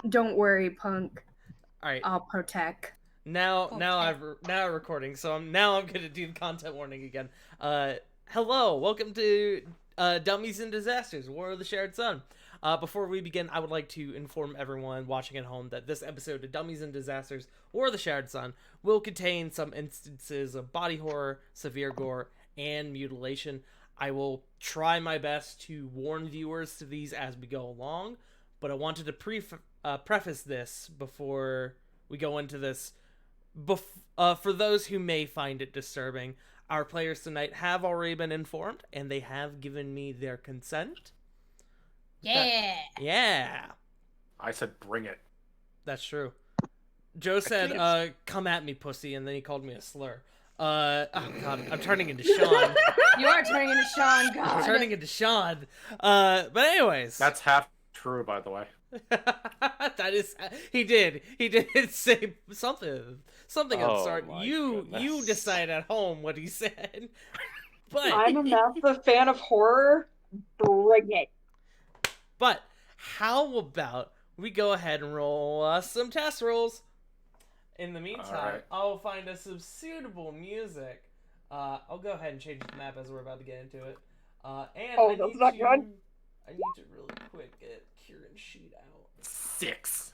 Don't worry, Punk. All right. I'll protect. Now I'm recording, so I'm gonna do the content warning again. Hello, welcome to Dummies and Disasters, War of the Shared Sun. Before we begin, I would like to inform everyone watching at home that this episode of Dummies and Disasters, War of the Shared Sun, will contain some instances of body horror, severe gore, and mutilation. I will try my best to warn viewers to these as we go along, but I wanted to preface this before we go into this. For those who may find it disturbing, our players tonight have already been informed, and they have given me their consent. Yeah. Yeah. I said bring it. That's true. Joe said, come at me, pussy, and then he called me a slur. Oh god, I'm turning into Sean. You are turning into Sean, God. I'm turning into Sean. But anyways. That's half true, by the way. That is, he did say something of the sort. You decide at home what he said. But I'm a massive fan of horror. Bring it. But how about we go ahead and roll some test rolls? In the meantime, I'll find us some suitable music. I'll go ahead and change the map as we're about to get into it. And that's not good. I need to really quick get Kieran's sheet out. 6.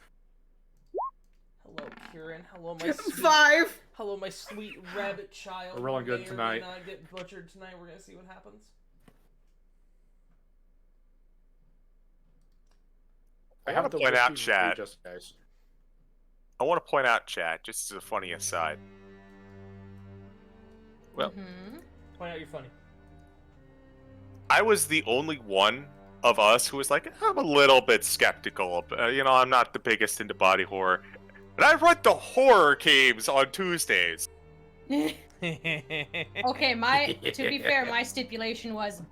Hello, Kieran. Hello, my sweet, 5. Hello, my sweet rabbit child. We're rolling good tonight. May not get butchered tonight. We're gonna see what happens. I want to point out, chat. Just guys. I want to point out, chat, just as a funny aside. Well, Point out you're funny. I was the only one of us who was like, I'm a little bit skeptical. I'm not the biggest into body horror. And I read the horror games on Tuesdays. Okay, to be fair, my stipulation was,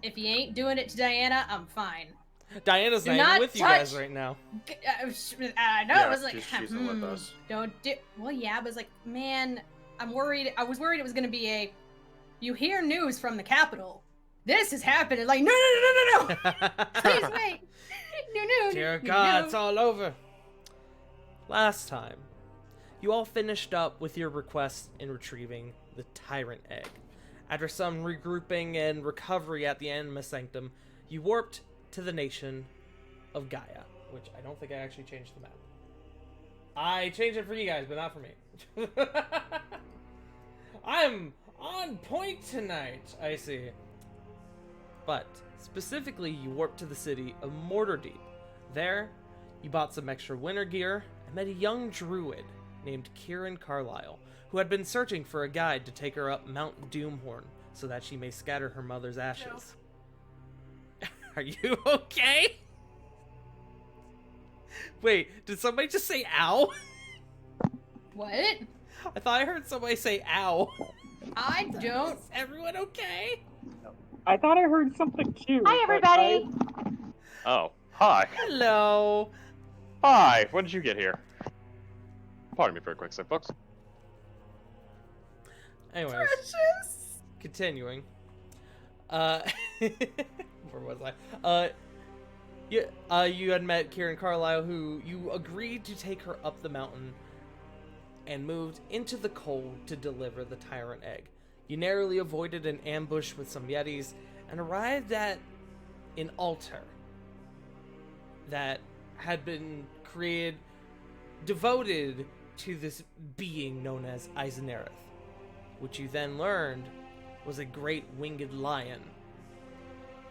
if you ain't doing it to Diana, I'm fine. Diana's not even with you guys right now. I know, it was like, she's with us. Don't do. Well, yeah, but it's like, man, I'm worried. I was worried it was gonna be you hear news from the Capitol. This is happening. Like, no. Please wait. No. Dear God, it's all over. Last time, you all finished up with your request in retrieving the Tyrant Egg. After some regrouping and recovery at the Anima Sanctum, you warped to the nation of Gaia, which I don't think I actually changed the map. I changed it for you guys, but not for me. I'm on point tonight, I see. But specifically, you warped to the city of Mortardeep. There, you bought some extra winter gear and met a young druid named Kieran Carlisle, who had been searching for a guide to take her up Mount Doomhorn so that she may scatter her mother's ashes. Are you okay? Wait, did somebody just say ow? What? I thought I heard somebody say ow. I don't. Is everyone okay? I thought I heard something too. Hi, everybody. Oh, hi. Hello. Hi, when did you get here? Pardon me for a quick sec, folks. Anyways, Precious. continuing. Where was I? You had met Kieran Carlisle, who you agreed to take her up the mountain and moved into the cold to deliver the Tyrant Egg. You narrowly avoided an ambush with some Yetis and arrived at an altar that had been created, devoted to this being known as Eisenareth, which you then learned was a great winged lion.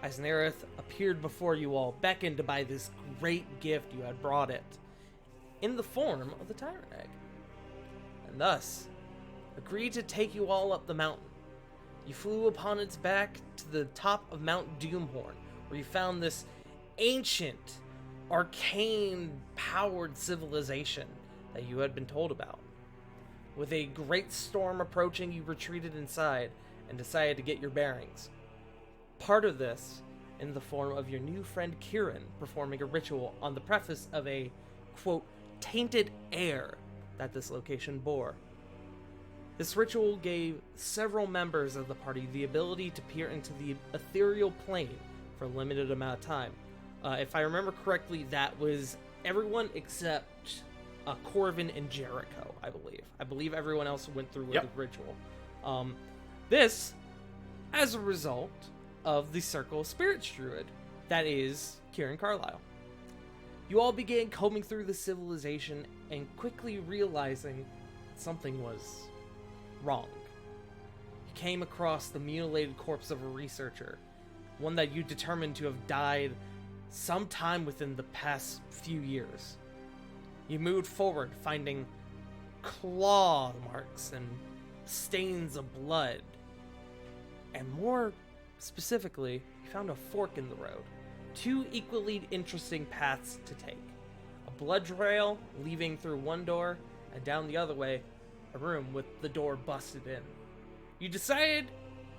Eisenareth appeared before you all, beckoned by this great gift you had brought it, in the form of the Tyrant Egg, and thus agreed to take you all up the mountain. You flew upon its back to the top of Mount Doomhorn, where you found this ancient, arcane-powered civilization that you had been told about. With a great storm approaching, you retreated inside and decided to get your bearings. Part of this in the form of your new friend Kieran performing a ritual on the preface of a, quote, tainted air that this location bore. This ritual gave several members of the party the ability to peer into the ethereal plane for a limited amount of time. If I remember correctly, that was everyone except Corvin and Jericho, I believe. I believe everyone else went through with Yep. the ritual. This, as a result of the Circle of Spirits Druid, that is Kieran Carlisle. You all began combing through the civilization and quickly realizing something was wrong. You came across the mutilated corpse of a researcher, one that you determined to have died sometime within the past few years. You moved forward, finding claw marks and stains of blood. And more specifically, you found a fork in the road. Two equally interesting paths to take. A blood trail leaving through one door, and down the other way, a room with the door busted in. You decided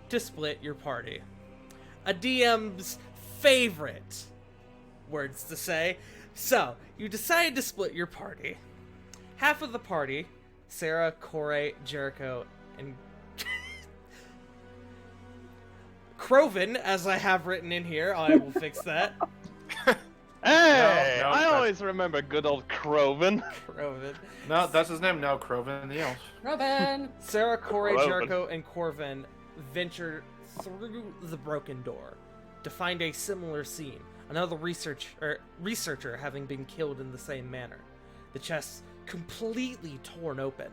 to split your party. A DM's favorite words to say. So, you decided to split your party. Half of the party, Sarah, Corey, Jericho, and Croven, as I have written in here, I will fix that. Hey! No, I that's- always remember good old Croven. Croven. No, that's his name. No, Croven the elf. Robin! Sarah, Corey, Hello. Jericho, and Corvin venture through the broken door to find a similar scene. Another researcher having been killed in the same manner. The chest completely torn open.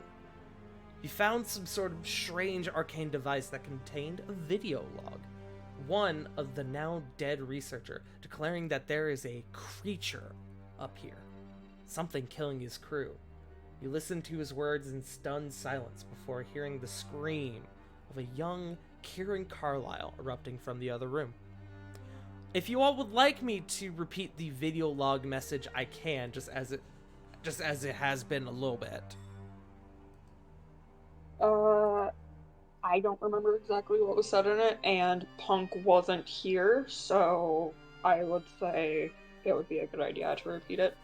You found some sort of strange arcane device that contained a video log. One of the now dead researcher declaring that there is a creature up here. Something killing his crew. You listen to his words in stunned silence before hearing the scream of a young Kieran Carlisle erupting from the other room. If you all would like me to repeat the video log message, I can, just as it has been a little bit. I don't remember exactly what was said in it, and Punk wasn't here, so I would say it would be a good idea to repeat it.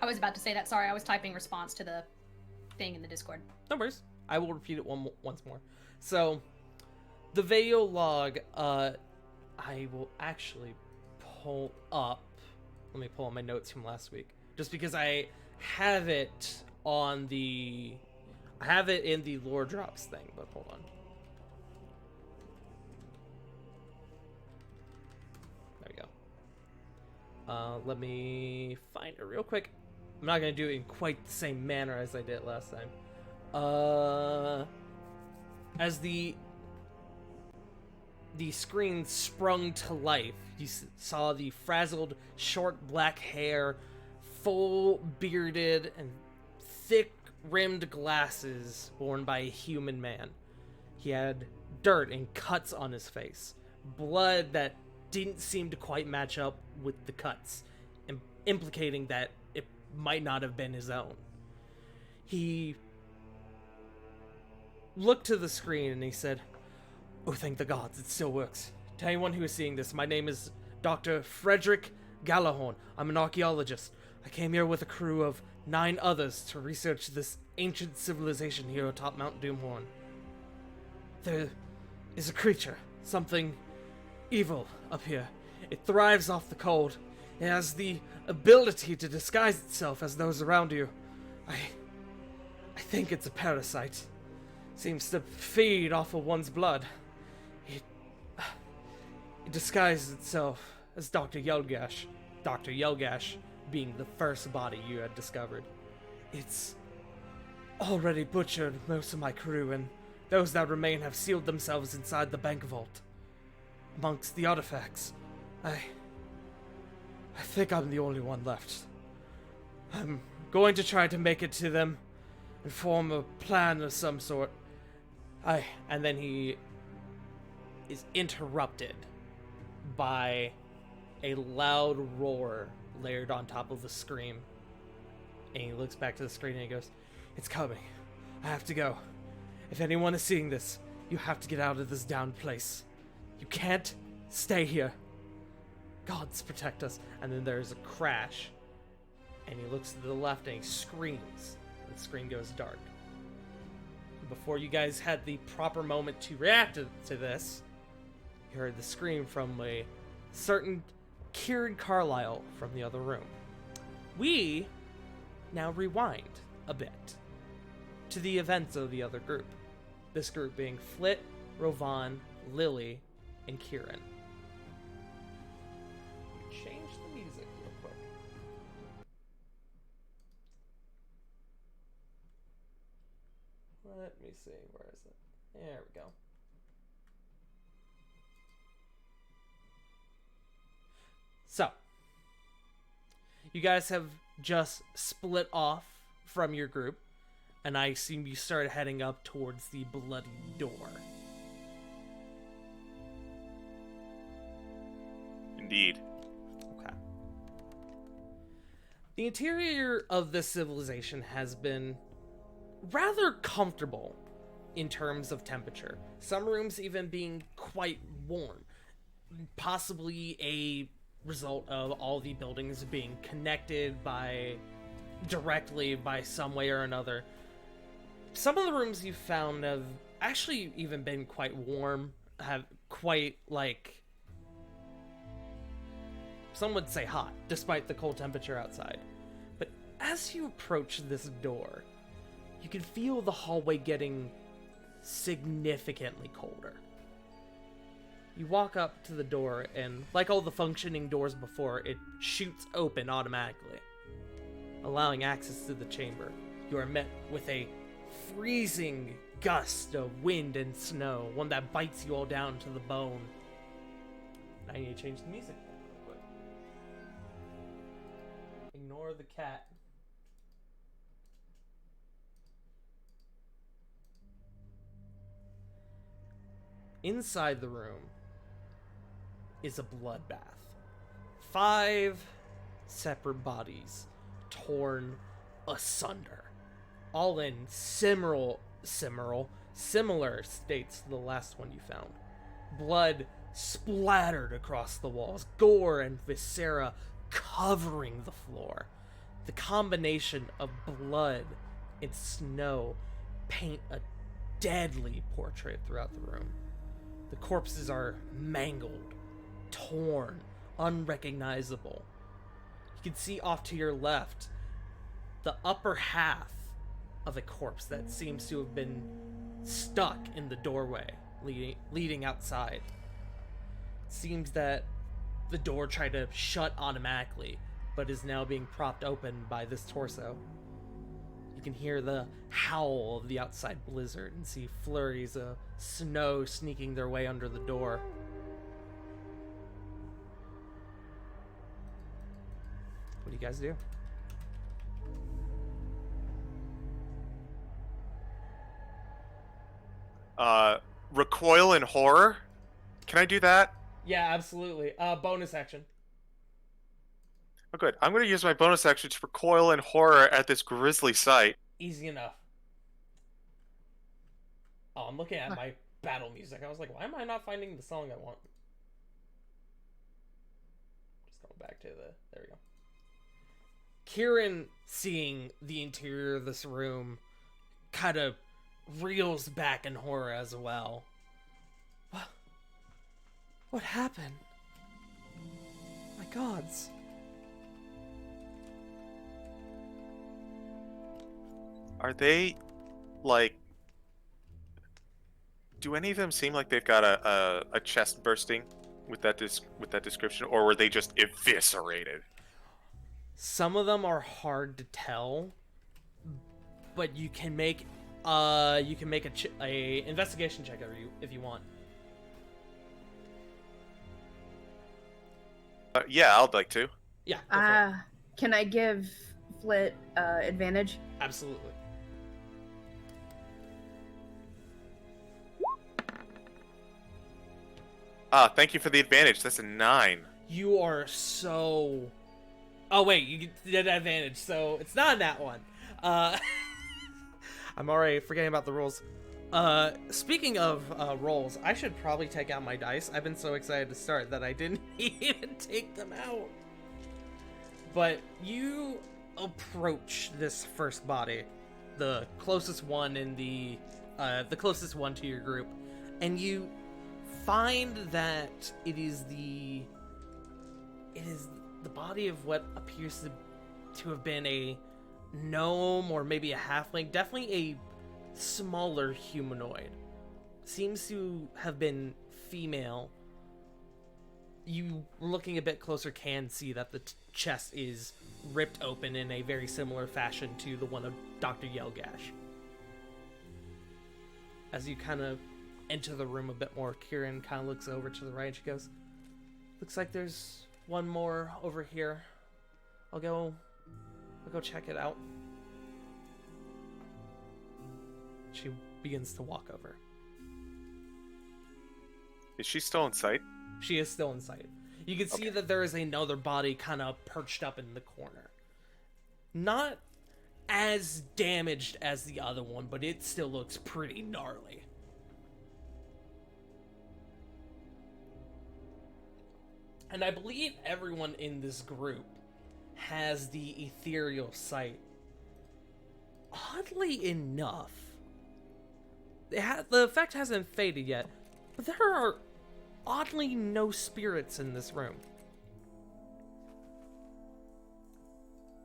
I was about to say that. Sorry, I was typing response to the thing in the Discord. No worries. I will repeat it once more. So, the video log, I will actually pull up. Let me pull up my notes from last week, just because I have it on the. I have it in the lore drops thing, but hold on. There we go. Let me find it real quick. I'm not gonna do it in quite the same manner as I did last time. As the screen sprung to life, you saw the frazzled, short black hair, full bearded, and thick rimmed glasses worn by a human man. He had dirt and cuts on his face, blood that didn't seem to quite match up with the cuts, implicating that it might not have been his own. He looked to the screen and he said, "Oh, thank the gods, it still works. To anyone who is seeing this, my name is Dr. Frederick Gallahorn. I'm an archaeologist. I came here with a crew of 9 others to research this ancient civilization here atop Mount Doomhorn. There is a creature, something evil up here. It thrives off the cold. It has the ability to disguise itself as those around you. I think it's a parasite. Seems to feed off of one's blood. It disguises itself as Dr. Yelgash. Dr. Yelgash being the first body you had discovered. It's already butchered most of my crew, and those that remain have sealed themselves inside the bank vault. Amongst the artifacts, I think I'm the only one left. I'm going to try to make it to them and form a plan of some sort. And then he is interrupted by a loud roar layered on top of the scream. And he looks back to the screen and he goes, "It's coming. I have to go. If anyone is seeing this, you have to get out of this downed place. You can't stay here. Gods protect us." And then there's a crash. And he looks to the left and he screams. And the screen goes dark. Before you guys had the proper moment to react to this, you heard the scream from a certain Kieran Carlisle from the other room. We now rewind a bit to the events of the other group. This group being Flit, Rovan, Lily, and Kieran. Change the music real quick. Let me see, where is it? There we go. So, you guys have just split off from your group, and I assume you started heading up towards the bloody door. Indeed. Okay. The interior of this civilization has been rather comfortable in terms of temperature. Some rooms even being quite warm. Possibly a result of all the buildings being connected directly by some way or another. Some of the rooms you found have actually even been quite warm, have quite, like, some would say hot, despite the cold temperature outside. But as you approach this door, you can feel the hallway getting significantly colder. You walk up to the door, and like all the functioning doors before, it shoots open automatically, allowing access to the chamber. You are met with a freezing gust of wind and snow, one that bites you all down to the bone. I need to change the music real quick. Ignore the cat. Inside the room is a bloodbath. 5 separate bodies torn asunder, all in similar states to the last one you found. Blood splattered across the walls, gore and viscera covering the floor. The combination of blood and snow paint a deadly portrait throughout the room. The corpses are mangled, torn, unrecognizable. You can see off to your left the upper half of a corpse that seems to have been stuck in the doorway leading outside. It seems that the door tried to shut automatically, but is now being propped open by this torso. You can hear the howl of the outside blizzard and see flurries of snow sneaking their way under the door. What do you guys do? Recoil in horror? Can I do that? Yeah, absolutely. Bonus action. Oh, good. I'm going to use my bonus action to recoil in horror at this grisly sight. Easy enough. Oh, I'm looking at my battle music. I was like, why am I not finding the song I want? Just going back to there we go. Kieran, seeing the interior of this room, kind of reels back in horror as well. What happened? My gods. Are they, like... Do any of them seem like they've got a chest bursting with that description, or were they just eviscerated? Some of them are hard to tell, but you can make a investigation check if you want. Yeah, I'd like to. Yeah. Go for it. Can I give Flit advantage? Absolutely. Thank you for the advantage. That's a 9. You are so... Oh, wait, you did advantage, so it's not that one. I'm already forgetting about the rules. Speaking of rolls, I should probably take out my dice. I've been so excited to start that I didn't even take them out. But you approach this first body, the closest one the closest one to your group, and you find that it is it is the body of what appears to have been a gnome or maybe a halfling, definitely a smaller humanoid. Seems to have been female. You, looking a bit closer, can see that the chest is ripped open in a very similar fashion to the one of Dr. Yelgash. As you kind of enter the room a bit more, Kieran kind of looks over to the right and she goes, "Looks like there's one more over here. I'll go check it out." She begins to walk over. Is she still in sight? She is still in sight. You can see that there is another body kind of perched up in the corner. Not as damaged as the other one, but it still looks pretty gnarly. And I believe everyone in this group has the ethereal sight. Oddly enough, the effect hasn't faded yet, but there are oddly no spirits in this room.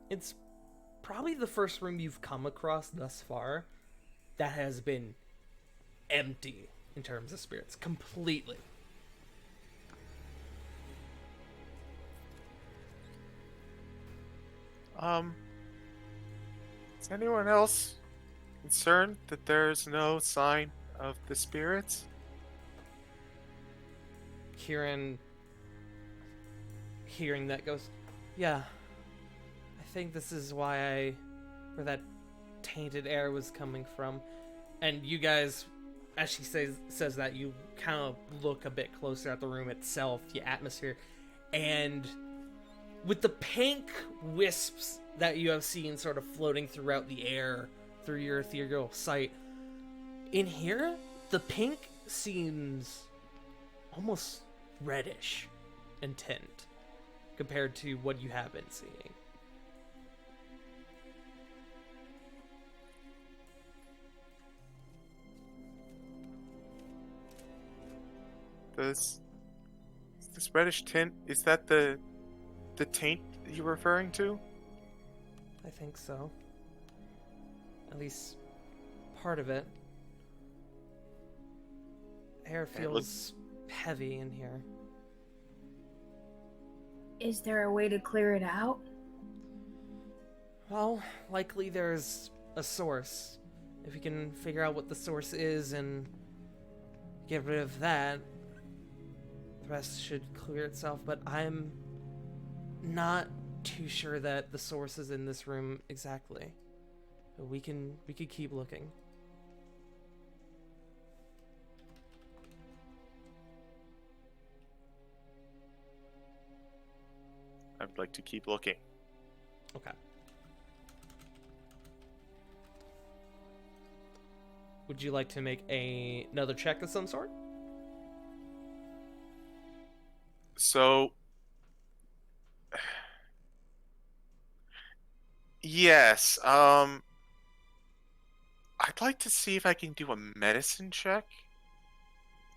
It's probably the first room you've come across thus far that has been empty in terms of spirits, completely. Is anyone else concerned that there's no sign of the spirits? Kieran, hearing that, goes, "Yeah, I think this is where that tainted air was coming from." And you guys, as she says that, you kind of look a bit closer at the room itself, the atmosphere, and with the pink wisps that you have seen sort of floating throughout the air through your ethereal sight, in here, the pink seems almost reddish in tint compared to what you have been seeing. This reddish tint, is that the taint you're referring to? I think so. At least part of it. Air feels heavy in here. Is there a way to clear it out? Well, likely there's a source. If you can figure out what the source is and get rid of that, the rest should clear itself, but I'm not too sure that the source is in this room exactly. But we could keep looking. I would like to keep looking. Okay. Would you like to make another check of some sort? So, yes, I'd like to see if I can do a medicine check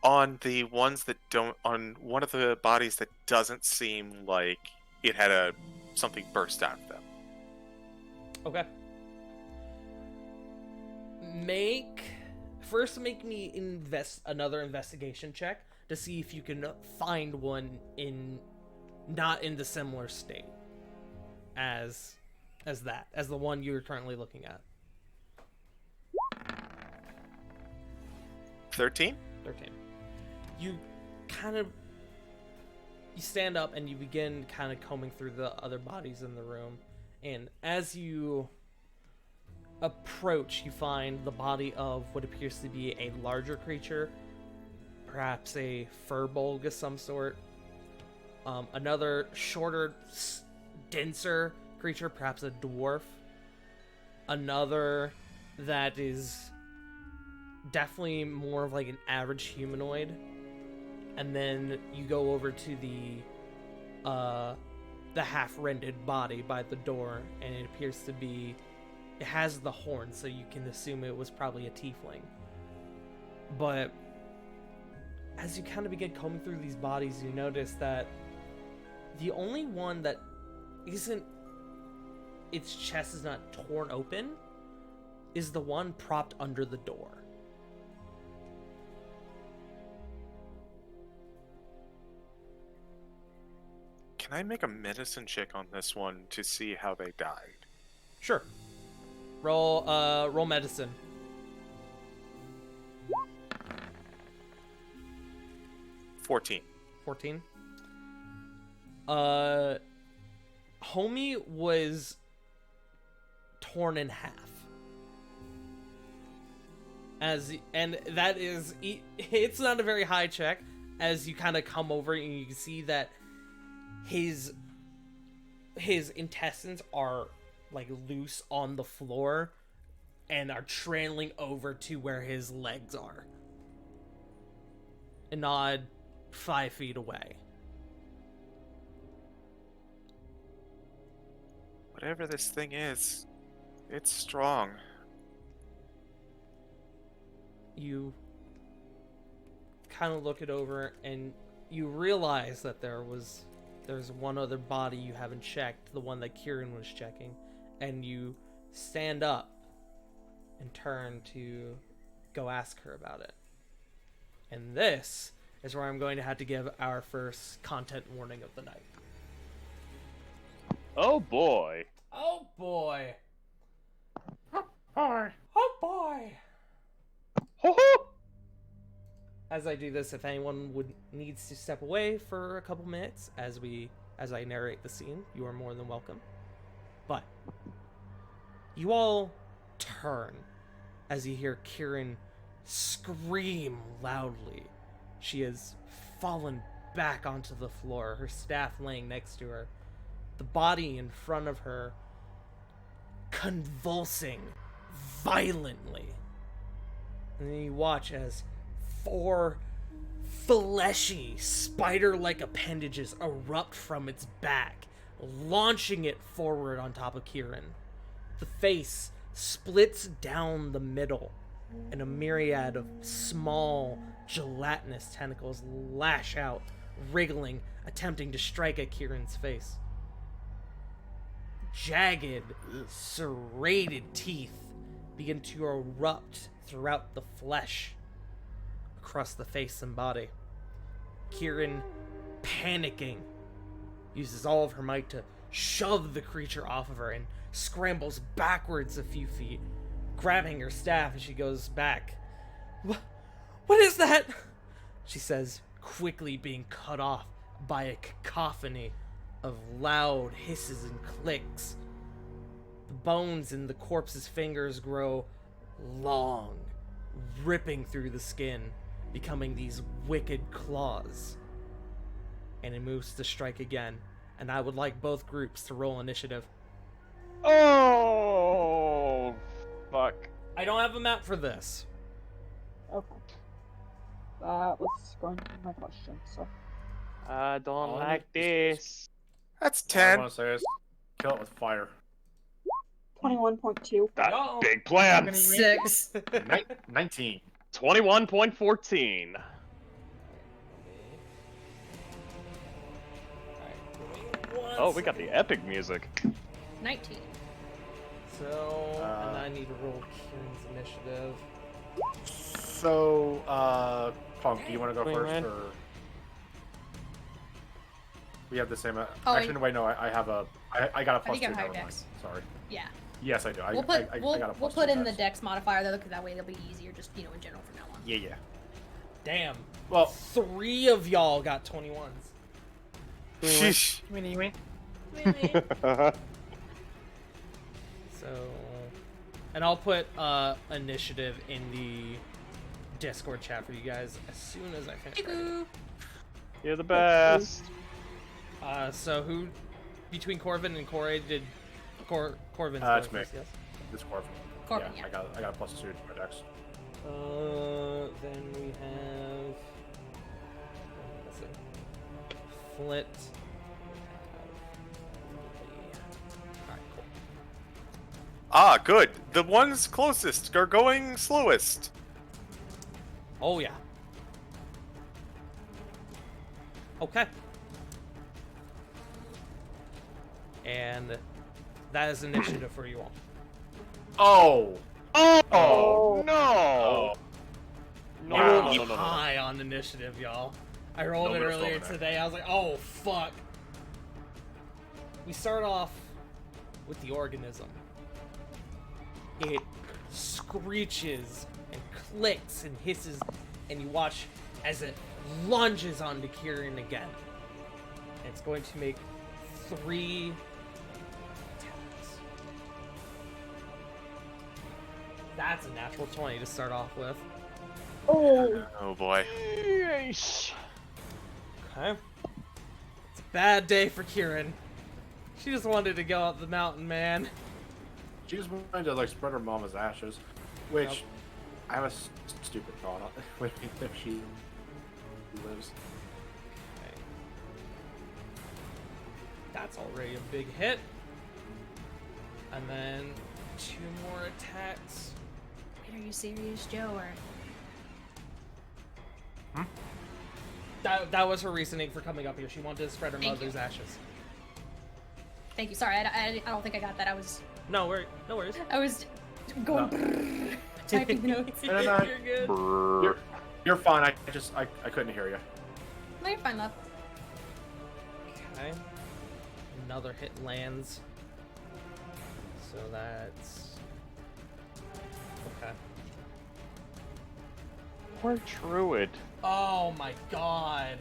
on the ones that don't, on one of the bodies that doesn't seem like it had something burst out of them. Okay. Make me another investigation check to see if you can find one not in the similar state as the one you're currently looking at. 13? 13. You stand up and you begin kind of combing through the other bodies in the room, and as you approach, you find the body of what appears to be a larger creature, perhaps a furbolg of some sort. Another shorter, denser creature, perhaps a dwarf. Another that is definitely more of like an average humanoid. And then you go over to the half-rendered body by the door, and it appears to be, it has the horn, so you can assume it was probably a tiefling. But as you kind of begin combing through these bodies, you notice that The only one that isn't, its chest is not torn open, is the one propped under the door. Can I make a medicine check on this one to see how they died? Sure. Roll medicine. 14. 14. Homie was torn in half. And that is, it's not a very high check, as you kind of come over and you can see that his intestines are like loose on the floor and are trailing over to where his legs are. A nod 5 feet away. Whatever this thing is, it's strong. You kind of look it over and you realize that there's one other body you haven't checked, the one that Kieran was checking, and you stand up and turn to go ask her about it. And this is where I'm going to have to give our first content warning of the night. Oh boy. Oh boy. Hi. Oh boy. Ho ho! As I do this, if anyone needs to step away for a couple minutes as I narrate the scene, you are more than welcome. But you all turn as you hear Kieran scream loudly. She has fallen back onto the floor, her staff laying next to her, the body in front of her convulsing violently. And then you watch as 4 fleshy, spider-like appendages erupt from its back, launching it forward on top of Kieran. The face splits down the middle, and a myriad of small, gelatinous tentacles lash out, wriggling, attempting to strike at Kieran's face. Jagged, serrated teeth begin to erupt throughout the flesh across the face and body. Kieran, panicking, uses all of her might to shove the creature off of her and scrambles backwards a few feet, grabbing her staff as she goes back. What is that? She says, quickly being cut off by a cacophony of loud hisses and clicks. The bones in the corpse's fingers grow long, ripping through the skin, becoming these wicked claws. And it moves to strike again, and I would like both groups to roll initiative. Oh, fuck. I don't have a map for this. Okay. That was going to be my question, so. I don't like this. That's All I 10. want to say is, kill it with fire. 21.2. That No. big plan. 6. 19. 21.14. Oh, we got the epic music. 19. So, and I need to roll Kieran's initiative. So, Punk, do you want to go Wait, first, man. or we have the same? Oh, Actually, no, wait, no, I have a. I got a plus think I 2. have higher Never mind. dex. Sorry. Yeah. Yes, I do. We'll put I we'll, got a we'll plus put 2 in the dex. dex modifier though, because that way it'll be easier, just in general from now on. Yeah, yeah. Damn. Well, 3 of y'all got 21s. Sheesh. So, and I'll put initiative in the Discord chat for you guys as soon as I finish writing. You're the best. So who, between Corvin and Corey, did Corvin's it's go me. first, yes? This Corvin. Corvin, yeah. I got a plus 2 to my dex. Then we have. Let's see. Flit. Alright, cool. Ah, good. The ones closest are going slowest. Oh, yeah. and that is initiative for you all. Oh. Oh, no! Oh. I Wow. rolled No. high on initiative, y'all. I rolled it Nobody earlier saw that. today. I was like, oh, fuck. We start off with the organism. It screeches and clicks and hisses, and you watch as it lunges onto Kieran again. And it's going to make 3 attacks. That's a natural 20 to start off with. Oh, Oh boy. Yes. Okay. It's a bad day for Kieran. She just wanted to go up the mountain, man. She just wanted to like spread her mama's ashes, which Yep. I have a stupid thought on if she lives. Okay. That's already a big hit. And then 2 more attacks. Wait, are you serious, Joe? Or That was her reasoning for coming up here. She wanted to spread her Thank mother's you. ashes. thank you. Sorry, I don't think I got that. I was No worries. going typing the notes. No, no, no. You're good. Brrr. You're fine. I couldn't hear you. No, you're fine, love. Okay. Another hit lands. So that's... Okay. Poor Druid. Oh my god.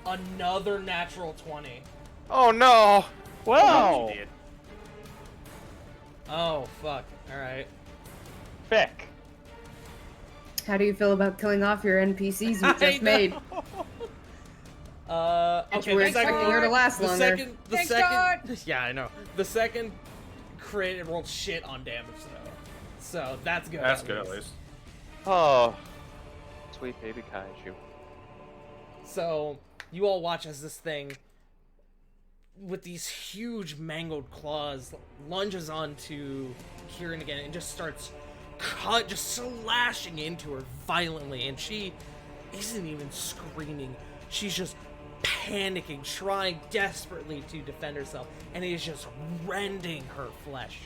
Another natural 20. Oh no! Wow! She did. Oh, fuck. Alright. Beck. How do you feel about killing off your NPCs you I just made? know. Bet Okay, you were the second, expecting her to last the longer. second, the Thanks, second, yeah, I know. The second crit, it rolled shit on damage though, so that's good. That's good at least. Oh. Sweet baby kaiju. So you all watch as this thing, with these huge mangled claws, lunges onto Kieran again and just starts just slashing into her violently, and she isn't even screaming. She's just panicking, trying desperately to defend herself, and it is just rending her flesh.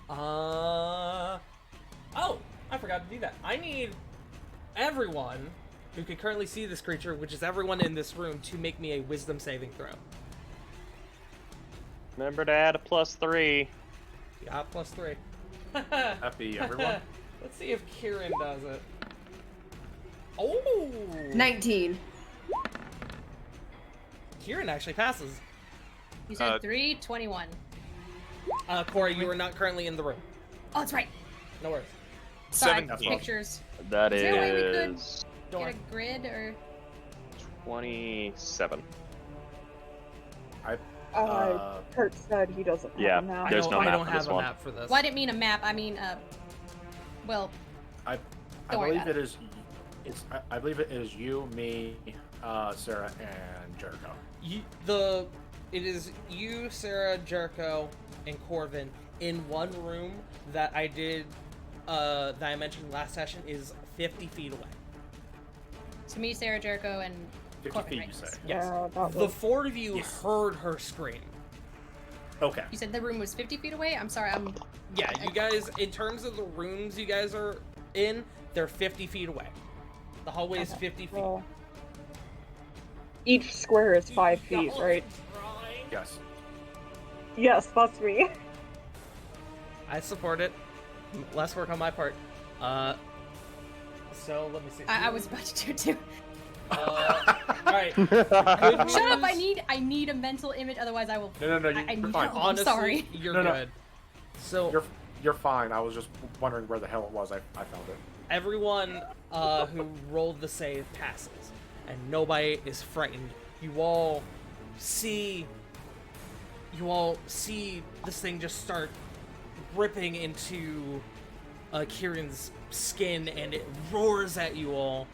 Oh, I forgot to do that. I need everyone who can currently see this creature, which is everyone in this room, to make me a wisdom saving throw. Remember to add a +3. Yeah, +3. Happy everyone. Let's see if Kieran does it. Oh! 19. Kieran actually passes. You said 3, 21. Corey, you are not currently in the room. Oh, that's right. No worries. Sorry, 17. pictures. That Is there a way we could is Don't Get worry. a grid or 27. Kurt said he doesn't have Yeah, a map. there's no I map don't for have this a one. map for this. well, I didn't mean a map. I mean, well, I Don't worry believe about it is. I believe it is you, me, Sarah, and Jericho. It is you, Sarah, Jericho, and Corvin in one room that I did, that I mentioned last session is 50 feet away. to me, Sarah, Jericho, and 50 Corbin, feet, right? you say? Yes. Yeah, that The was 4 of you Yes. heard her scream. Okay. You said the room was 50 feet away? I'm sorry, I'm... Yeah, you guys, in terms of the rooms you guys are in, they're 50 feet away. The hallway is 50 feet. well, each square is 5 feet, Y'all right? are trying. Yes. Yes, that's me. I support it. Less work on my part. So let me see. I was about to do it too. Alright. Good Shut up! news. I need a mental image, otherwise I will. No, I you're know. fine. I'm Honestly, sorry. you're No, no. good. So You're fine. I was just wondering where the hell it was. I found it. everyone who rolled the save passes, and nobody is frightened. You all see this thing just start ripping into Kieran's skin, and it roars at you all.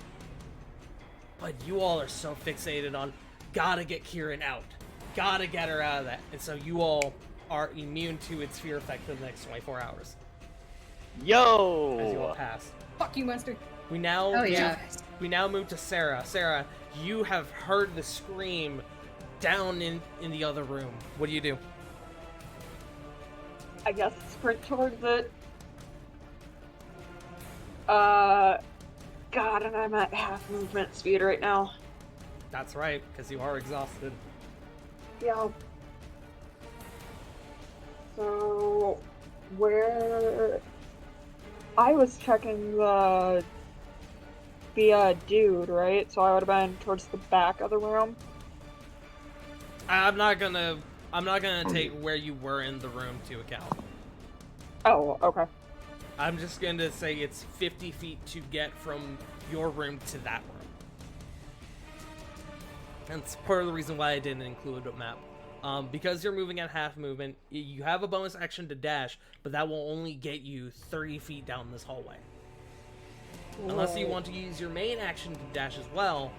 But you all are so fixated on gotta get Kieran out, gotta get her out of that, and so you all are immune to its fear effect for the next 24 hours as you all Yo! pass. Fuck you, monster. We now Oh, yeah. we now move to Sarah. Sarah, you have heard the scream down in the other room. What do you do? I guess sprint towards it. God, and I'm at half movement speed right now. That's right, because you are exhausted. Yeah. So, where... I was checking the dude, right? So I would have been towards the back of the room. I'm not gonna take where you were in the room to account. Oh, okay. I'm just gonna say it's 50 feet to get from your room to that room. That's part of the reason why I didn't include a map. Because you're moving at half movement, you have a bonus action to dash, but that will only get you 30 feet down this hallway. Unless you want to use your main action to dash as well,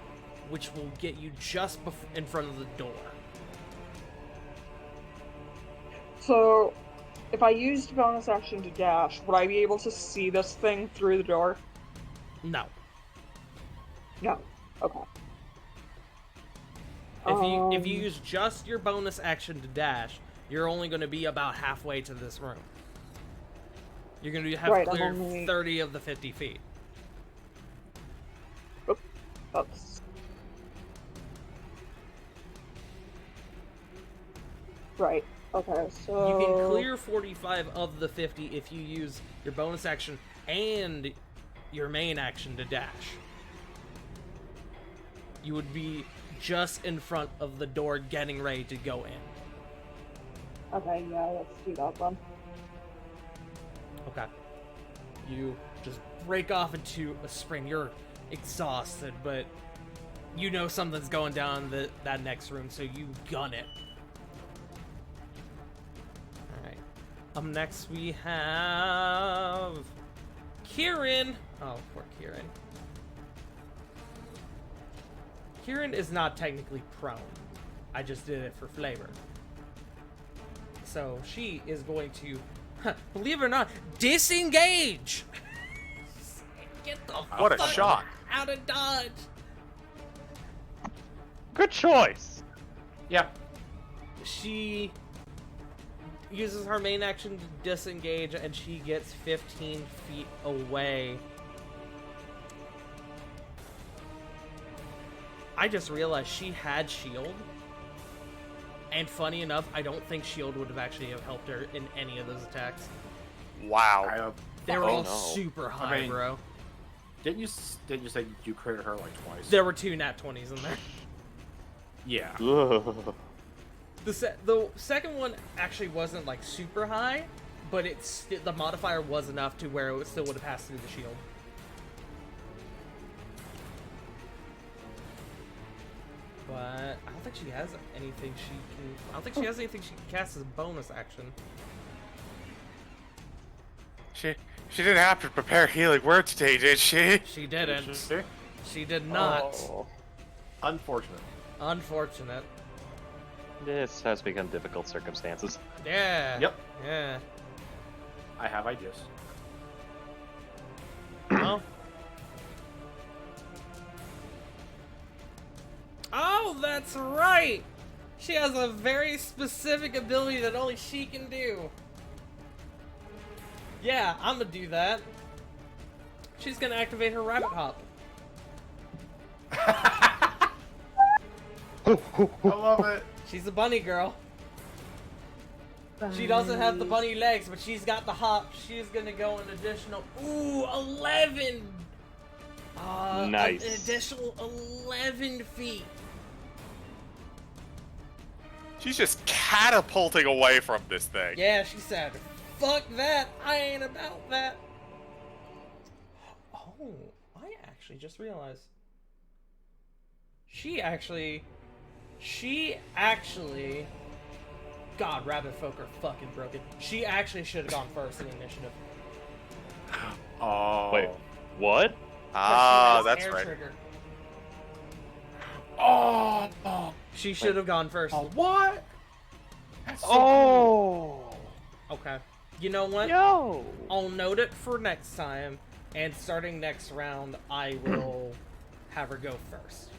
which will get you just in front of the door. So, if I used bonus action to dash, would I be able to see this thing through the door? No. No. Okay. If you use just your bonus action to dash, you're only going to be about halfway to this room. You're going to have cleared 30 of the 50 feet. Oops. Right. Okay, so... You can clear 45 of the 50 if you use your bonus action and your main action to dash. You would be just in front of the door getting ready to go in. Okay, yeah, let's do that then. Okay. You just break off into a sprint. You're exhausted, but you know something's going down in that next room, so you gun it. Alright. Next we have... Kieran! Oh, poor Kieran. Kieran is not technically prone. I just did it for flavor. So she is going to, believe it or not, disengage! Get the What a fuck shot. out of dodge! Good choice. Yeah. She uses her main action to disengage, and she gets 15 feet away. I just realized she had shield, and funny enough, I don't think shield would have actually have helped her in any of those attacks. Wow. They were Oh, all no. super high, bro. Didn't you say you critted her like twice? There were 2 nat 20s in there. Yeah. Ugh. The second one actually wasn't like super high, but the modifier was enough to where it still would have passed through the shield. But I don't think she has anything she can. I don't think she has anything she can cast as a bonus action. She didn't have to prepare healing word today, did she? She didn't. See? She did not. Oh. Unfortunate. Unfortunate. This has become difficult circumstances. Yeah. Yep. Yeah. I have ideas. Well. Oh, that's right! She has a very specific ability that only she can do. Yeah, I'm gonna do that. She's gonna activate her rabbit hop. I love it. She's a bunny girl. She doesn't have the bunny legs, but she's got the hop. She's gonna go an additional... Ooh, 11! Nice. An additional 11 feet. She's just catapulting away from this thing. Yeah, she said, fuck that, I ain't about that. Oh, I actually just realized. She actually... God, rabbit folk are fucking broken. She actually should have gone first in initiative. Oh. Wait, what? Ah, She has that's air right. trigger. Oh. She should have gone first. Oh, what? That's so Oh! Okay. You know what? Yo! I'll note it for next time, and starting next round, I will have her go first.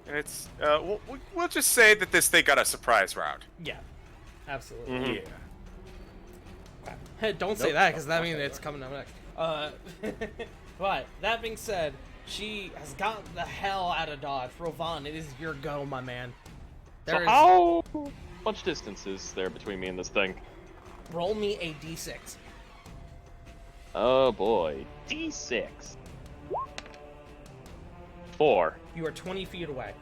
And it's we'll just say that this thing got a surprise round. Yeah, absolutely. Mhm. Yeah. Hey, don't say Nope. that, because that Okay, means it's okay. coming up next. But that being said, she has gotten the hell out of Dodge. Rovan, it is your go, my man. So There is. how much distance is there between me and this thing? Roll me a d6. Oh boy. D6. 4. You are 20 feet away.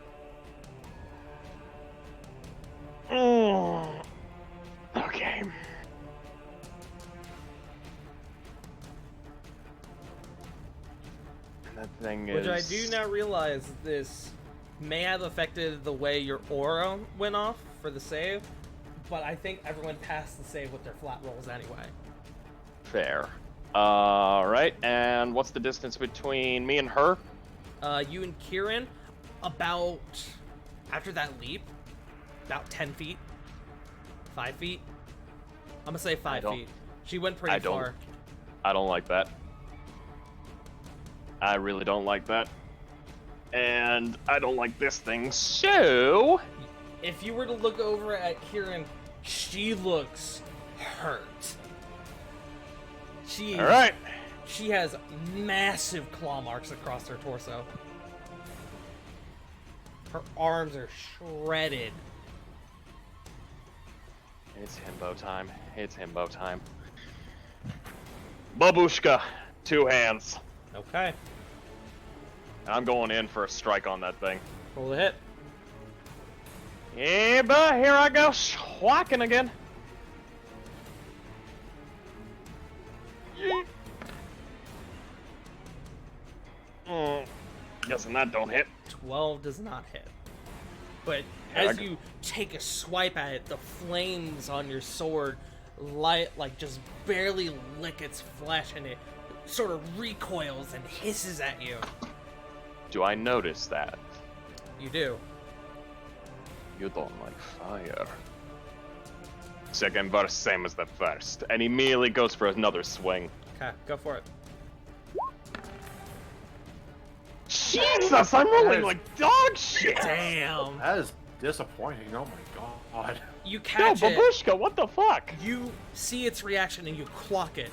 Okay. And that thing is... Which I do now realize this may have affected the way your aura went off for the save, but I think everyone passed the save with their flat rolls anyway. Fair. Alright, and what's the distance between me and her? You and Kieran, about, after that leap, about 10 feet. 5 feet? I'm gonna say 5 don't- feet. She went pretty I don't- far. I don't like that. I really don't like that. And I don't like this thing, so... If you were to look over at Kieran, she looks hurt. Alright. She has massive claw marks across her torso. Her arms are shredded. It's himbo time. It's himbo time. Babushka. 2 hands. Okay. And I'm going in for a strike on that thing. Roll the hit. Yeah, but here I go, whacking again. Yeet. Guessing that don't hit. 12 does not hit. But Yeah, as you take a swipe at it, the flames on your sword light, like, just barely lick its flesh, and it sort of recoils and hisses at you. Do I notice that? You do. You don't like fire. Second verse, same as the first. And he immediately goes for another swing. Okay, go for it. Jesus, I'm rolling like dog shit! Damn. That is disappointing. Oh my god. You Yo, catch it. Babushka, what the fuck? You see its reaction and you clock it,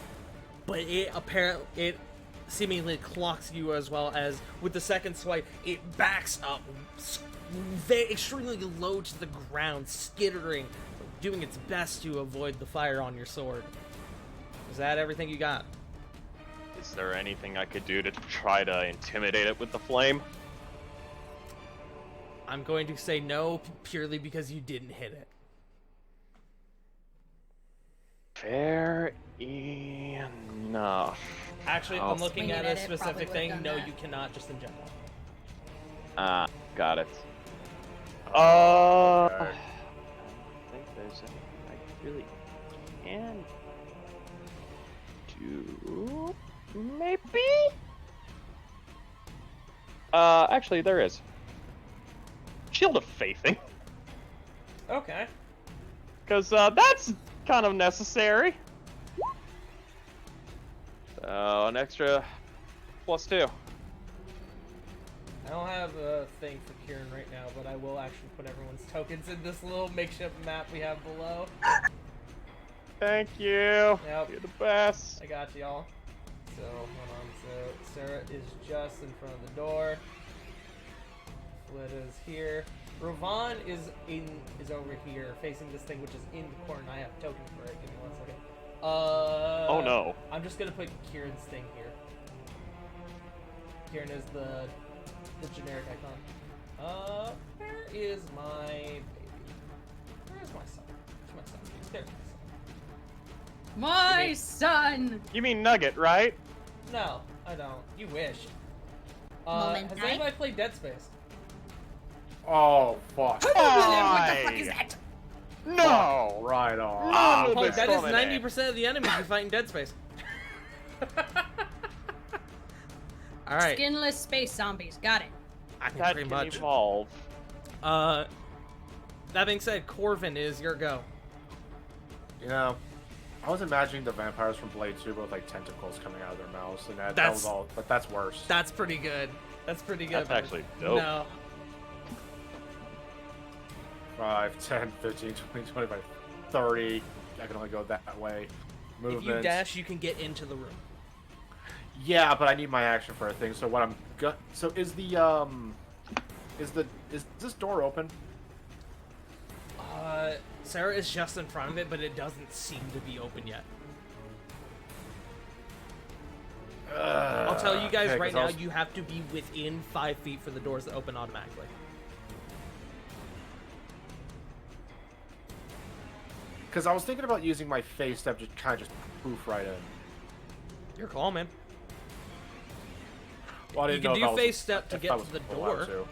but it seemingly clocks you as well. As with the second swipe, it backs up extremely low to the ground, skittering, doing its best to avoid the fire on your sword. Is that everything you got? Is there anything I could do to try to intimidate it with the flame? I'm going to say no, purely because you didn't hit it. Fair enough. Actually, Oh. I'm looking Swinging at at a it, specific probably thing. would've No, done that. you cannot, just in general. Ah, got it. Okay. I don't think there's anything I really can do. Maybe? Actually, there is. Shield of Faithing. Okay. Because that's kind of necessary. So, an extra +2. I don't have a thing for Kieran right now, but I will actually put everyone's tokens in this little makeshift map we have below. Thank you. Yep. You're the best. I got y'all. So, hold on. So, Sarah is just in front of the door. Flitta's here. Rovan is over here, facing this thing, which is in the corner. I have a token for it. Give me 1 second. Oh no. I'm just gonna put Kieran's thing here. Kieran is the generic icon. Where is my baby? Where is my son? Where's my son? There's my son. My son! You mean Nugget, right? No, I don't. You wish. Moment, Has I- anybody played Dead Space? Oh fuck. What the fuck is that? No! Right on. Oh, Paul, this that is woman. 90% of the enemies you fight in Dead Space. Alright, Skinless space zombies. Got it. I think That pretty can much. evolve. That being said, Corvin is your go. You know, I was imagining the vampires from Blade 2 with like tentacles coming out of their mouths, and that That's- was all. But that's worse. That's pretty good. That's pretty good. That's actually dope. No. 5, 10, 15, 20, 25, 30. I can only go that way. Movement. If you dash, you can get into the room. Yeah, but I need my action for a thing. So what I'm so is this door open? Sarah is just in front of it, but it doesn't seem to be open yet. I'll tell you guys okay, right now, you have to be within 5 feet for the doors to open automatically. Because I was thinking about using my face step to kind of just poof right in. Your call, man. Well, I You didn't can know do if I was- face step to if get I to was the allowed door.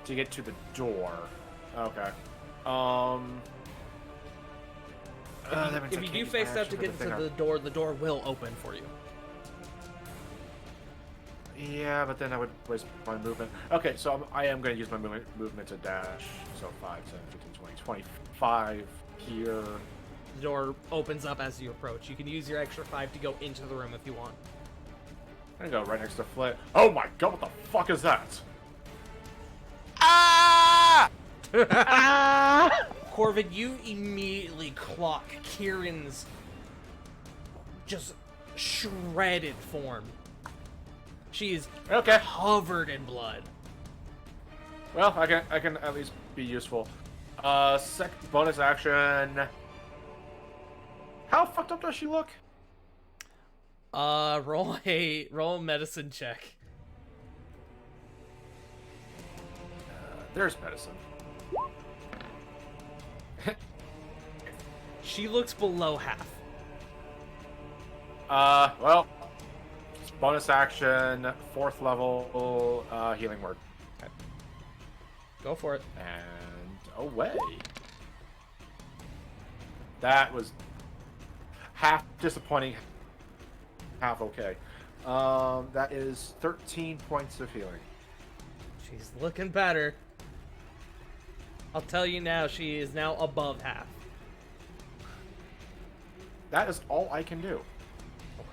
To get to the door. Okay. That means If I you can't do use face my step to action for get to thing the door will open for you. Yeah, but then I would waste my movement. Okay, so I am going to use my movement to dash. So 5, 10, 15, 20, 25 here. The door opens up as you approach. You can use your extra 5 to go into the room if you want. I'm going to go right next to Flit. Oh my god, what the fuck is that? Ah! Corvid, you immediately clock Kieran's just shredded form. She is Okay. covered in blood. Well, I can at least be useful. Second bonus action. How fucked up does she look? Roll a medicine check. There's medicine. She looks below half. Well, it's bonus action, 4th level, healing word. Go for it. And away. That was half disappointing, half okay. That is 13 points of healing. She's looking better. I'll tell you now, she is now above half. That is all I can do.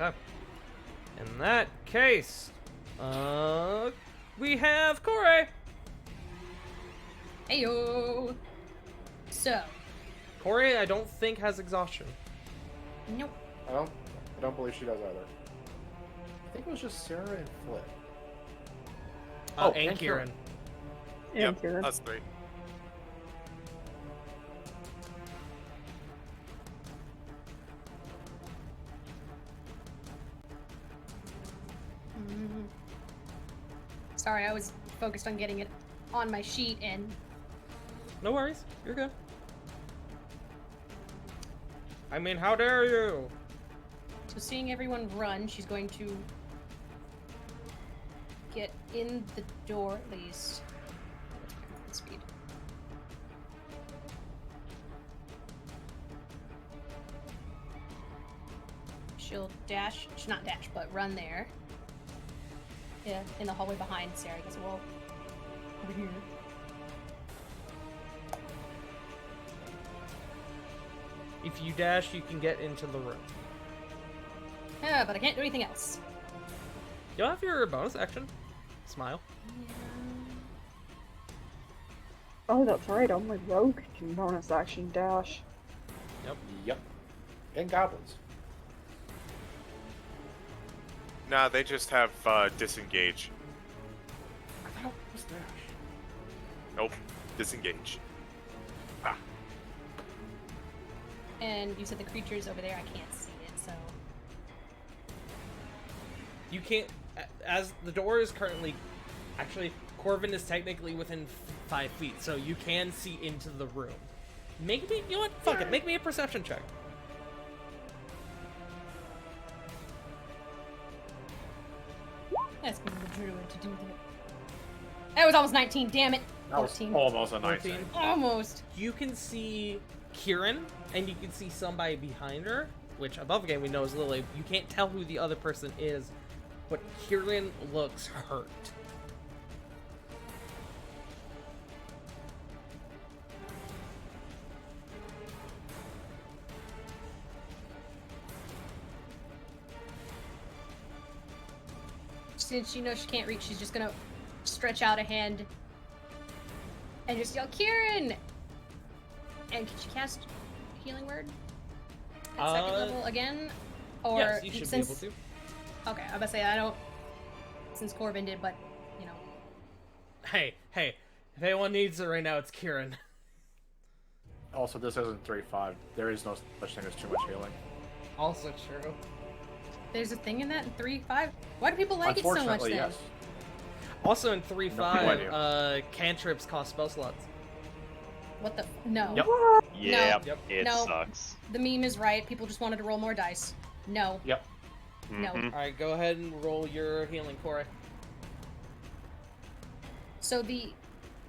Okay. In that case, we have Corey. Heyo. So, Corey, I don't think has exhaustion. nope. I don't believe she does either. I think it was just Sarah and Flip. And Kieran. And Kieran. Us three. Mhm. Sorry, I was focused on getting it on my sheet and No worries. You're good. I mean, how dare you? so seeing everyone run, she's going to get in the door at least. Speed. She'll dash, she'll not dash, but run there. Yeah, in the hallway behind Sarah. I guess well, over here. If you dash, you can get into the room. Yeah, but I can't do anything else. You'll have your bonus action. Smile. Oh, that's right. Only rogue can bonus action dash. Yep. And goblins. Nah, they just have disengage. I thought it was dash. Nope, disengage. And you said the creature's over there. I can't see it, so You can't, as the door is currently, actually, Corvin is technically within 5 feet, so you can see into the room. Make me, you know what? Fuck it. Make me a perception check. that's going to the druid to do that. That was almost 19. Damn it. That was 14. almost a 19. 14. Almost. You can see Kieran, and you can see somebody behind her, which above game we know is Lily. You can't tell who the other person is, but Kieran looks hurt. Since she knows she can't reach, she's just gonna stretch out a hand and just yell, Kieran! And can she cast Healing Word at second level again? Or Yes, you should since... be able to. Okay, I was about to say, I don't... Since Corbin did, but, you know. Hey, if anyone needs it right now, it's Kieran. Also, this isn't 3-5. There is no such thing as too much healing. Also true. There's a thing in that in 3-5? Why do people like it so much Unfortunately, then? yes. Also in No 3-5, cantrips cost spell slots. What the... No. Yep. Yeah, Yep. it No. sucks. The meme is right. People just wanted to roll more dice. No. Yep. No. Mhm. Alright, go ahead and roll your healing, Corey. So the...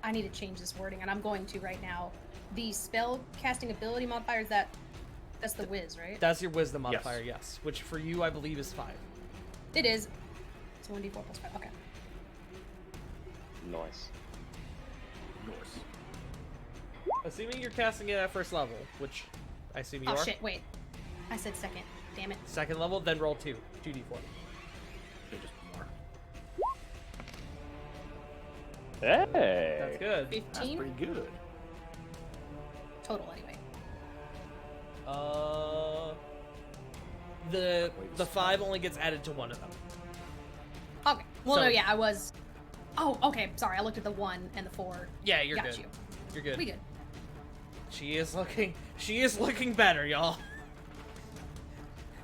I need to change this wording, and I'm going to right now. The spell casting ability modifier, that's the whiz, right? That's your wisdom Yes. modifier, yes. Which for you, I believe, is 5. It is. It's 1d4 plus 5. Okay. Nice. Yours. Assuming you're casting it at first level, which I assume you Oh are. shit, wait. I said second. Damn it. Second level, then roll 2d4. Okay, just more. Hey. That's good. 15? That's pretty good. Total, anyway. The 5 only gets added to one of them. Okay. Well, So- no, yeah, I was... Oh, okay. Sorry, I looked at the 1 and the 4. Yeah, you're Got good. you. You're good. We good. She is looking better, y'all.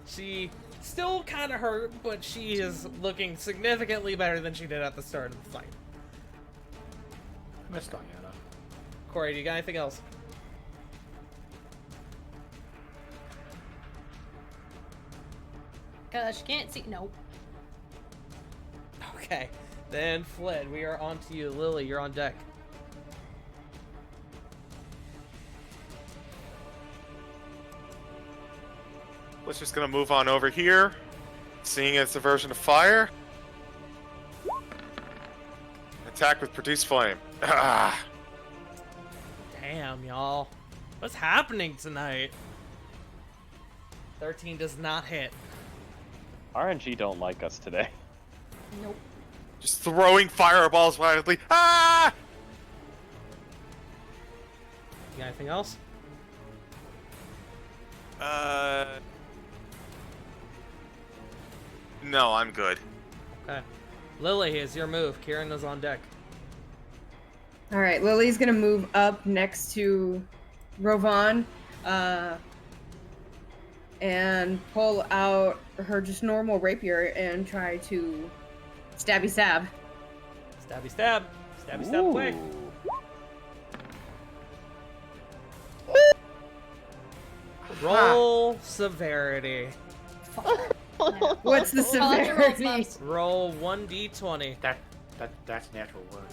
She still kind of hurt, but she is looking significantly better than she did at the start of the fight. Miss Diana. Corey, do you got anything else? She can't see... Nope. Okay, then Fled, we are on to you. Lily, you're on deck. Let's just gonna move on over here. Seeing it's a version of fire. Attack with produce flame. Ah. Damn, y'all. What's happening tonight? 13 does not hit. RNG don't like us today. Nope. Just throwing fireballs wildly. Ah! You got anything else? No, I'm good. Okay. Lily, is your move. Kieran is on deck. All right, Lily's gonna move up next to Rovan, and pull out her just normal rapier and try to stabby stab. Stabby stab. Stabby stab quick. Roll severity. What's the I'll let you roll, severity? Bubs. Roll 1d20. That's natural word.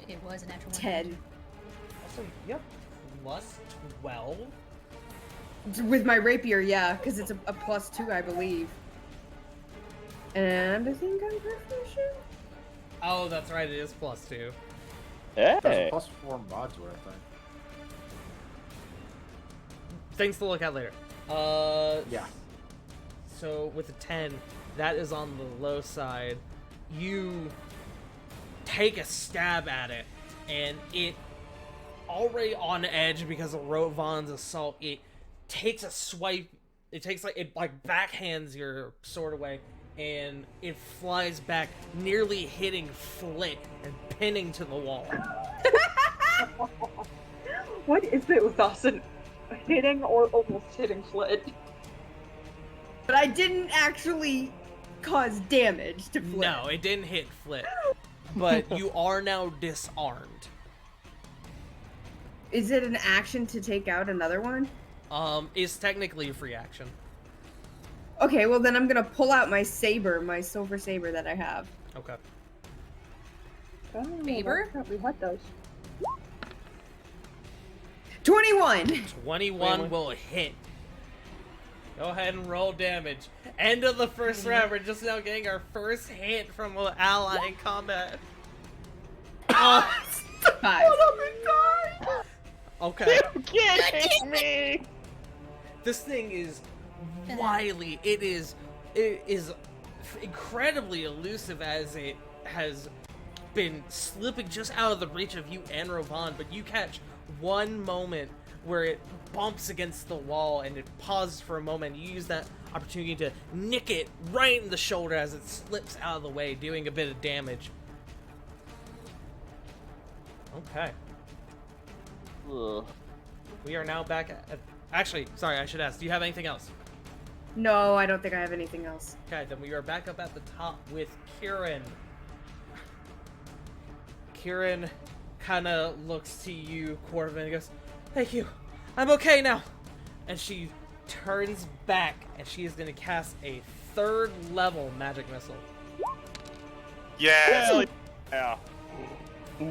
It was a natural one. 10. Also, yep. Plus 12. With my rapier, yeah, because it's a +2, I believe. And I think I'm proficient. Oh, that's right. It is +2. That's Hey. a +4 mods were, I think. Things to look at later. Yeah. So with a 10, that is on the low side. You take a stab at it, and it already on edge because of Rovan's assault. It takes a swipe. It takes it backhands your sword away, and it flies back, nearly hitting Flit and pinning to the wall. What is it with us and hitting or almost hitting Fled? But I didn't actually cause damage to Flip. No, it didn't hit Flit, but you are now disarmed. Is it an action to take out another one? Is technically a free action. Okay, well then I'm gonna pull out my saber, my silver saber that I have. Okay. Saber? We had those. 21! 21 will hit. Go ahead and roll damage. End of the first round. We're just now getting our first hit from an ally in combat. Oh, 5. okay. You kidding me? This thing is wily. It is incredibly elusive as it has been slipping just out of the reach of you and Rovan, but you catch one moment where it bumps against the wall and it pauses for a moment. You use that opportunity to nick it right in the shoulder as it slips out of the way, doing a bit of damage. Okay. Ugh. We are now back at... Actually, sorry, I should ask, do you have anything else? No, I don't think I have anything else. Okay, then we are back up at the top with Kieran. Kieran kind of looks to you, Corvin, and goes, "Thank you. I'm okay now." And she turns back, and she is going to cast a 3rd level magic missile. Yes. Hell yeah. So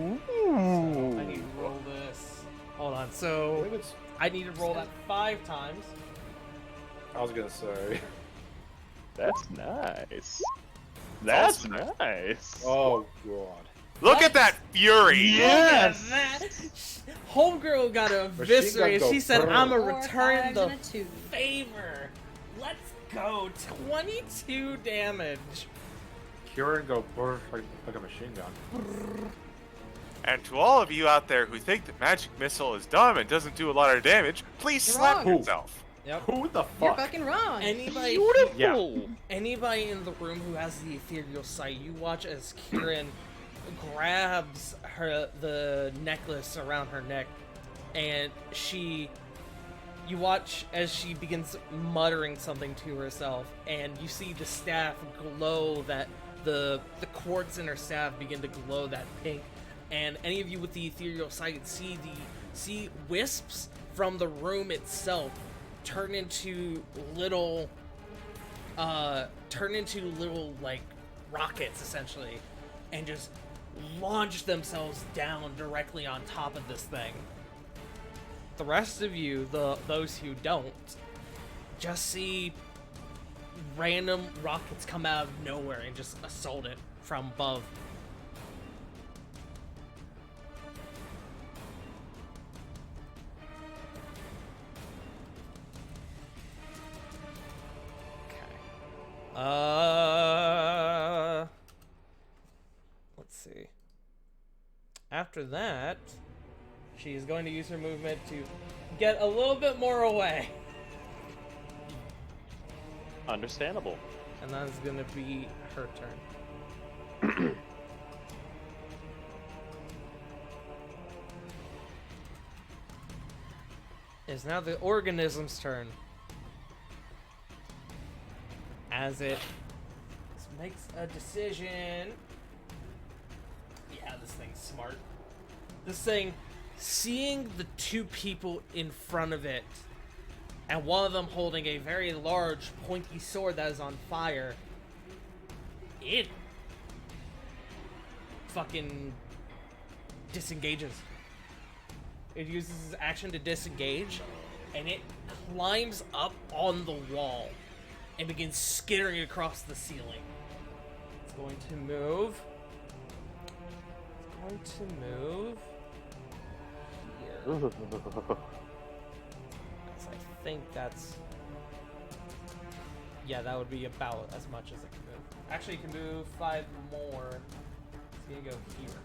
I need to roll this. Hold on. I So think it's. I need to roll that 5 times. I was gonna say. That's nice. That's nice. Oh god. Look at that fury. Yes! Look at that. Homegirl got Machine eviscerated. gun go She said, brrr. "I'm gonna 4, return 5, the and a 2. favor." Let's go. 22 damage. Kieran go brr like a machine gun. And to all of you out there who think that magic missile is dumb and doesn't do a lot of damage, please You're slap wrong. yourself. Yep. Who the You're fuck? fucking wrong. Anybody, Beautiful. anybody in the room who has the ethereal sight, you watch as Kieran grabs the necklace around her neck, and you watch as she begins muttering something to herself, and you see the staff glow, that the quartz in her staff begin to glow that pink, and any of you with the ethereal sight see wisps from the room itself turn into little like rockets essentially, and just launch themselves down directly on top of this thing. The rest of you, those who don't, just see random rockets come out of nowhere and just assault it from above. Let's see. After that, she's going to use her movement to get a little bit more away. Understandable. And that is going to be her turn. It's now the organism's turn. As it makes a decision. Yeah, this thing's smart. This thing, seeing the 2 people in front of it, and one of them holding a very large, pointy sword that is on fire, it fucking disengages. It uses its action to disengage, and it climbs up on the wall and begins skittering across the ceiling. It's going to move. Here. Because I think that's... Yeah, that would be about as much as it can move. Actually, it can move 5 more. It's gonna go here.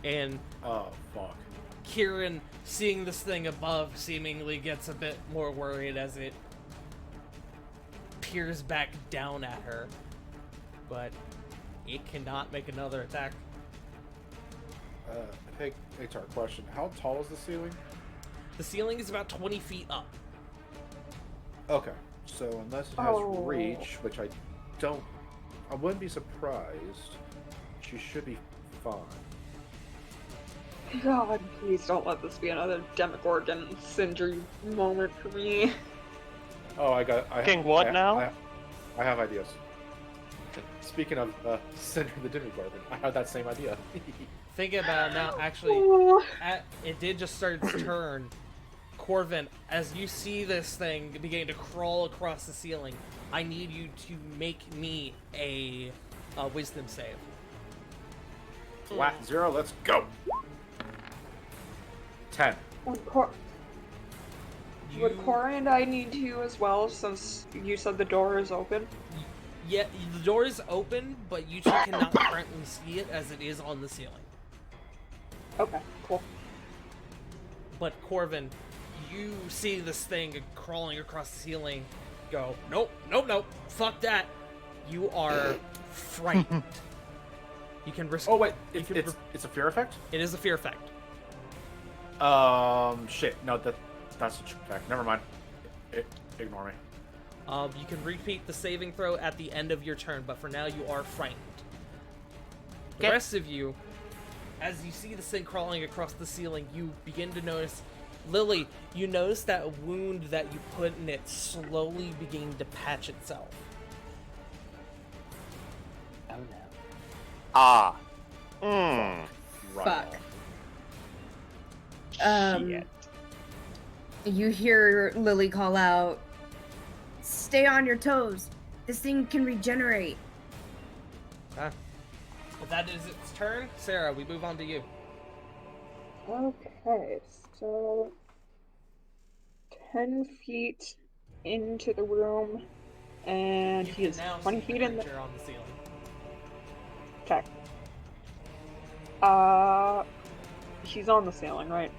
And Oh fuck. Kieran, seeing this thing above, seemingly gets a bit more worried as it peers back down at her. But it cannot make another attack. Hey, HR question. How tall is the ceiling? The ceiling is about 20 feet up. Okay. So unless it has Oh. reach, which I wouldn't be surprised. She should be fine. God, please don't let this be another Demogorgon Sindri moment for me. Oh, I King what now? I have ideas. Speaking of Cinder the Demogorgon, I had that same idea. Thinking about it now, actually, it did just start its turn. Corvin, as you see this thing beginning to crawl across the ceiling, I need you to make me a wisdom save. Flat 0, let's go. 10. Would You, Cora and I need to as well, since you said the door is open? Yeah, the door is open, but you two cannot currently see it as it is on the ceiling. Okay, cool. But Corvin, you see this thing crawling across the ceiling. Go, nope, nope, nope, fuck that. You are frightened. You can risk. Oh wait, you can it's a fear effect. It is a fear effect. Shit. No, that's a true effect. Never mind. Ignore me. You can repeat the saving throw at the end of your turn, but for now you are frightened. The rest of you, as you see this thing crawling across the ceiling, you begin to notice, Lily, you notice that wound that you put in it slowly beginning to patch itself. Oh no. Ah. Fuck. Shit. You hear Lily call out, "Stay on your toes. This thing can regenerate." Ah. If that is its turn, Sarah, we move on to you. Okay, so 10 feet into the room, and You he can is now 20 see feet the in the. creature on the ceiling. Okay. He's on the ceiling, right?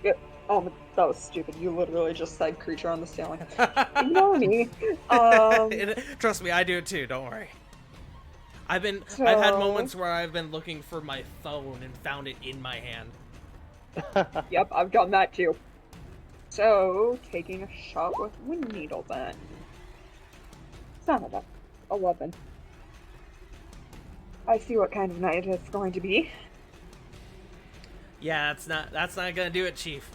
Yeah. Oh, that was stupid. You literally just said creature on the ceiling. Ignore me. Trust me, I do it too. Don't worry. I've had moments where I've been looking for my phone and found it in my hand. Yep, I've done that too. So, taking a shot with Wind Needle then. Son of a 11. I see what kind of night it's going to be. Yeah, that's not gonna do it, Chief.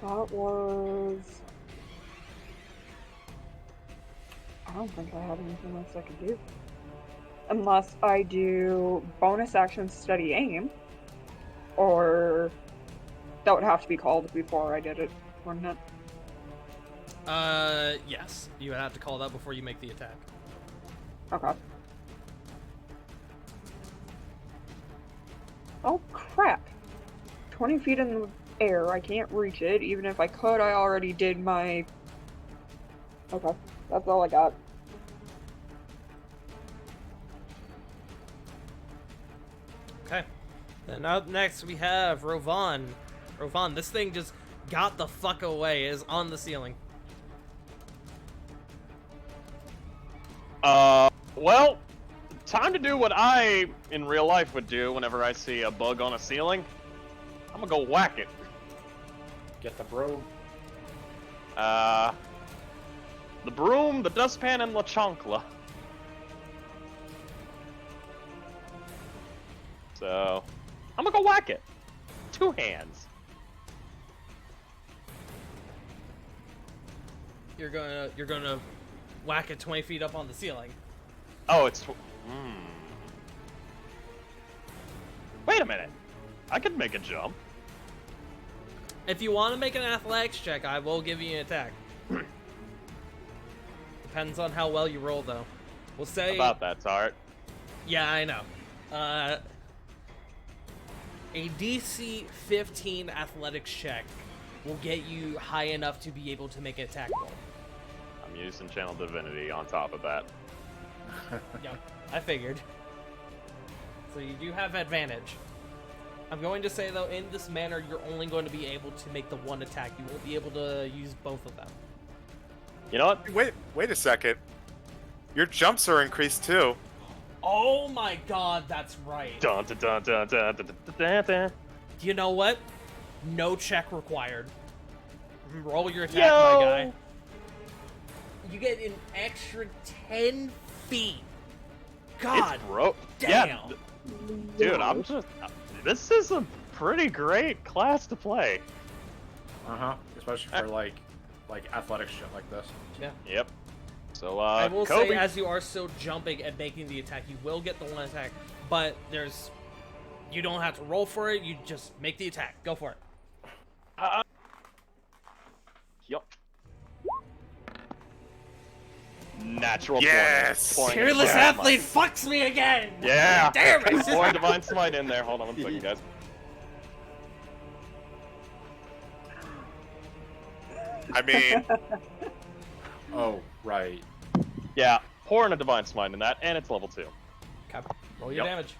That was... I don't think I have anything else I can do. Unless I do bonus action steady aim. Or... That would have to be called before I did it, wouldn't it? Yes. You would have to call that before you make the attack. Okay. Oh, crap. 20 feet in the air, I can't reach it. Even if I could, I already did my... Okay, that's all I got. Okay. Then up next we have Rovan. Rovan, this thing just got the fuck away, is on the ceiling. Well, time to do what I, in real life, would do whenever I see a bug on a ceiling. I'm gonna go whack it. Get the broom. The broom, the dustpan, and the chancla. So, I'm gonna go whack it. 2 hands. You're gonna whack it 20 feet up on the ceiling. Oh, it's... Wait a minute. I could make a jump. If you want to make an athletics check, I will give you an attack. Depends on how well you roll, though. We'll say... About that, Tart. Yeah, I know. A DC 15 athletics check will get you high enough to be able to make an attack roll. I'm using Channel Divinity on top of that. Yep, I figured. So you do have advantage. I'm going to say, though, in this manner, you're only going to be able to make the one attack. You won't be able to use both of them. You know what? Wait a second. Your jumps are increased too. Oh my god, that's right. Dun, dun, dun, dun, dun, dun, dun, dun. You know what? No check required. Roll your attack, Yo! my guy. You get an extra 10 feet. God It's broke. damn. Yeah, dude, I'm just... This is a pretty great class to play. Especially for like athletic shit like this. Yeah. Yep. So, I will Kobe. say, as you are still jumping and making the attack, you will get the one attack, but there's... You don't have to roll for it, you just make the attack. Go for it. Yup. Natural Yes! 20. Fearless Yeah, athlete fucks me again! Yeah! Damn it! Boy, Divine Smite in there. Hold on one second, guys. I mean, Oh, right. Yeah, pouring a Divine Smite in that, and it's level 2. Okay. Roll your Yep. damage.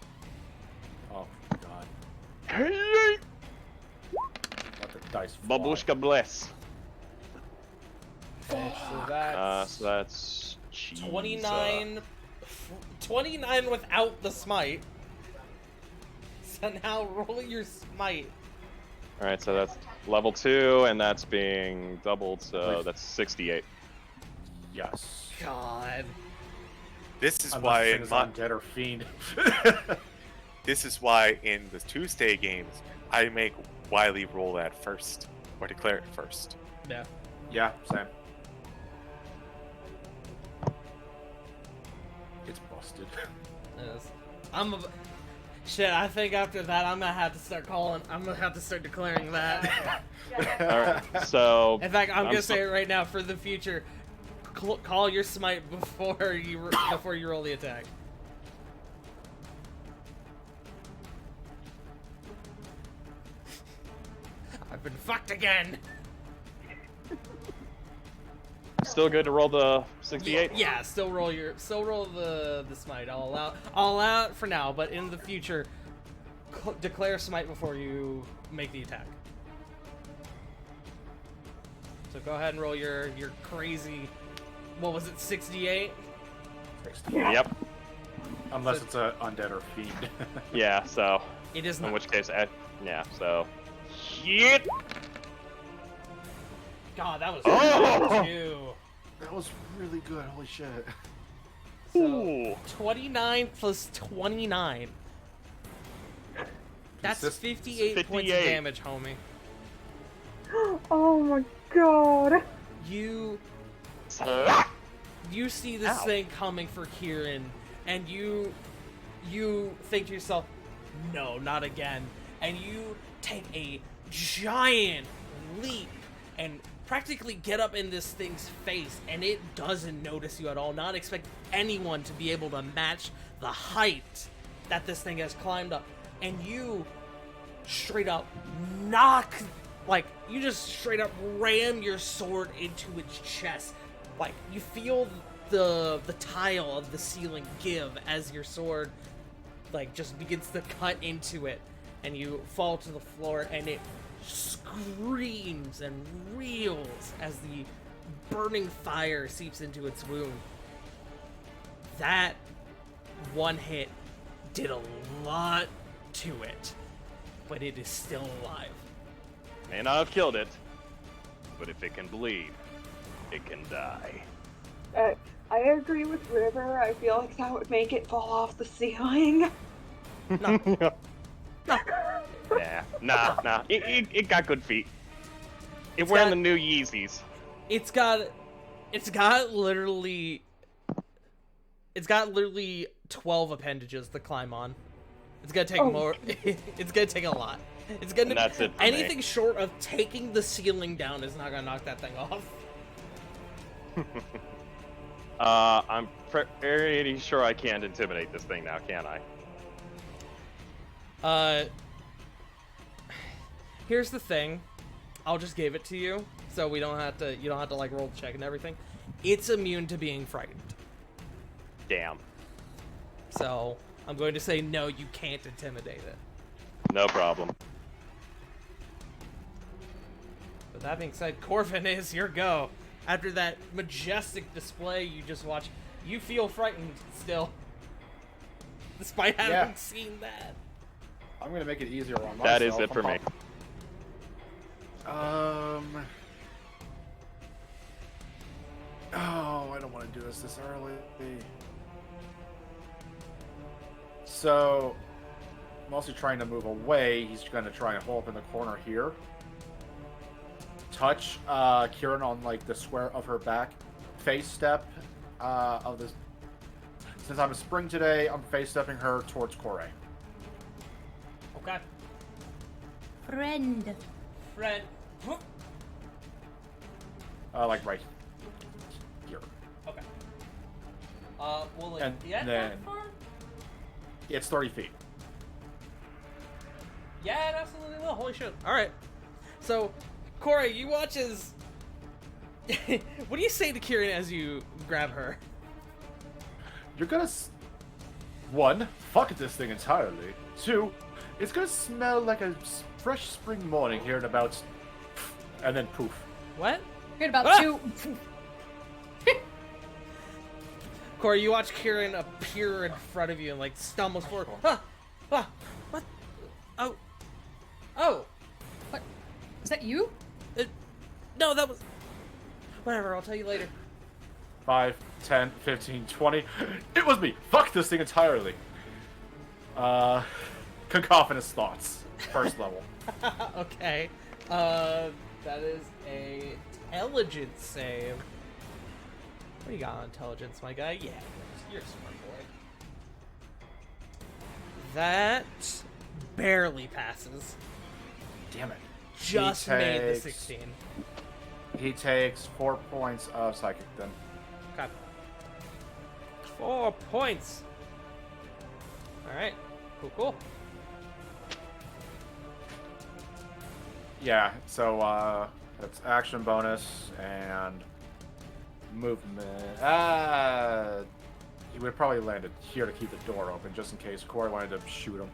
Oh, God. Hey, Let the dice fly. Babushka bless. Okay, so that's Jeez, 29 without the smite. So now roll your smite. All right, so that's level 2, and that's being doubled, so Wait. that's 68. Yes. God. this is Unless why the thing in is my, undead or fiend. this is why in the Tuesday games I make Wiley roll that first or declare it first. Yeah. Yeah, same. It's busted. Yes. Shit, I think after that I'm gonna have to start declaring that. All right, so In fact, I'm gonna so- say it right now for the future. Call your smite before you roll the attack. I've been fucked again. still good to roll the 68. Yeah, still roll the smite. I'll allow it for now, but in the future, declare smite before you make the attack. So go ahead and roll your crazy. What was it? 68. Yep. Unless it's a undead or fiend. Yeah. So It is in not. which case, yeah. So shit. God, that was Oh! good too. That was really good. Holy shit. So Ooh. 29 plus 29. That's Consist- 58 points of 58. damage, homie. Oh my god. You Slap. see this Ow. thing coming for Kieran, and you think to yourself, no, not again. And you take a giant leap and practically get up in this thing's face, and it doesn't notice you at all. Not expect anyone to be able to match the height that this thing has climbed up. And you straight up you just straight up ram your sword into its chest. Like, you feel the tile of the ceiling give as your sword just begins to cut into it, and you fall to the floor, and it screams and reels as the burning fire seeps into its wound. That one hit did a lot to it, but it is still alive. May not have killed it, but if it can bleed, it can die. I agree with River. I feel like that would make it fall off the ceiling. No. Nah. It got good feet. It's Wearing got- the new Yeezys. It's got literally 12 appendages to climb on. It's gonna take more. It's gonna take a lot. It's gonna. And that's it for anything me. short of taking the ceiling down is not gonna knock that thing off. I'm pretty sure I can't intimidate this thing now, can I? Here's the thing. I'll just give it to you, so we don't have to. You don't have to roll the check and everything. It's immune to being frightened. Damn. So I'm going to say no. You can't intimidate it. No problem. But that being said, Corvin is your go. After that majestic display you just watched, you feel frightened still. Despite having Yeah. seen that. I'm gonna make it easier on myself. That is it for me. Oh, I don't want to do this early. So, I'm also trying to move away. He's going to try and hold up in the corner here. Touch Kieran on the square of her back. Face step of this. Since I'm a spring today, I'm face stepping her towards Corey. Okay. Friend. Fred. Right here. Okay. Will it And get then- that far? It's 30 feet. Yeah, it absolutely will. Holy shit. Alright. So, Corey, you watch as What do you say to Kieran as you grab her? You're gonna. One, fuck this thing entirely. Two, it's gonna smell like a fresh spring morning here in about. And then poof. What? Heard about Ah! 2. Corey, you watch Kieran appear in front of you and like stumbles forward. Ah! Ah! What? Oh! Oh! What? Is that you? No, that was. Whatever. I'll tell you later. 5, 10, 15, 20. It was me! Fuck this thing entirely. Cacophonous thoughts. First level. Okay. That is a intelligence save. What do you got on intelligence, my guy? Yeah, you're a smart boy. That barely passes. Damn it. Just made the 16. He takes 4 points of psychic then. Okay. 4 points. Alright. Cool. Yeah, so that's action bonus and movement. He would have probably landed here to keep the door open just in case Corey wanted to shoot him.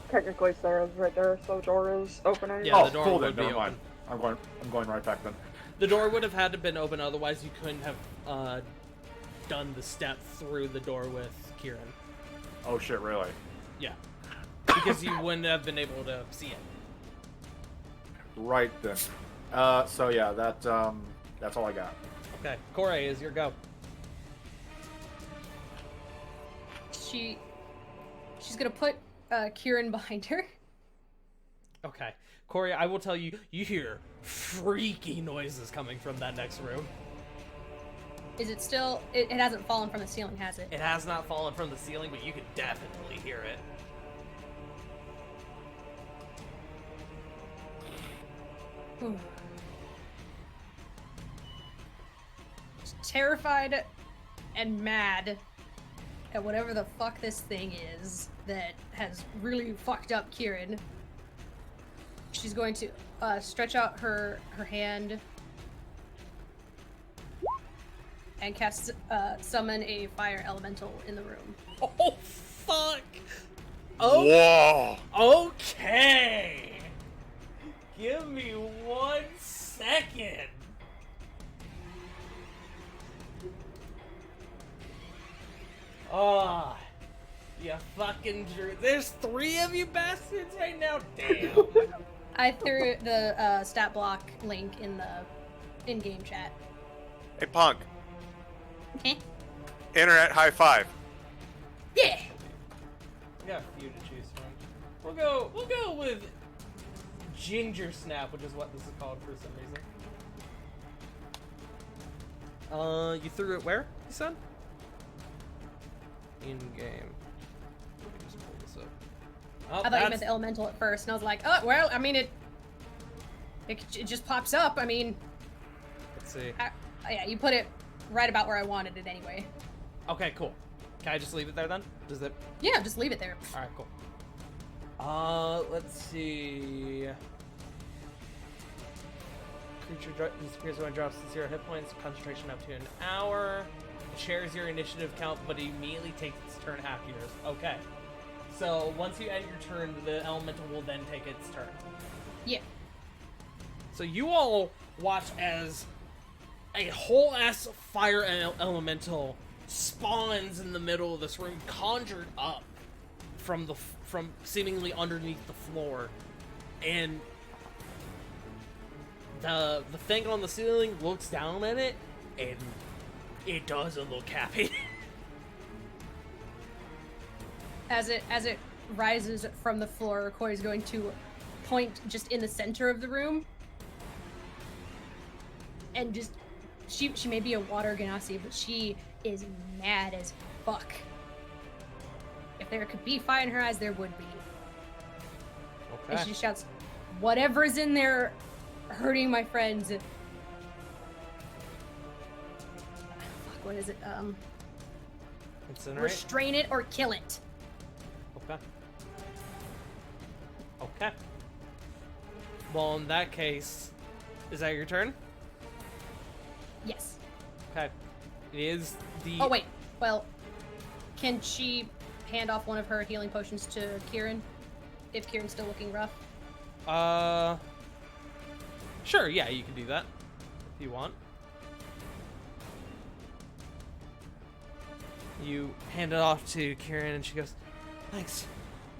Technically Sarah's right there, so the door is opening. Yeah, Oh, the door cool would then. be Never mind. open. I'm going right back then. The door would have had to been open, otherwise you couldn't have done the step through the door with Kieran. Oh shit, really? Yeah. Because you wouldn't have been able to see it. Right then. So yeah, that's all I got. Okay, Corey, is your go. She's gonna put Kieran behind her. Okay. Corey, I will tell you, you hear freaky noises coming from that next room. Is it still? It hasn't fallen from the ceiling, has it? It has not fallen from the ceiling, but you can definitely hear it. Ooh. Terrified and mad at whatever the fuck this thing is that has really fucked up Kieran. She's going to stretch out her hand and cast summon a fire elemental in the room. Oh, fuck! Oh, Whoa! okay! Give me 1 second! Oh, you fucking drew. There's 3 of you bastards right now? Damn. I threw the stat block link in the in-game chat. Hey, Punk. Okay. Internet high five. Yeah. We got a few to choose from. We'll go with Ginger Snap, which is what this is called for some reason. You threw it where, you said? In game. Let me just pull this up. Oh, I thought you meant the elemental at first, and I was like, oh well. I mean, it just pops up. I mean, Let's see. yeah, you put it right about where I wanted it anyway. Okay, cool. Can I just leave it there then? Does it? Yeah, just leave it there. All right, cool. Let's see. Creature disappears when it drops to 0 hit points. Concentration up to an hour. It shares your initiative count, but it immediately takes its turn half yours. Okay. So once you end your turn, the elemental will then take its turn. Yeah. So you all watch as a whole ass fire elemental spawns in the middle of this room, conjured up from seemingly underneath the floor, and the thing on the ceiling looks down at it, and it doesn't look happy. As it rises from the floor, Corey's going to point just in the center of the room, and just she may be a water genasi, but she is mad as fuck. If there could be fire in her eyes, there would be. Okay. And she shouts, "Whatever is in there, hurting my friends." Fuck, what is it? Incinerate? Restrain it or kill it. Okay. Okay. Well, in that case, is that your turn? Yes. Okay. It is the. Oh wait. Well, can she hand off one of her healing potions to Kieran if Kieran's still looking rough? Sure. Yeah, you can do that if you want. You hand it off to Kieran, and she goes, "Thanks.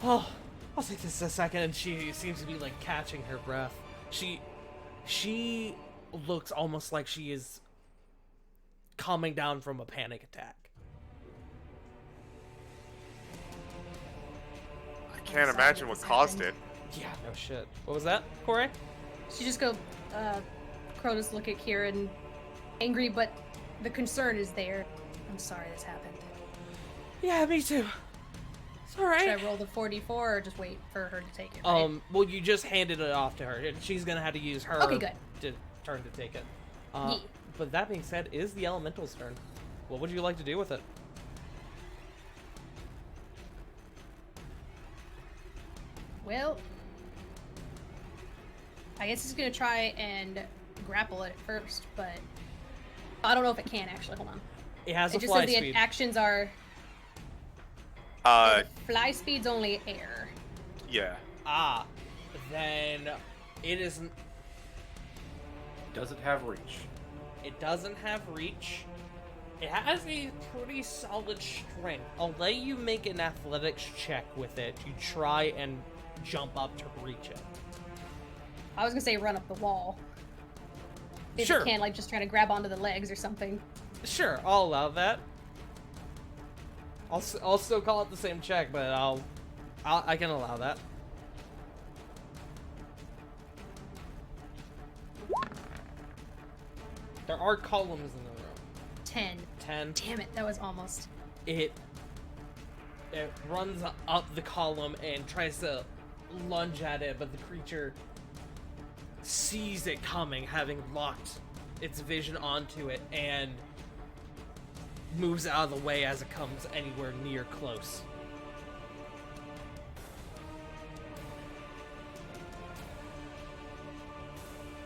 Oh, I'll take this a second." And she seems to be like catching her breath. She looks almost like she is calming down from a panic attack. I can't imagine what caused it. Yeah, no shit. What was that, Corey? She just Crotus look at Kieran, angry, but the concern is there. I'm sorry this happened. Yeah, me too. It's alright. Should I roll the 44 or just wait for her to take it? Right? Well, you just handed it off to her, and she's gonna have to use her turn to take it. Yeah. But that being said, it is the elemental's turn. What would you like to do with it? Well, I guess it's gonna try and grapple it at first, but I don't know if it can actually. Hold on. It has a It just fly says the speed. actions are fly speed's only air. Yeah. Then it isn't. Does it have reach? It doesn't have reach. It has a pretty solid strength. I'll let you make an athletics check with it to try and jump up to reach it. I was gonna say run up the wall. If Sure. it can, like just trying to grab onto the legs or something. Sure, I'll allow that. I'll still call it the same check, but I can allow that. There are columns in the room. 10. 10. Damn it, that was almost. It runs up the column and tries to lunge at it, but the creature sees it coming, having locked its vision onto it, and moves out of the way as it comes anywhere near close.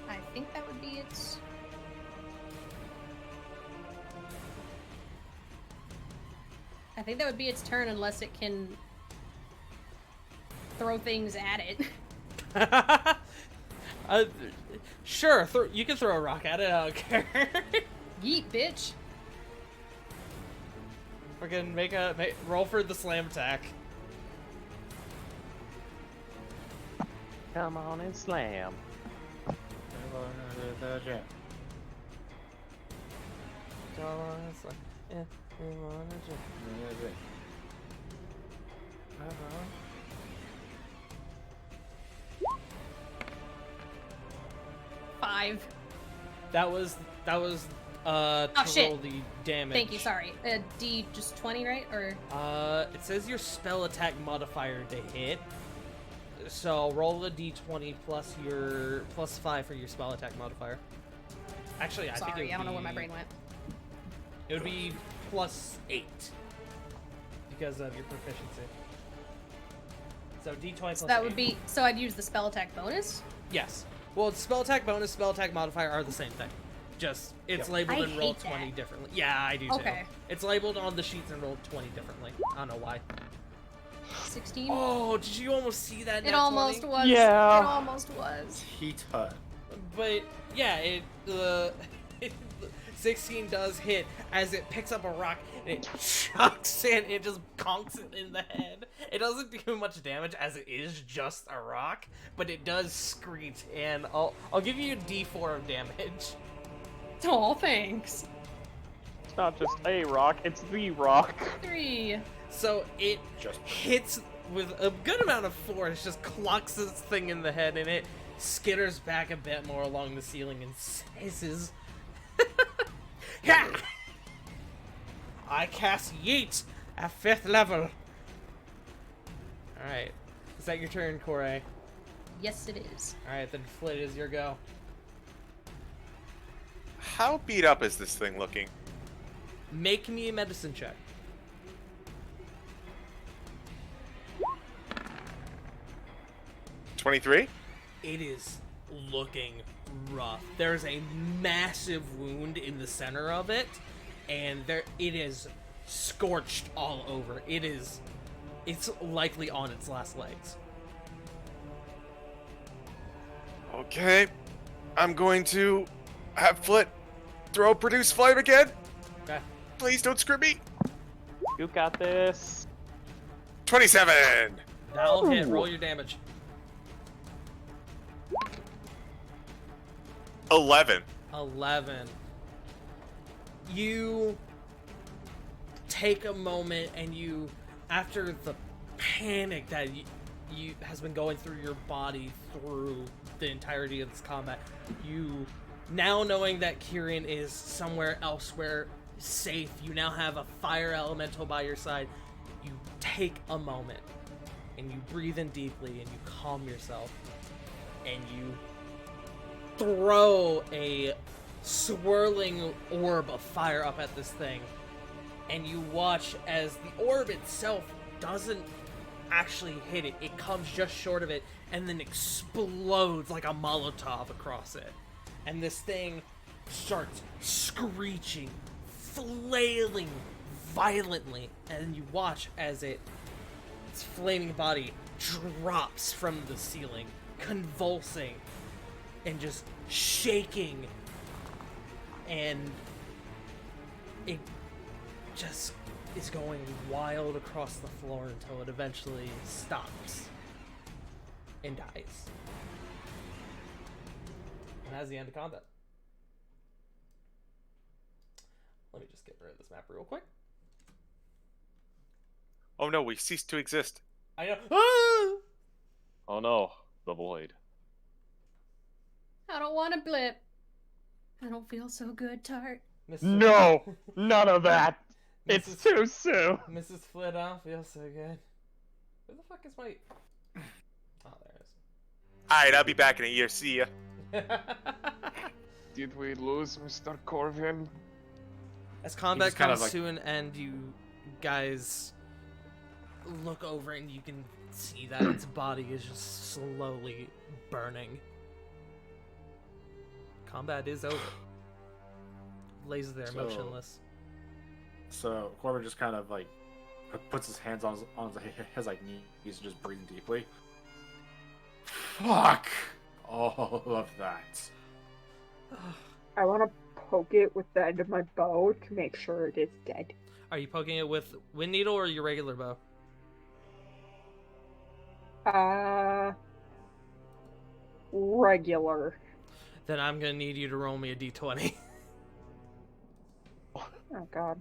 I think that would be its. I think that would be its turn unless it can throw things at it. Sure, you can throw a rock at it, I don't care. Yeet, bitch. Freaking roll for the slam attack. Come on and slam. Five. That was to shit. roll the damage. Thank you, sorry. D just 20, right? Or It says your spell attack modifier to hit. So roll a d20 plus your +5 for your spell attack modifier. Actually, I think sorry, I don't know where my brain went. It would be +8 because of your proficiency. So d20 plus So that 8. would be so I'd use the spell attack bonus? Yes. Well, spell attack bonus, spell attack modifier are the same thing. Just it's labeled I in roll hate 20 that. differently. Yeah, I do Okay. too. It's labeled on the sheets and rolled 20 differently. I don't know why. 16? Oh, did you almost see that? It nat almost 20? was. Yeah. It almost was. Heat hut. But yeah, it 16 does hit as it picks up a rock and it chucks it. It just conks it in the head. It doesn't do much damage as it is just a rock, but it does screech. And I'll give you a D4 of damage. Oh, thanks. It's not just a rock, it's the rock. 3. So it Just hits with a good amount of force, just clocks this thing in the head, and it skitters back a bit more along the ceiling and hisses. Yeah! I cast Yeet at 5th level. Alright. Is that your turn, Corey? Yes, it is. Alright, then Flit is your go. How beat up is this thing looking? Make me a medicine check. $23? It is looking rough. There's a massive wound in the center of it, and it is scorched all over. It's likely on its last legs. Okay, I'm going to have Flit throw produce flame again. Okay. Please don't screw me. You got this. 27. That'll hit. Roll your damage. 11. 11. You take a moment and you, after the panic that you has been going through your body through the entirety of this combat, you now knowing that Kieran is somewhere elsewhere safe, you now have a fire elemental by your side, you take a moment and you breathe in deeply and you calm yourself and you throw a swirling orb of fire up at this thing, and you watch as the orb itself doesn't actually hit it. It comes just short of it and then explodes like a Molotov across it. And this thing starts screeching, flailing violently, and you watch as its flaming body drops from the ceiling, convulsing and just shaking, and it just is going wild across the floor until it eventually stops and dies. And that's the end of combat. Let me just get rid of this map real quick. Oh no, we ceased to exist. I know. Ah! Oh no, the void. I don't want to blip. I don't feel so good, Tart. Mrs. No, none of that. It's Mrs. too soon. Mrs. Flit, I don't feel so good. Where the fuck is my... Oh, there it Alright, I'll be back in a year. See ya. is. Did we lose Mr. Corvin? As combat just kind comes of like- to an end, you guys look over and you can see that its body is just slowly burning. Combat is over. Lays there So- motionless. So Corbin just kind of like puts his hands on his like knees and just breathing deeply. Fuck all of that. I want to poke it with the end of my bow to make sure it is dead. Are you poking it with wind needle or your regular bow? Regular. Then I'm gonna need you to roll me a d20. Oh god.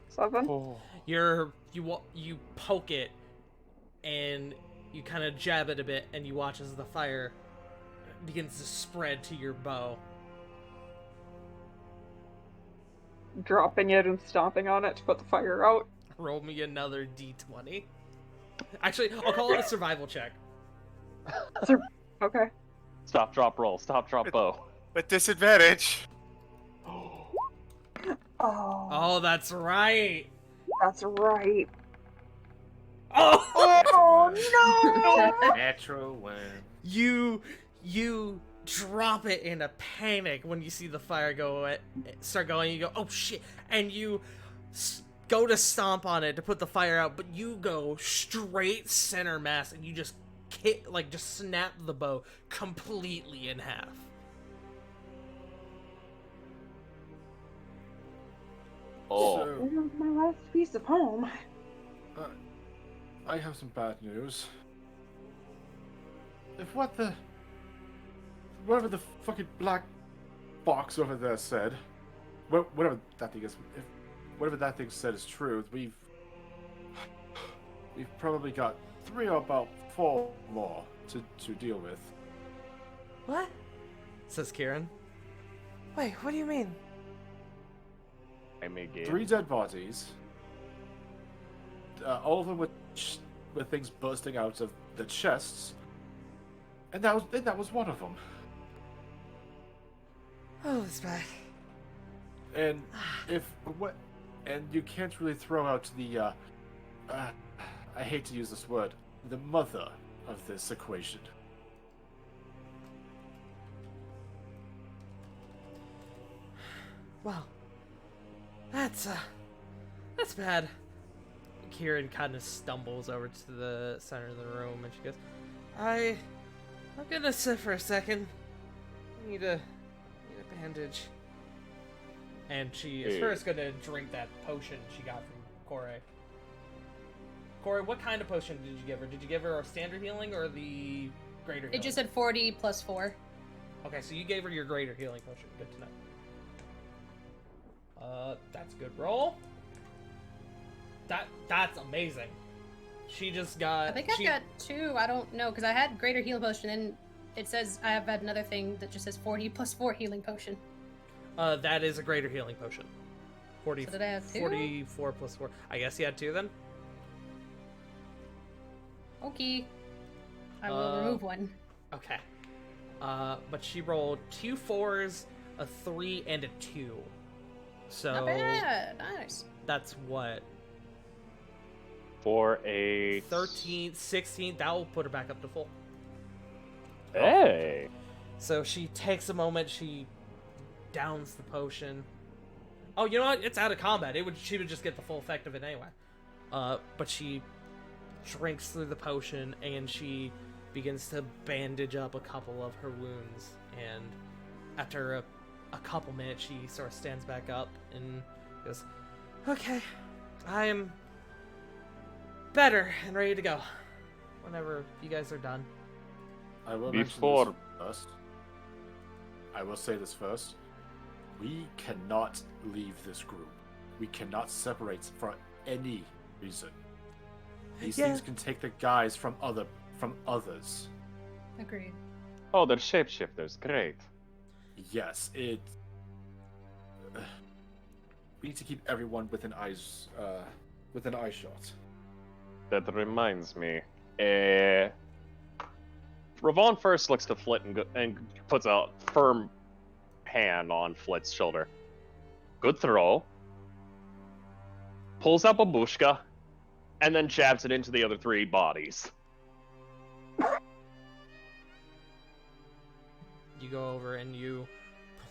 Seven? Oh. You poke it and you kind of jab it a bit, and you watch as the fire begins to spread to your bow. Dropping it and stomping on it to put the fire out. Roll me another d20. Actually, I'll call it a survival check. Okay. Stop, drop, roll. Stop, drop, bow. With disadvantage. Oh, Oh, that's right. that's right. Oh, Oh no! Natural win. you drop it in a panic when you see the fire start going. You go, oh shit, and you go to stomp on it to put the fire out, but you go straight center mass and you just just snap the bow completely in half. Oh. So, Here's my last piece of home. I have some bad news. If whatever the fucking black box over there said, whatever that thing is, if whatever that thing said is true, we've probably got 3 or about 4 more to deal with. What? Says Kieran. Wait, what do you mean? I may game. 3 dead bodies, all of them with things bursting out of the chests, and that was one of them. Oh, it's bad. And and you can't really throw out the I hate to use this word, the mother of this equation. Well, that's bad. Kieran kind of stumbles over to the center of the room and she goes, I'm gonna sit for a second. I need a bandage. And she is first gonna drink that potion she got from Corey. Corey, what kind of potion did you give her? Did you give her a standard healing or the greater healing? It just said 40 plus 4. Okay, so you gave her your greater healing potion. Good to know. That's a good roll. That's amazing. She just got... I think I've got 2. I don't know, because I had greater healing potion, and it says I have had another thing that just says 40 plus 4 healing potion. That is a greater healing potion. 40, So did I have 2? 44 plus 4. I guess you had 2 then? Okay. I will remove one. Okay. But she rolled 2 4s, a 3, and a 2. So... Not bad. Nice. That's what? For a 13, 16, that will put her back up to full. Hey. So she takes a moment, she downs the potion. Oh, you know what? It's out of combat. She would just get the full effect of it anyway. But she drinks through the potion and she begins to bandage up a couple of her wounds. And after a couple minutes, she sort of stands back up and goes, "Okay, I am better and ready to go. Whenever you guys are done." I will Before- mention this first. I will say this first. We cannot leave this group. We cannot separate for any reason. These things can take the guys from others. Agreed. Oh, they're shapeshifters. Great. Yes, it. We need to keep everyone within eye shot. That reminds me. Ravon first looks to Flit and puts a firm hand on Flit's shoulder. Good throw. Pulls out Babushka, and then jabs it into the other 3 bodies. You go over and you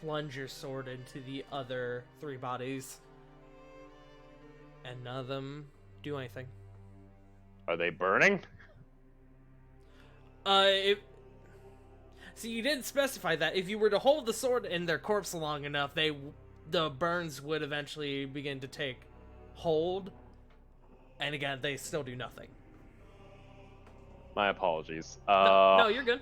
plunge your sword into the other 3 bodies. And none of them do anything. Are they burning? See, you didn't specify that. If you were to hold the sword in their corpse long enough, the burns would eventually begin to take hold. And again, they still do nothing. My apologies. No, you're good.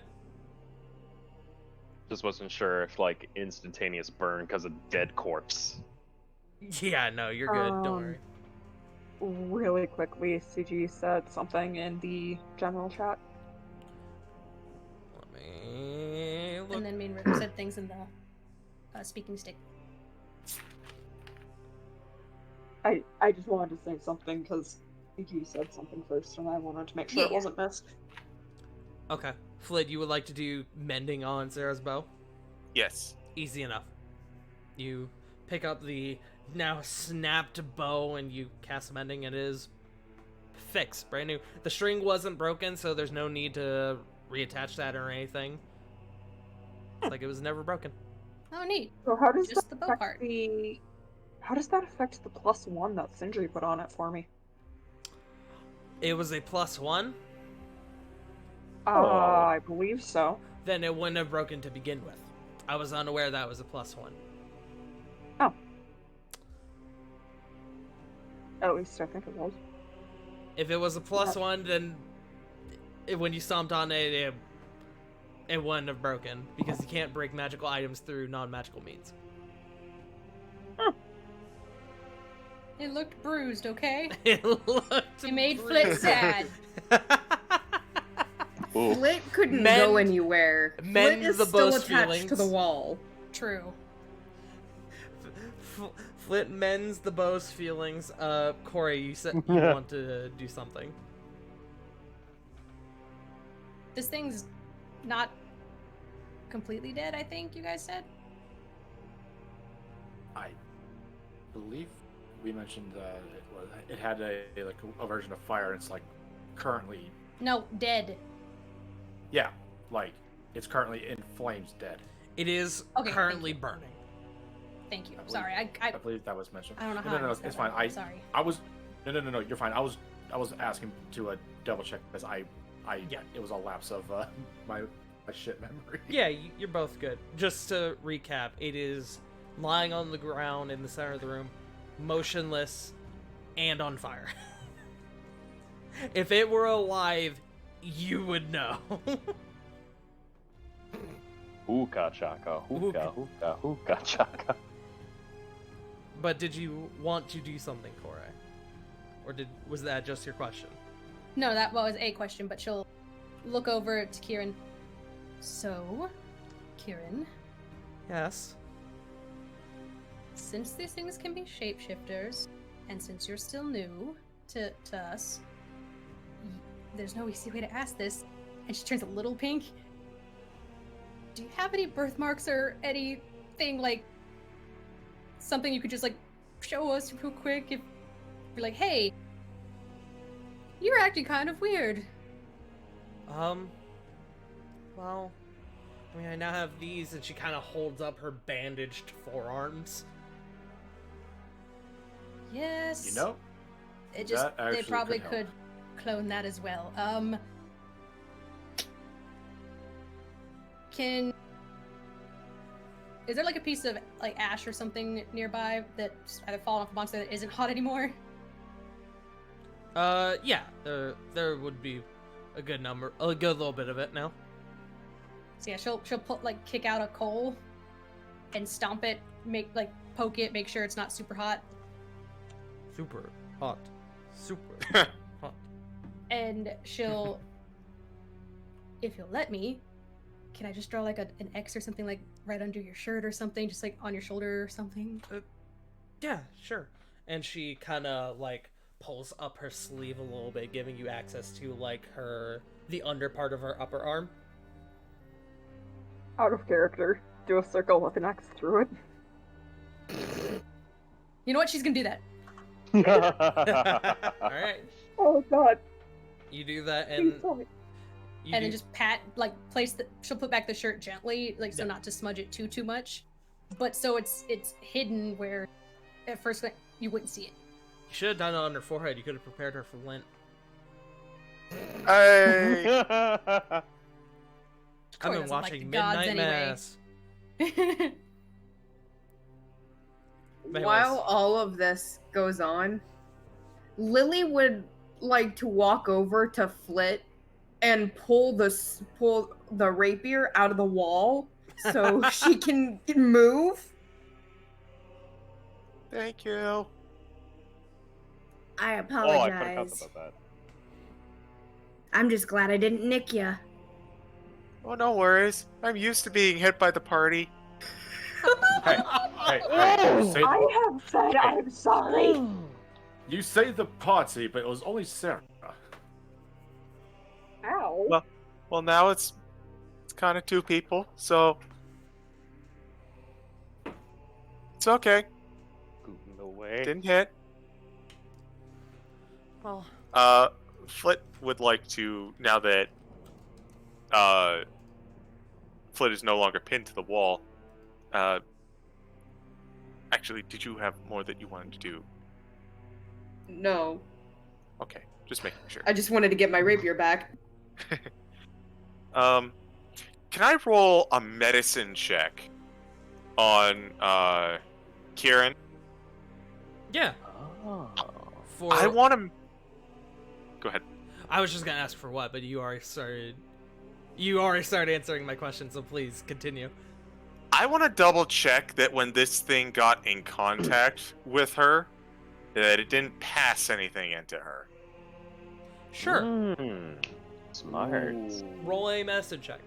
Just wasn't sure if, like, instantaneous burn because of dead corpse. Yeah, no, you're good. Don't worry. Really quickly, CG said something in the general chat. Let me look. And then me and Rick said things in the speaking stick. I just wanted to say something because CG said something first, and I wanted to make sure it Yeah. wasn't missed. Okay. Flid, you would like to do mending on Sarah's bow? Yes. Easy enough. You pick up the now snapped bow and you cast mending, and it is fixed, brand new. The string wasn't broken, so there's no need to reattach that or anything. It's like it was never broken. Oh, neat. So how does Just that the bow affect part. How does that affect the +1 that Sindri put on it for me? It was a +1, I believe so. then it wouldn't have broken to begin with. I was unaware that was a +1. Oh. At least I think it was. If it was a +1, then when you stomped on it, it wouldn't have broken, because you can't break magical items through non-magical means. It looked bruised, okay? It looked You made Flit sad. Ooh. Flit couldn't Mend- go anywhere. mend Flit is the still bow's attached feelings. to the wall. True. Flit mends the bow's feelings. Corey, you said you want to do something. This thing's not completely dead, I think you guys said? I believe we mentioned it had a version of fire, and it's like currently. No, dead. Yeah, like it's currently in flames, dead. It is Okay, thank currently you. burning. Thank you. I believe- Sorry, I believe that was mentioned. I don't know how No, I no, no, missed it's that fine. one. Sorry. I was. No, you're fine. I was asking to double check because Yeah. it was a lapse of my shit memory. Yeah, you're both good. Just to recap, it is lying on the ground in the center of the room, motionless and on fire. If it were alive, you would know. Hookah chaka, hookah, hookah, hookah chaka. But did you want to do something, Korai? Or was that just your question? No, that was a question, but she'll look over to Kieran. So, Kieran, Yes. since these things can be shapeshifters, and since you're still new to us, there's no easy way to ask this. And she turns a little pink. Do you have any birthmarks or anything, like, something you could just, like, show us real quick if you're like, hey, you're acting kind of weird. Well, I mean, I now have these, and she kind of holds up her bandaged forearms. Yes. You know, It just that they actually probably could could help. clone that as well. Is there like a piece of like ash or something nearby that's either fallen off a box that isn't hot anymore? Yeah, there would be a good little bit of it now. So yeah, she'll put like kick out a coal and stomp it, poke it, make sure it's not super hot, Super hot. Super hot. and she'll, if you'll let me, can I just draw like an X or something like right under your shirt or something, just like on your shoulder or something? Yeah, sure. And she kind of like pulls up her sleeve a little bit, giving you access to like the under part of her upper arm. Out of character. Do a circle with an X through it. You know what? She's gonna do that. All right, Oh god, you do that, please and tell me. And then just she'll put back the shirt gently, like so Yeah. not to smudge it too much, but so it's hidden where at first you wouldn't see it. you should have done it on her forehead. You could have prepared her for Lent. Hey! I've Corey been doesn't like watching the gods Midnight anyway. Mass. Anyways. While all of this goes on, Lily would like to walk over to Flit and pull the rapier out of the wall so she can move. Thank you. I Oh, I apologize. forgot about that. I'm just glad I didn't nick ya. Oh, no worries. I'm used to being hit by the party. Hey, I have said I'm sorry. you say the party, but it was only Sarah. Ow. Well, now it's kind of two people, so it's okay. Scooting away. Didn't hit. Well, Flit would like to, now that Flit is no longer pinned to the wall. Actually, did you have more that you wanted to do? No, Okay, just making sure. I just wanted to get my rapier back. Can I roll a medicine check on Kieran? yeah. Oh. For I want to. Go ahead. I was just gonna ask for what, but you already started. You already started answering my question, so please continue. I want to double check that when this thing got in contact with her, that it didn't pass anything into her. Sure. Smart. Roll a medicine check.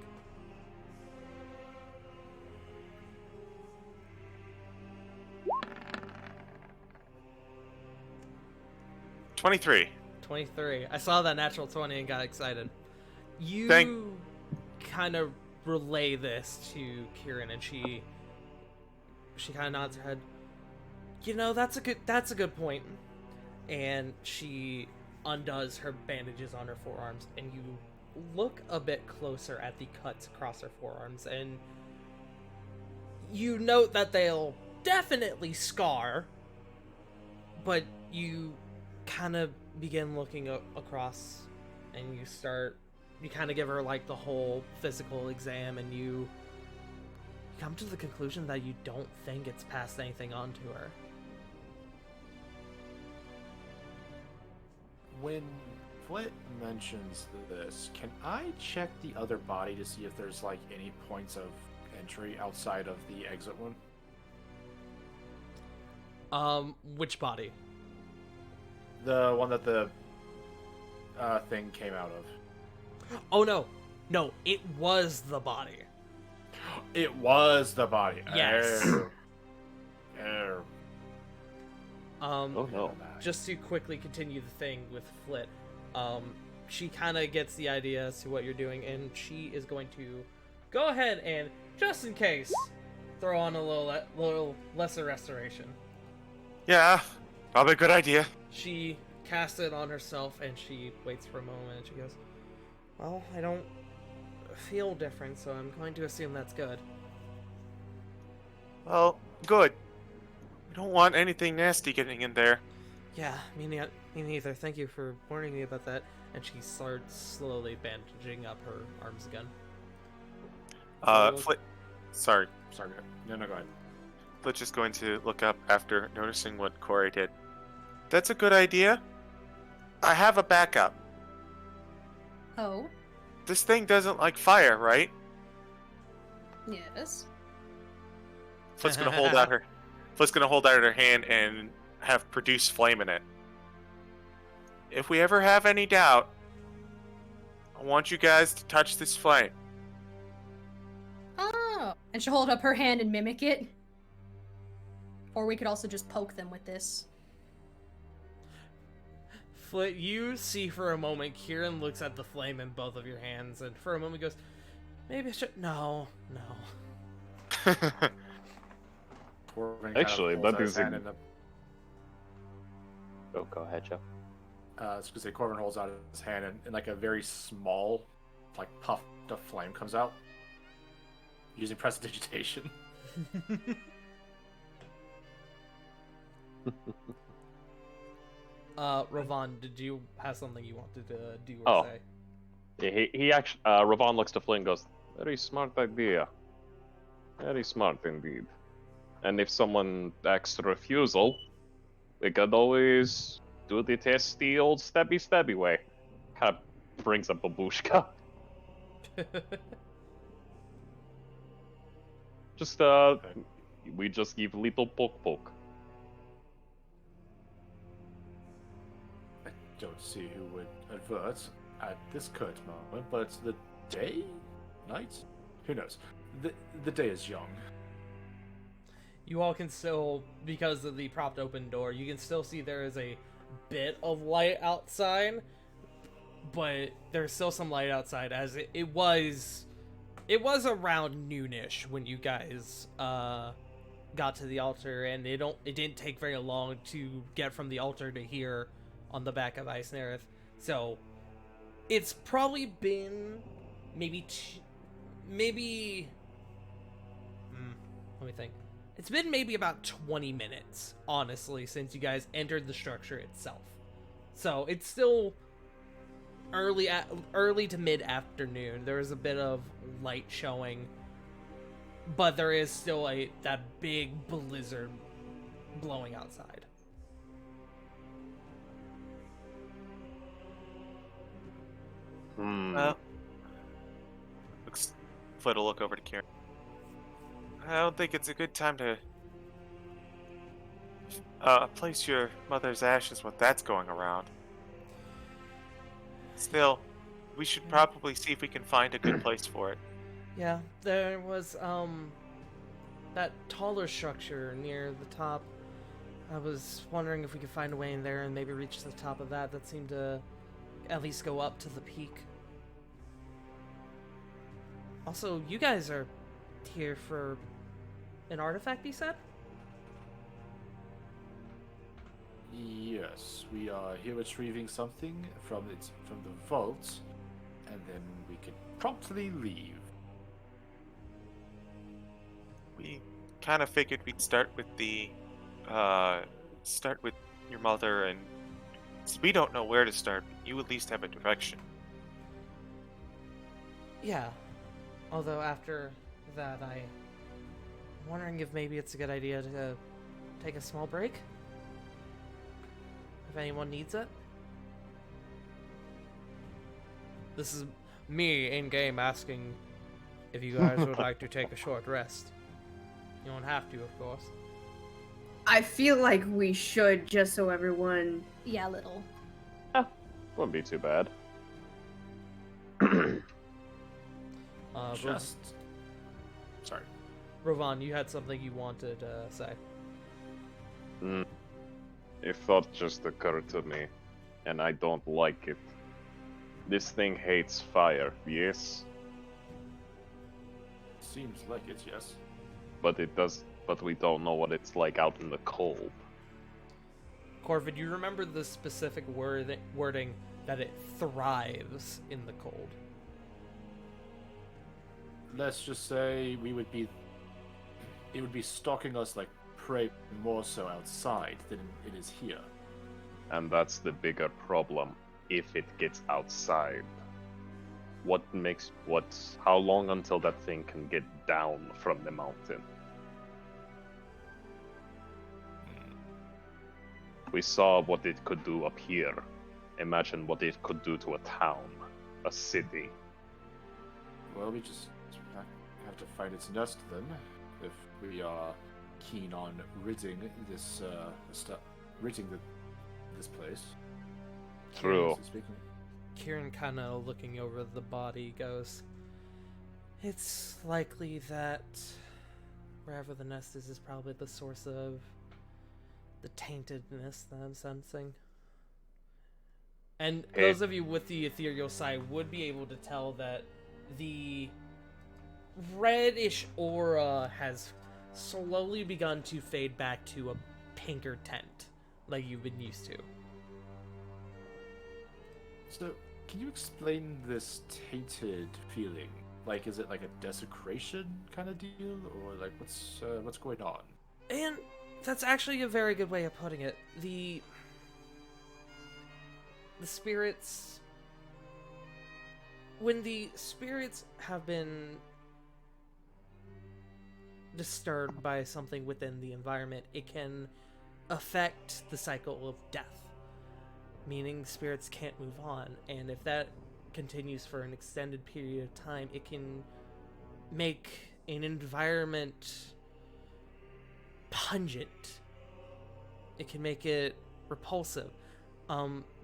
$23. 23. I saw that natural 20 and got excited. You Thank- kind of relay this to Kieran, and she kind of nods her head. You know, that's a good point. And she undoes her bandages on her forearms, and you look a bit closer at the cuts across her forearms, and you note that they'll definitely scar, but you kind of begin looking across, and you kind of give her like the whole physical exam, and you come to the conclusion that you don't think it's passed anything on to her. When Flit mentions this, can I check the other body to see if there's like any points of entry outside of the exit one? Which body? The one that the thing came out of. Oh no, it was the body. It was the body. Yes. Err. Oh no. Just to quickly continue the thing with Flit, she kind of gets the idea as to what you're doing, and she is going to go ahead and, just in case, throw on a little lesser restoration. Yeah, probably a good idea. She casts it on herself, and she waits for a moment, and she goes, well, I don't feel different, so I'm going to assume that's good. Well, good. We don't want anything nasty getting in there. Yeah, me neither. Thank you for warning me about that. And she starts slowly bandaging up her arms again. Flit. Sorry. No, go ahead. Flit's just going to look up after noticing what Corey did. That's a good idea. I have a backup. Oh, This thing doesn't like fire, right? yes. Flit's gonna hold out her hand and have produce flame in it. If we ever have any doubt, I want you guys to touch this flame. Oh. And she'll hold up her hand and mimic it. Or we could also just poke them with this. Flit, you see for a moment, Kieran looks at the flame in both of your hands, and for a moment goes, maybe I should... No. Actually, that is Oh, go ahead, Joe. I was gonna say, Corbin holds out his hand, and like a very small, like puff of flame comes out using prestidigitation. Ravon, did you have something you wanted to do or say? Yeah, he actually, Ravon looks to Flynn and goes, very smart idea. Very smart indeed. And if someone acts refusal, we could always do the test the old stabby way. Kind of brings up Babushka. Just, we just give little poke. I don't see who would advert at this current moment, but the day? Night? Who knows? The day is young. You all can still, because of the propped open door, you can still see there is a bit of light outside, but there's still some light outside, as it was around noonish when you guys got to the altar, and it didn't take very long to get from the altar to here on the back of Ice Nerith. So it's probably been maybe let me think. It's been maybe about 20 minutes, honestly, since you guys entered the structure itself. So it's still early to mid-afternoon. There is a bit of light showing, but there is still that big blizzard blowing outside. Flit will look over to Kieran. I don't think it's a good time to place your mother's ashes when that's going around. Still, we should probably see if we can find a good place for it. Yeah, there was that taller structure near the top. I was wondering if we could find a way in there and maybe reach the top of that. That seemed to at least go up to the peak. Also, you guys are here for an artifact, you said? Yes. Yes, we are here retrieving something from the vault, and then we can promptly leave. We kind of figured we'd start with your mother, and since we don't know where to start, you at least have a direction. Yeah. Although after that, I'm wondering if maybe it's a good idea to take a small break? If anyone needs it? This is me in-game asking if you guys would like to take a short rest. You don't have to, of course. I feel like we should, just so everyone. Yeah, little. Wouldn't be too bad. Sorry. Rovan, you had something you wanted to say. A thought just occurred to me, and I don't like it. This thing hates fire, yes? Seems like it, yes. But it does. But we don't know what it's like out in the cold. Corvid, you remember the specific wording that it thrives in the cold. Let's just say it would be stalking us like prey more so outside than it is here. And that's the bigger problem. If it gets outside, how long until that thing can get down from the mountain? We saw what it could do up here. Imagine what it could do to a town, a city. Well, we just have to find its nest then, if we are keen on ridding this this place. True. Honestly speaking. Kieran, kind of looking over the body, goes, "It's likely that wherever the nest is probably the source of the taintedness that I'm sensing." And those of you with the ethereal side would be able to tell that the reddish aura has slowly begun to fade back to a pinker tint, like you've been used to. So, can you explain this tainted feeling? Like, is it like a desecration kind of deal, or like what's going on? And that's actually a very good way of putting it. The spirits, when the spirits have been disturbed by something within the environment, it can affect the cycle of death, meaning spirits can't move on, and if that continues for an extended period of time, it can make an environment pungent. It can make it repulsive.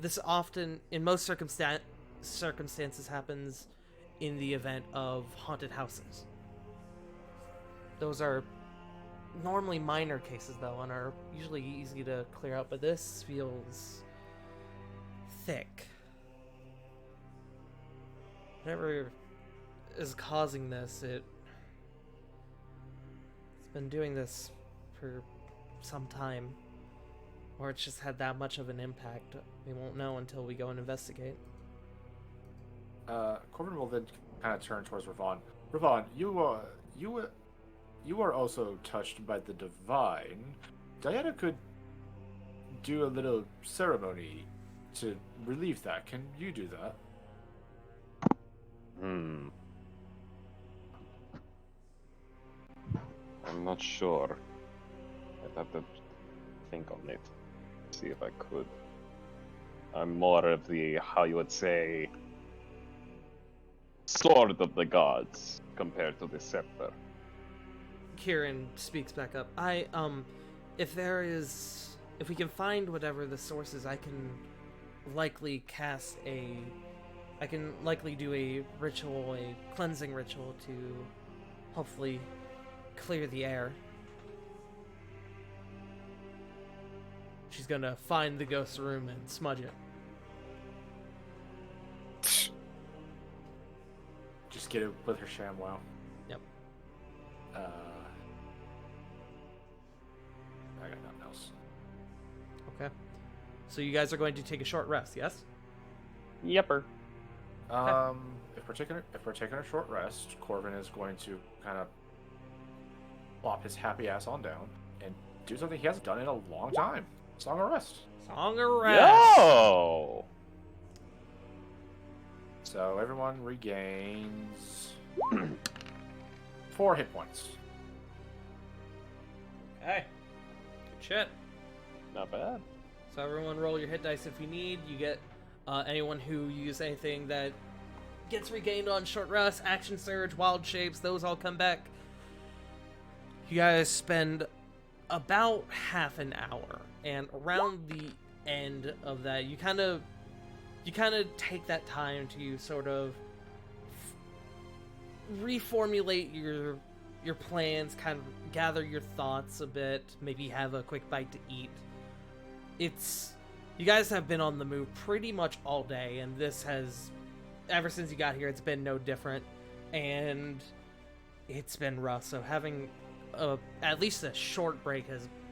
This often, in most circumstances, happens in the event of haunted houses. Those are normally minor cases, though, and are usually easy to clear out, but this feels thick. Whatever is causing this, it's been doing this for some time, or it's just had that much of an impact. We won't know until we go and investigate. Corbin will then kind of turn towards Ravon. Ravon, you are also touched by the divine. Diana could do a little ceremony to relieve that. Can you do that? I'm not sure. I'd have to think on it. See if I could. I'm more of the, how you would say, sword of the gods compared to the scepter. Kieran speaks back up. If we can find whatever the source is, I can likely do a ritual, a cleansing ritual to hopefully clear the air. She's gonna find the ghost room and smudge it. Just get it with her ShamWow. Yep. I got nothing else. Okay. So you guys are going to take a short rest, yes? Yepper. If we're taking a short rest, Corvin is going to kind of plop his happy ass on down and do something he hasn't done in a long time. Song of Rest. Song of Rest. Yo! So everyone regains 4 hit points. Okay. Good shit. Not bad. So everyone roll your hit dice if you need. You get anyone who used anything that gets regained on short rest, action surge, wild shapes, those all come back. You guys spend about half an hour, and around the end of that, you kind of take that time to sort of reformulate your plans, kind of gather your thoughts a bit, maybe have a quick bite to eat. You guys have been on the move pretty much all day, and this has, ever since you got here, it's been no different, and it's been rough, so having at least a short break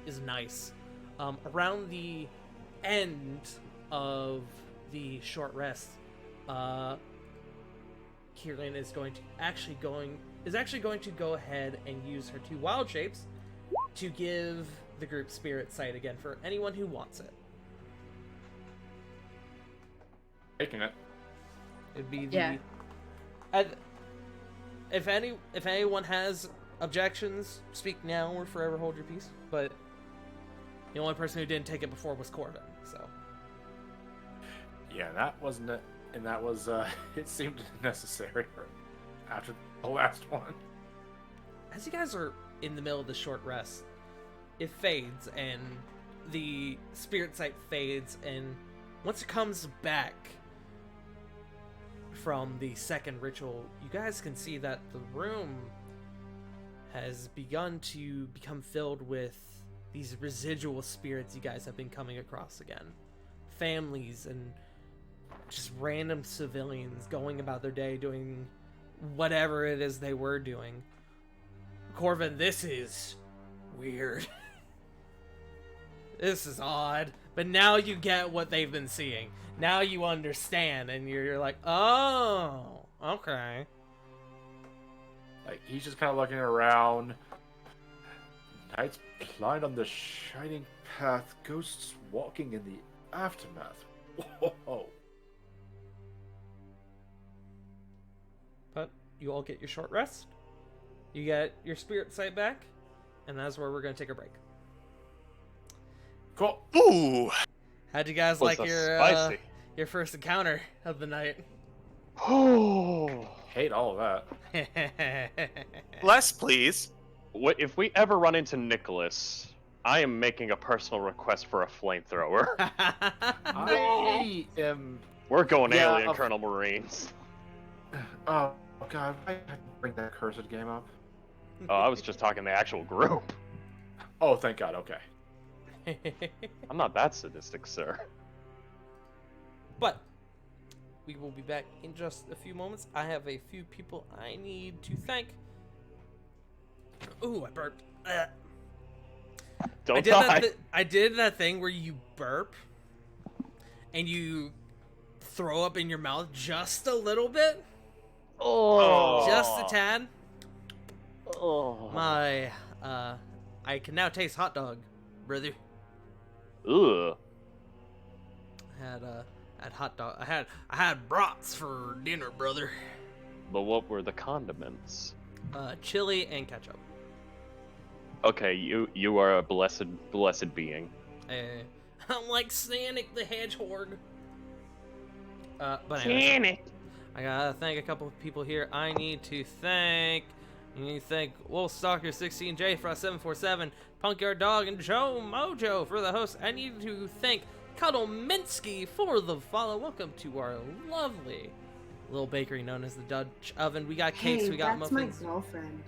is nice. Around the end of the short rest, Kieran is actually going to go ahead and use her 2 wild shapes to give the group Spirit Sight again for anyone who wants it. Taking it. It'd be the Yeah. If anyone has objections, speak now or forever hold your peace. But the only person who didn't take it before was Corvin, so. Yeah, that wasn't it. And that was, it seemed necessary after the last one. As you guys are in the middle of the short rest, it fades, and the Spirit Sight fades, and once it comes back from the second ritual, you guys can see that the room has begun to become filled with these residual spirits you guys have been coming across again. Families and just random civilians going about their day doing whatever it is they were doing. Corvin, this is weird. This is odd. But now you get what they've been seeing. Now you understand, and you're like, oh, okay. Like, he's just kind of looking around. Knights blind on the shining path, ghosts walking in the aftermath. Whoa. But you all get your short rest. You get your Spirit Sight back, and that's where we're going to take a break. Cool. Ooh. How'd you guys Was like spicy. your first encounter of the night? Oh. Hate all of that. Less, please. If we ever run into Nicholas, I am making a personal request for a flamethrower. I am. We're going Yeah, alien, Colonel Marines. Oh god, I had to bring that cursed game up. Oh, I was just talking the actual group. Oh, thank god. Okay. I'm not that sadistic, sir. But we will be back in just a few moments. I have a few people I need to thank. Ooh, I burped. Don't die. I did that thing where you burp and you throw up in your mouth just a little bit, Oh. just a tad. Oh. I can now taste hot dog, brother. Ugh. Had hot dog. I had brats for dinner, brother. But what were the condiments? Chili and ketchup. Okay, you are a blessed being. I'm like Sonic the Hedgehog. But anyway, Sonic. I gotta thank a couple of people here. I need to thank Wolfstalker16J for 747, Punkyard Dog, and Joe Mojo for the host. I need to thank Cuddle Minsky for the follow. Welcome to our lovely little bakery known as the Dutch Oven. We got cakes, Hey, we got that's muffins. my girlfriend.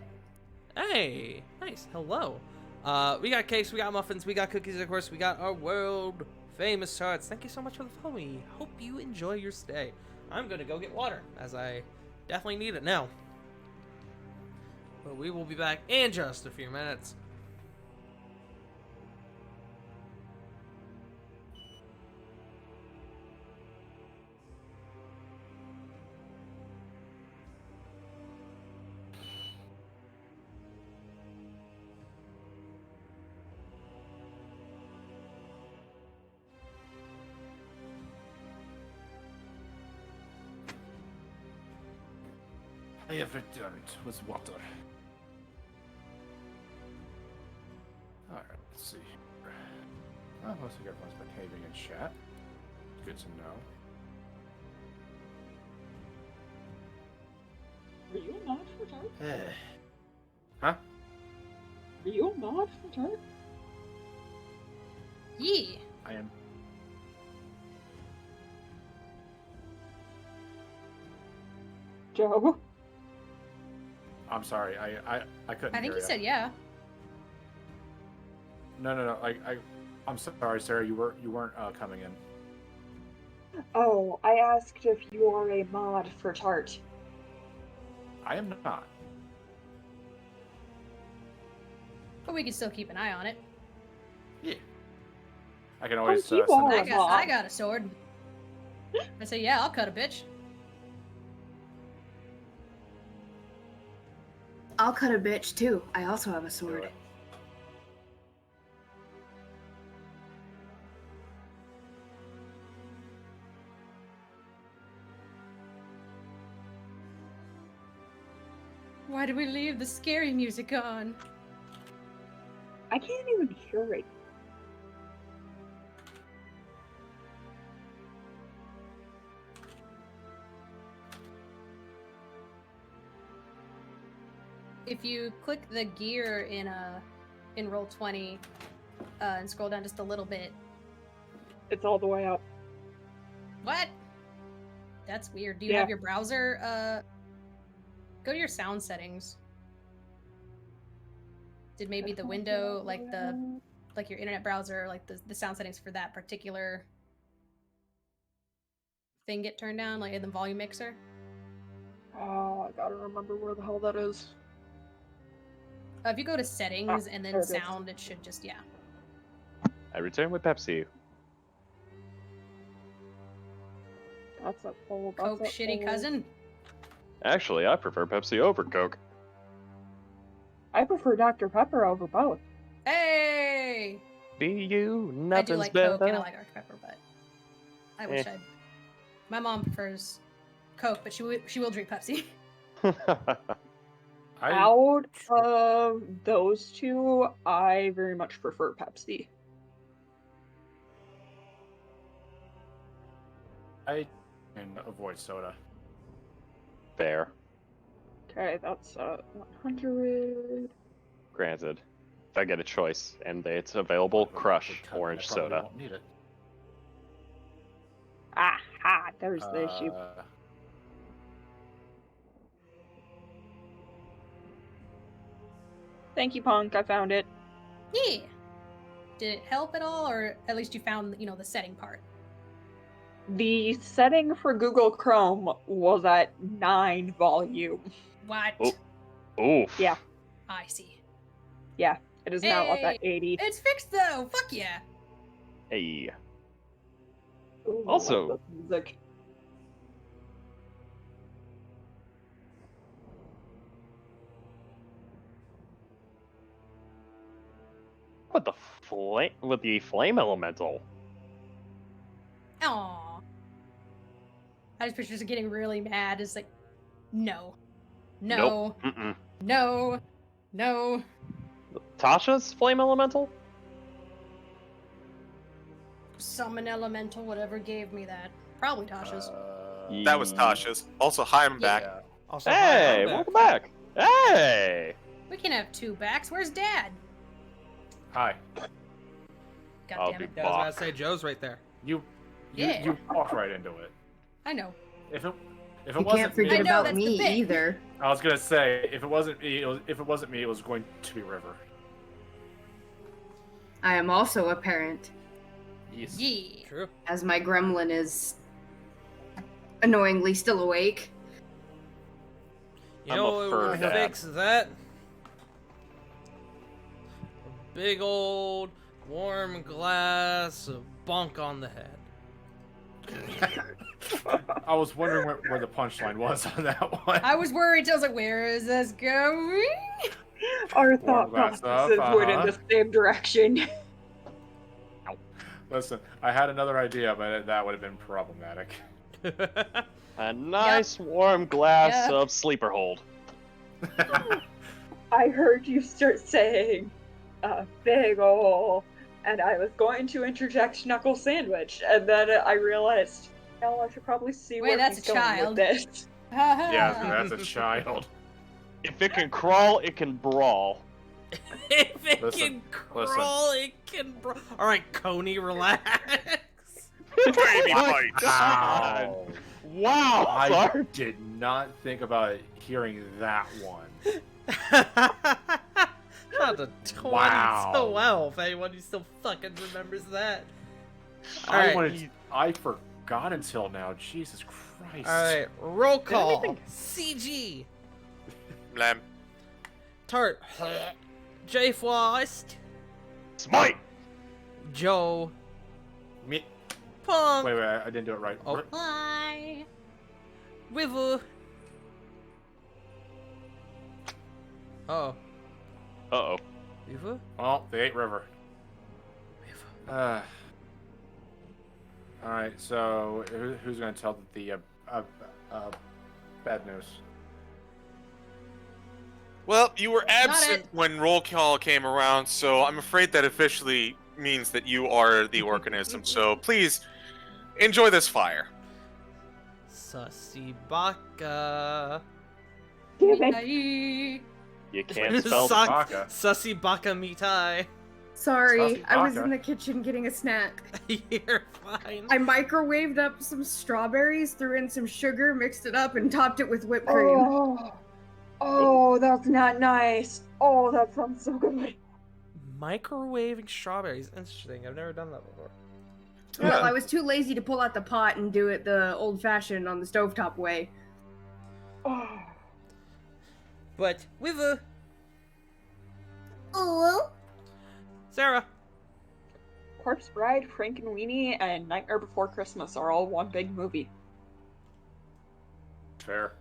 Hey, nice. Hello. We got cakes, we got muffins, we got cookies, of course. We got our world famous tarts. Thank you so much for the follow. We hope you enjoy your stay. I'm gonna go get water, as I definitely need it now. But we will be back in just a few minutes. ever done it was water. Alright, let's see here. Well, looks like everyone's behaving in chat. Good to know. Are you a mod for Tart? Huh? Are you a mod for Tart? Yeah. I am. Joe? I'm sorry. I couldn't I think hear he ya. said yeah. No. I'm sorry, Sarah. You weren't coming in. Oh, I asked if you are a mod for Tart. I am not. But we can still keep an eye on it. Yeah. I can always you send are. a I got, Mom. I got a sword. I say, yeah, I'll cut a bitch. I'll cut a bitch too. I also have a Do sword. it. Why do we leave the scary music on? I can't even hear it. If you click the gear in Roll20 and scroll down just a little bit. It's all the way up. What? That's weird. Do you Yeah. have your browser? Go to your sound settings. Did maybe the window, like your internet browser, like the sound settings for that particular thing get turned down, like in the volume mixer? Oh, I gotta remember where the hell that is. If you go to settings and there then it is. sound, it should just, yeah. I return with Pepsi. That's a full. Coke shitty cousin. Actually, I prefer Pepsi over Coke. I prefer Dr. Pepper over both. Hey! Be you, I do nothing's like better. Coke and I like Dr. Pepper, but I wish I. My mom prefers Coke, but she will drink Pepsi. Out of those two, I very much prefer Pepsi. I can avoid soda. Fair. Okay, that's 100. Granted. If I get a choice and it's available, crush orange I probably soda. won't need it. Aha, there's the issue. Thank you, Punk. I found it. Yeah. Did it help at all, or at least you found, the setting part? The setting for Google Chrome was at 9 volume. What? Oh. Oof. Yeah. I see. Yeah, it is now up at Hey, 80. It's fixed though. Fuck yeah. Hey. Ooh, Also- I love this music. With the flame elemental. Aww. I just picture her getting really mad. It's like, no. No. Nope. Mm-mm. No. No. Tasha's flame elemental? Summon elemental, whatever gave me that. Probably Tasha's. That was Tasha's. Also, hi, I'm back. Yeah. Also, Hey, hi, I'm welcome back. Hey. We can have two backs. Where's Dad? Hi. God I'll damn be it. Yeah, I was about to say Joe's right there. You Yeah. walked right into it. I know. If it You wasn't can't forget I me, know, about that's the me bit. either. I was gonna say if it wasn't me, it was going to be River. I am also a parent, Yes. Yeah. True. as my gremlin is annoyingly still awake. You I'm know a what fur would dad. fix that? A big old warm glass of bunk on the head. I was wondering where the punchline was on that one. I was worried. I was like, where is this going? Our thought glass processes up, went in the same direction. Listen, I had another idea, but that would have been problematic. A nice warm glass Yep. of sleeper hold. I heard you start saying big ol', and I was going to interject knuckle sandwich, and then I realized, I should probably see Wait, where that's he's a going child. with this. Yeah, that's a child. If it can crawl, it can brawl. If it Listen, can crawl, it can All right, Coney, relax. Baby bites. Wow. Wow, I Sarge. did not think about hearing that one. Not a 2012, Wow. if anyone who still fucking remembers that. I Alright. wanted. I forgot until now. Jesus Christ. Alright, roll call. anything- CG. Lamb. Tart. J. Frost. Smite! Joe. Me. Punk. Wait, I didn't do it right. Oh. Hi. River. Uh-oh. Uh-oh. River? Well, the 8 River. River. All right. So who's going to tell the bad news? Well, you were Got absent it. when roll call came around, so I'm afraid that officially means that you are the organism. So please enjoy this fire. Sussy Baka. Damn it. Hi. You can't spell Suck- Baka. Sussy Baka Mitai. Sorry, Stuffy I was baka. in the kitchen getting a snack. You're fine. I microwaved up some strawberries, threw in some sugar, mixed it up, and topped it with whipped cream. Oh, that's not nice. Oh, that sounds so good. Microwaving strawberries. Interesting. I've never done that before. Well, I was too lazy to pull out the pot and do it the old-fashioned on the stovetop way. Oh. But with a Oh. Sarah. Corpse Bride, Frankenweenie, and Nightmare Before Christmas are all one big movie. Fair.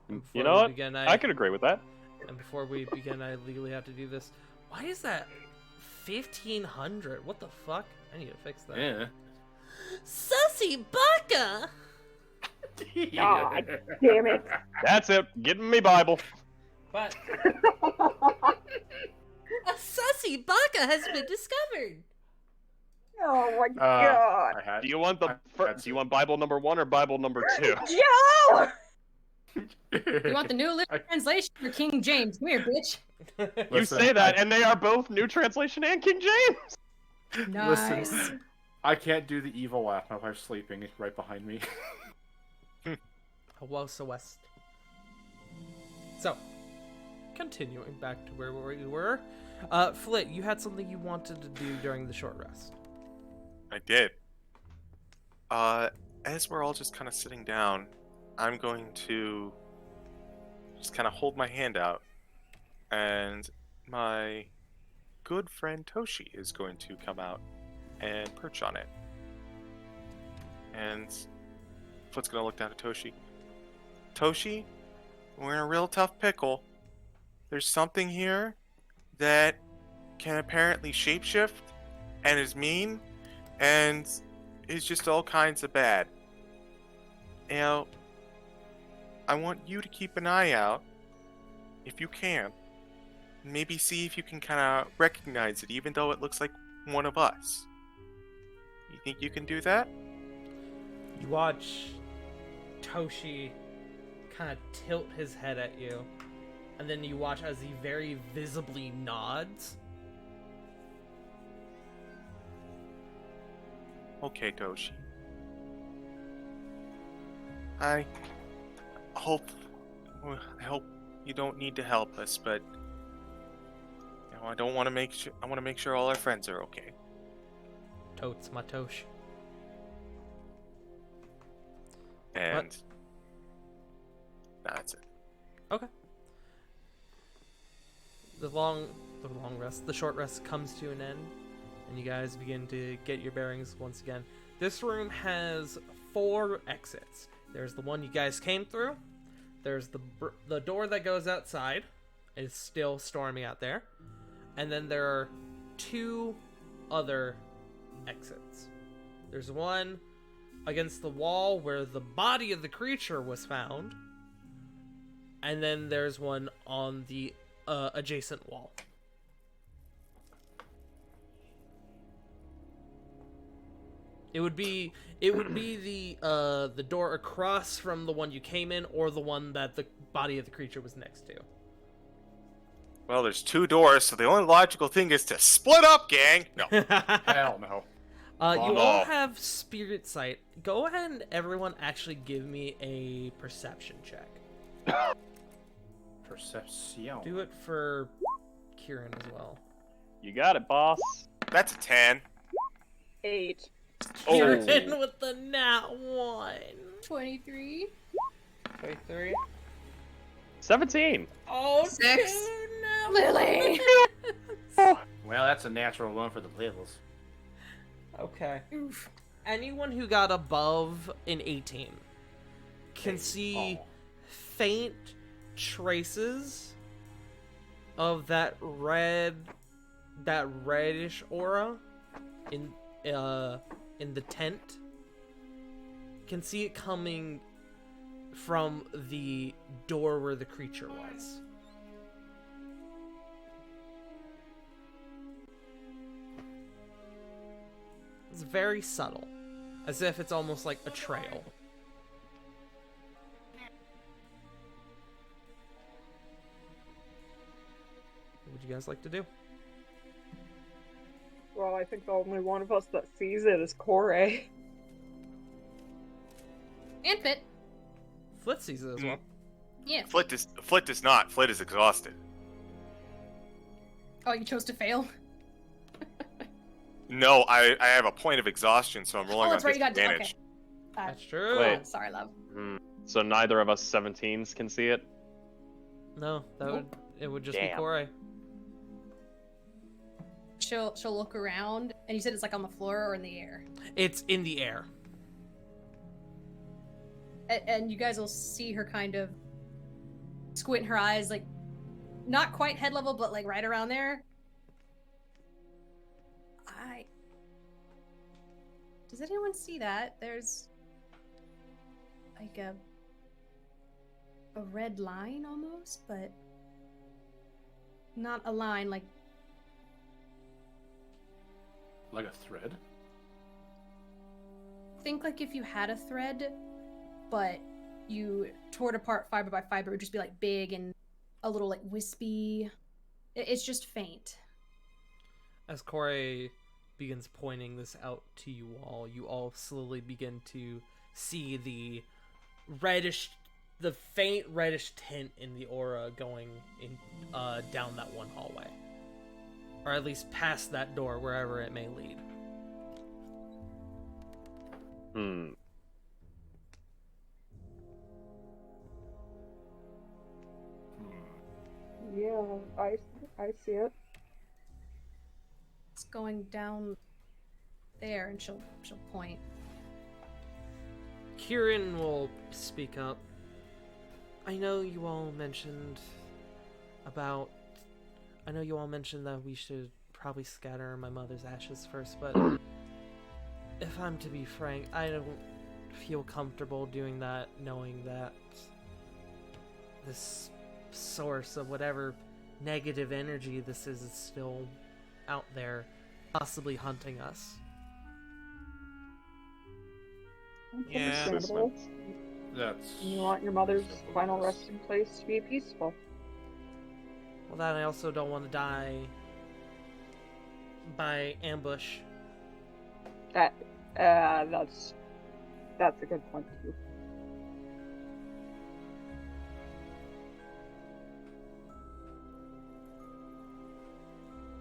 You Before know we what? begin, I could agree with that. And before we begin, I legally have to do this. Why is that 1500? What the fuck? I need to fix that. Yeah. Sussy Baka! God damn it. That's it. Give me Bible. But a Sussy Baka has been discovered! Oh my god. I had. Do you want That's Do you want Bible number 1 or Bible number 2? Joe! You want the New Living Translation or King James? Come here, bitch. You Listen, say that, and they are both New Translation and King James. Nice. Listen, I can't do the evil laugh. My wife's sleeping right behind me. Hawosa West. So, continuing back to where we were. Flit, you had something you wanted to do during the short rest. I did. As we're all just kind of sitting down, I'm going to just kind of hold my hand out, and my good friend Toshi is going to come out and perch on it. And Foot's going to look down at Toshi. Toshi, we're in a real tough pickle. There's something here that can apparently shapeshift and is mean and is just all kinds of bad. You know, I want you to keep an eye out, if you can. Maybe see if you can kind of recognize it, even though it looks like one of us. You think you can do that? You watch Toshi kind of tilt his head at you, and then you watch as he very visibly nods. Okay, Toshi. I hope you don't need to help us, but you know, I don't want to make sure. I want to make sure all our friends are okay. Totes my Tosh. And that's it. Okay. The short rest comes to an end, and you guys begin to get your bearings once again. This room has 4 exits. There's the one you guys came through. There's the door that goes outside. It's still stormy out there. And then there are 2 other exits. There's one against the wall where the body of the creature was found. And then there's one on the adjacent wall. It would be the door across from the one you came in, or the one that the body of the creature was next to. Well, there's 2 doors, so the only logical thing is to split up, gang. No. Hell no. You no. all have spirit sight. Go ahead and everyone actually give me a perception check. Perception. Do it for Kieran as well. You got it, boss. That's a 10. 8. Kieran Oh. with the nat 1. 23. 23. 17. Oh, 6. no. Lily! Well, that's a natural one for the Littles. Okay. Oof. Anyone who got above an 18 can see faint traces of that reddish aura in the tent. Can see it coming from the door where the creature was. It's very subtle, as if it's almost like a trail. What would you guys like to do? Well, I think the only one of us that sees it is Corey. And Fit. Flit sees it as well. Yeah. Flit does not. Flit is exhausted. Oh, you chose to fail? No, I have a point of exhaustion, so I'm rolling Oh, on that's right, you got disadvantage. okay. That's true. Wait. Sorry, love. So neither of us 17s can see it? No, it would just be Damn. Corey. She'll look around, and you said it's like on the floor or in the air. It's in the air. And you guys will see her kind of squint her eyes, like not quite head level, but like right around there. Does anyone see that? There's like a red line almost, but not a line, like Like a thread? think like if you had a thread, but you tore it apart fiber by fiber, it would just be like big and a little like wispy. It's just faint. As Corey begins pointing this out to you all slowly begin to see the faint reddish tint in the aura going in down that one hallway. Or at least past that door, wherever it may lead. Yeah, I see it. It's going down there, and she'll point. Kieran will speak up. I know you all mentioned that we should probably scatter my mother's ashes first, but if I'm to be frank, I don't feel comfortable doing that, knowing that this source of whatever negative energy this is still out there, possibly hunting us. That's Yeah. understandable. That's... You want your mother's final resting place to be peaceful. Well, that I also don't want to die by ambush. That's a good point too.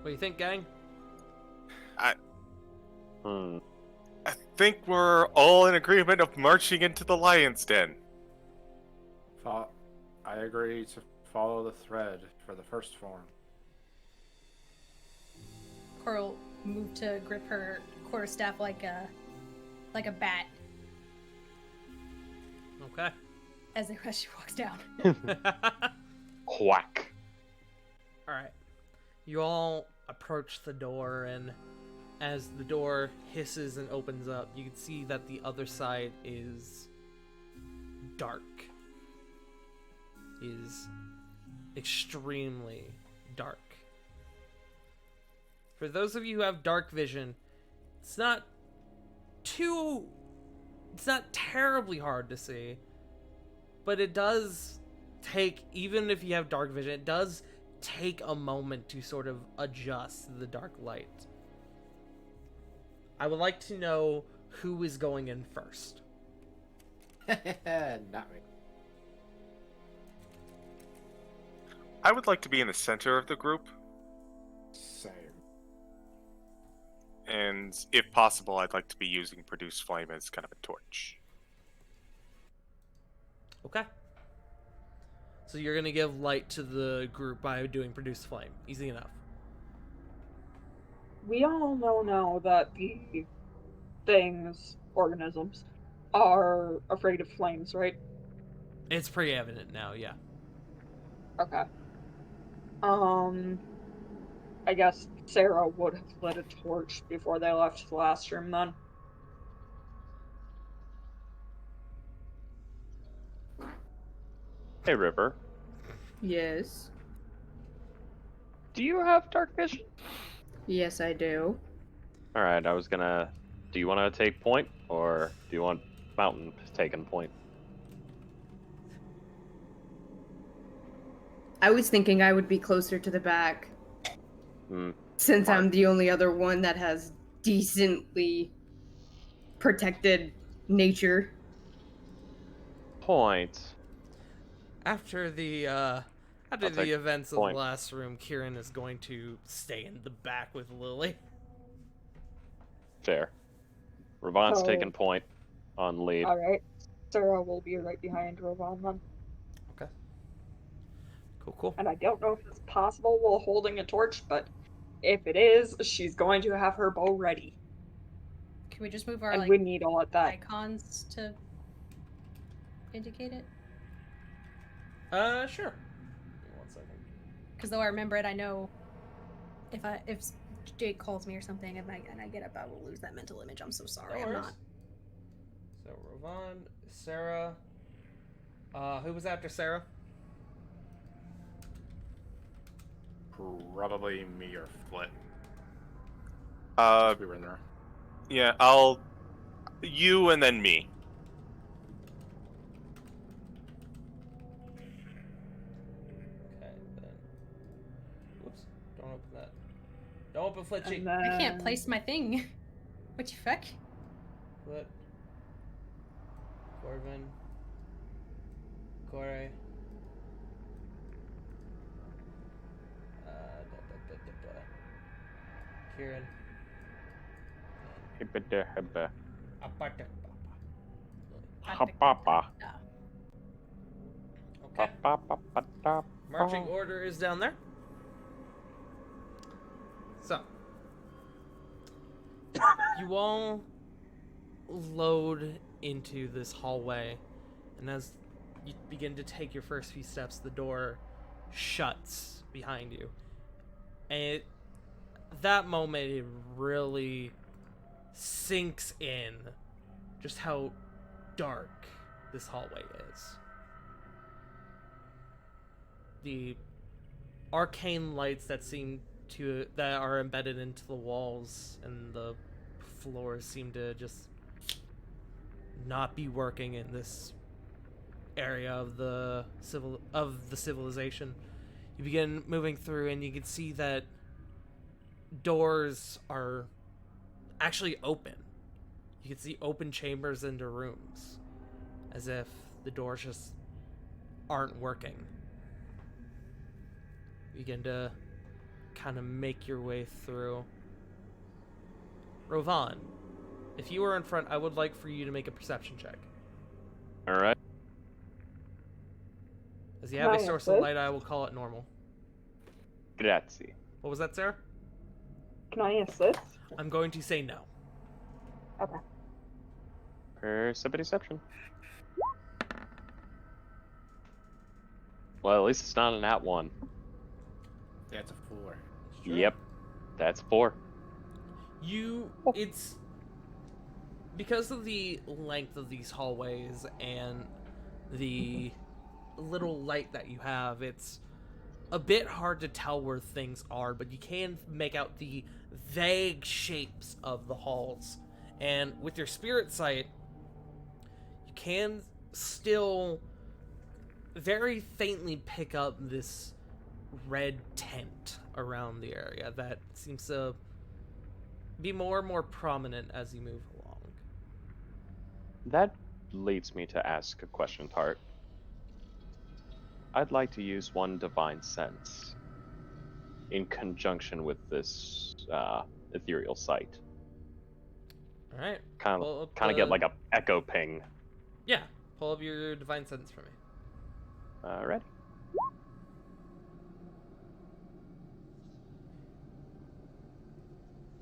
What do you think, gang? I think we're all in agreement of marching into the lion's den. I agree to follow the thread for the first form. Coral moved to grip her quarterstaff like a bat Okay. as she walks down. Quack. Alright. You all approach the door, and as the door hisses and opens up, you can see that the other side is dark. Is extremely dark. For those of you who have dark vision, it's not terribly hard to see, but it does take, even if you have dark vision, it does take a moment to sort of adjust the dark light. I would like to know who is going in first. Not me. I would like to be in the center of the group, Same. and if possible, I'd like to be using Produce Flame as kind of a torch. Okay. So you're going to give light to the group by doing Produce Flame. Easy enough. We all know now that the things, organisms, are afraid of flames, right? It's pretty evident now, yeah. Okay. I guess Sarah would have lit a torch before they left the last room then. Hey, River. Yes. Do you have dark vision? Yes, I do. Alright, I was gonna... Do you want to take point, or do you want Mountain taking point? I was thinking I would be closer to the back. Since I'm the only other one that has decently protected nature. Point. After the events of the last room, Kieran is going to stay in the back with Lily. Fair. Ravon's taking point on lead. Alright. Sarah will be right behind Ravon then. Okay. Cool. And I don't know if it's possible while holding a torch, but if it is, she's going to have her bow ready. Can we just move our And we need all at that. icons to indicate it? Sure. Give me 1 second. Because though I remember it, I know if Jake calls me or something and I get up, I will lose that mental image. I'm so sorry. No I'm worries. not. So Ravon, Sarah. Who was after Sarah? Probably me or Flit. We were in there. Yeah, you and then me. Okay, then. Whoops. Don't open that. Don't open Flit sheet. I can't place my thing. What the fuck? Flit. Corvin. Corey. Kieran. Hibba-da-hibba. Aparte. Ha-ba-ba. Okay. Ba-ba-ba-ba-da. Marching order is down there. So, you all load into this hallway, and as you begin to take your first few steps, the door shuts behind you. And that moment, it really sinks in just how dark this hallway is. The arcane lights that are embedded into the walls and the floors seem to just not be working in this area of the civilization. You begin moving through, and you can see that doors are actually open. You can see open chambers into rooms, as if the doors just aren't working. You begin to kind of make your way through. Rovan, if you were in front, I would like for you to make a perception check. Alright. As you have a source of light, I will call it normal. Grazie. What was that, Sarah? Can I assist? I'm going to say no. Okay. Perception. Well, at least it's not an @1. Yeah, it's a 4. Yep. That's 4. It's because of the length of these hallways and the little light that you have, it's a bit hard to tell where things are, but you can make out the vague shapes of the halls. And with your spirit sight, you can still very faintly pick up this red tent around the area that seems to be more and more prominent as you move along. That leads me to ask a question, Tart. I'd like to use one divine sense in conjunction with this ethereal sight. All right. Kind Pull of up get like a echo ping. Yeah. Pull up your divine sense for me. Ready?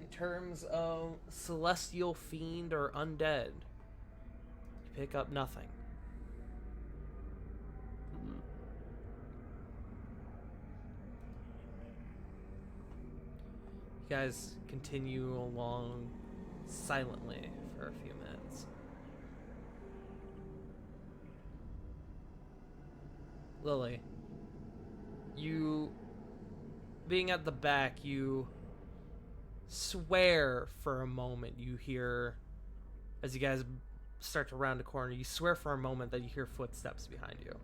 In terms of celestial fiend or undead, you pick up nothing. You guys continue along silently for a few minutes. Lily, you being at the back, you swear for a moment you hear, as you guys start to round a corner, you swear for a moment that you hear footsteps behind you.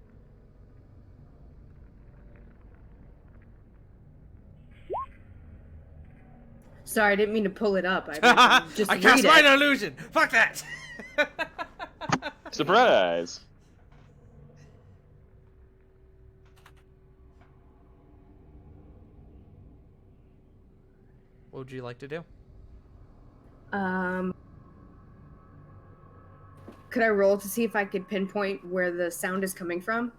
Sorry, I didn't mean to pull it up. I just I read cast it. Minor Illusion! Fuck that! Surprise! What would you like to do? Could I roll to see if I could pinpoint where the sound is coming from?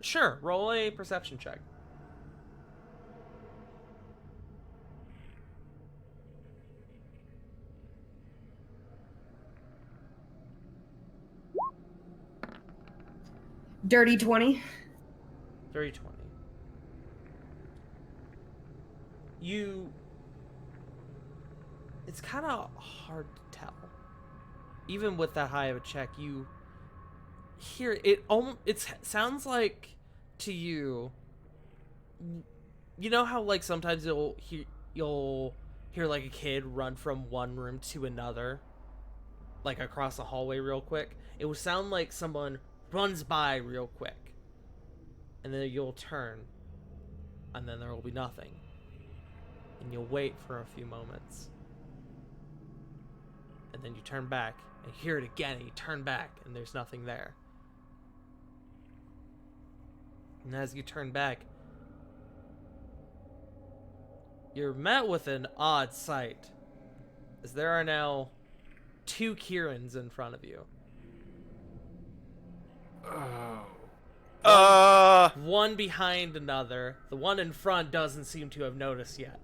Sure, roll a perception check. Dirty 20. Dirty 20. It's kind of hard to tell. Even with that high of a check, you hear it. It sounds like to you. You know how like sometimes you'll hear like a kid run from one room to another, like across the hallway real quick. It would sound like someone runs by real quick, and then you'll turn, and then there will be nothing, and you'll wait for a few moments, and then you turn back and hear it again, and you turn back and there's nothing there. And as you turn back, you're met with an odd sight, as there are now 2 Kierans in front of you. One behind another. The one in front doesn't seem to have noticed yet.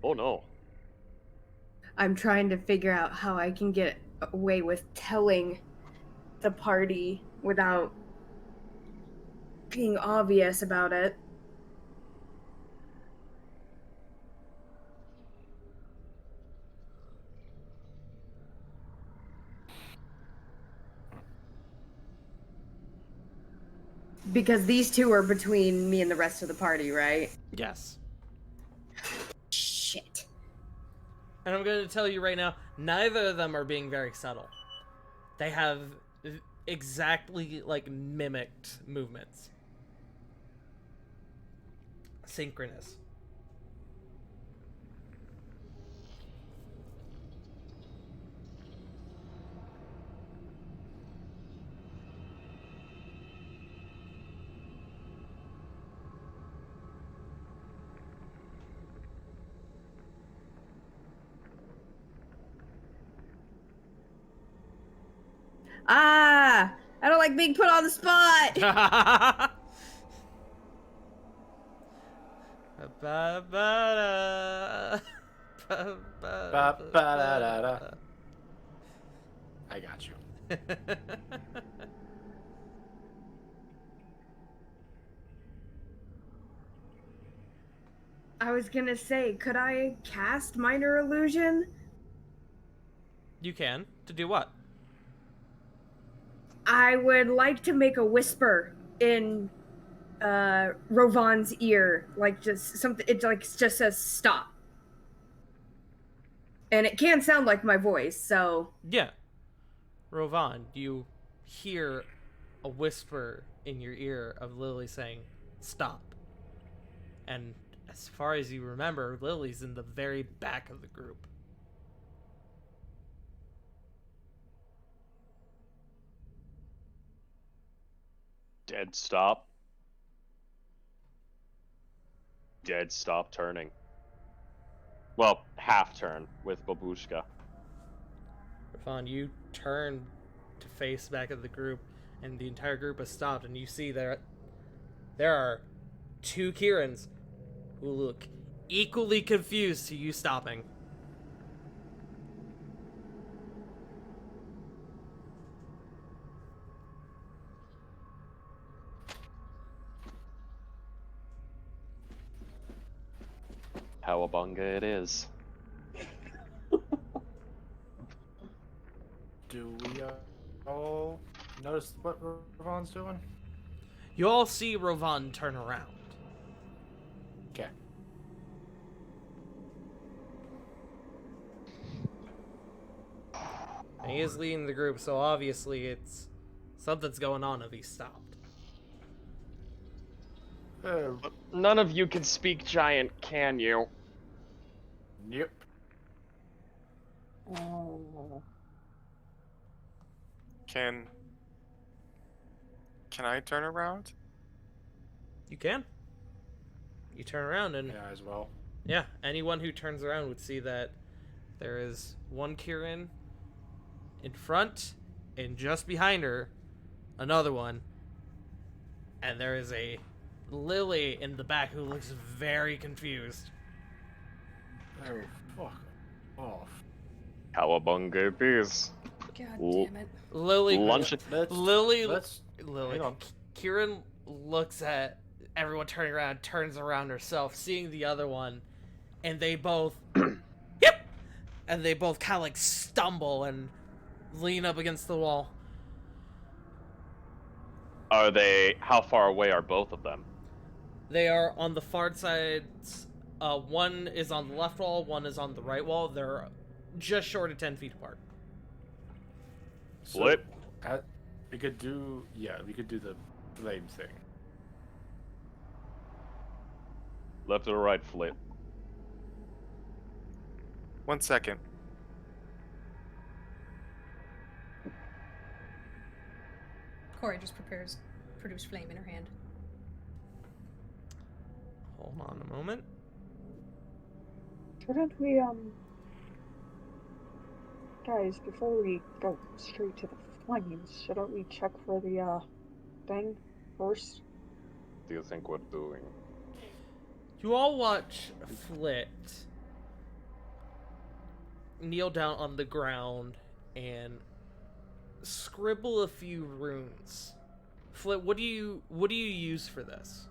Oh no. I'm trying to figure out how I can get away with telling the party without being obvious about it. Because these 2 are between me and the rest of the party, right? Yes. Shit. And I'm going to tell you right now, neither of them are being very subtle. They have exactly, like, mimicked movements. Synchronous. I don't like being put on the spot. Ba-ba-da-da. I got you. I was gonna say, could I cast Minor Illusion? You can. To do what? I would like to make a whisper in Rovan's ear, like just something. It like just says stop, and it can sound like my voice. So Yeah. Rovan, you hear a whisper in your ear of Lily saying, stop. And as far as you remember, Lily's in the very back of the group. Dead stop. Dead stop turning. Well, half turn with Babushka. Rovan, you turn to face back at the group, and the entire group has stopped, and you see there are two Kierans who look equally confused to you stopping. Cowabunga it is. Do we all notice what Ravon's doing? You all see Rovan turn around. Okay. And he is leading the group, so obviously something's going on if he stopped. None of you can speak giant, can you? Yep. Oh. Can I turn around? You can. You turn around and Yeah, as well. yeah, anyone who turns around would see that there is one Kieran in front, and just behind her, another one. And there is a Lily in the back who looks very confused. Oh, fuck off. Cowabunga it is. God Ooh. damn it. Lily, Lunch. Lily, Let's Lily. hang on. Kieran looks at everyone turning around, turns around herself, seeing the other one, and they both, yep, and they both kind of like stumble and lean up against the wall. Are they? How far away are both of them? They are on the far sides. One is on the left wall, one is on the right wall. They're just short of 10 feet apart. Flip. We could do the flame thing. Left or right, flip. 1 second. Corey just produce flame in her hand. Hold on a moment. Shouldn't we, guys, before we go straight to the flames, shouldn't we check for the, thing first? What do you think we're doing? You all watch Flit kneel down on the ground and scribble a few runes. Flit, what do you use for this?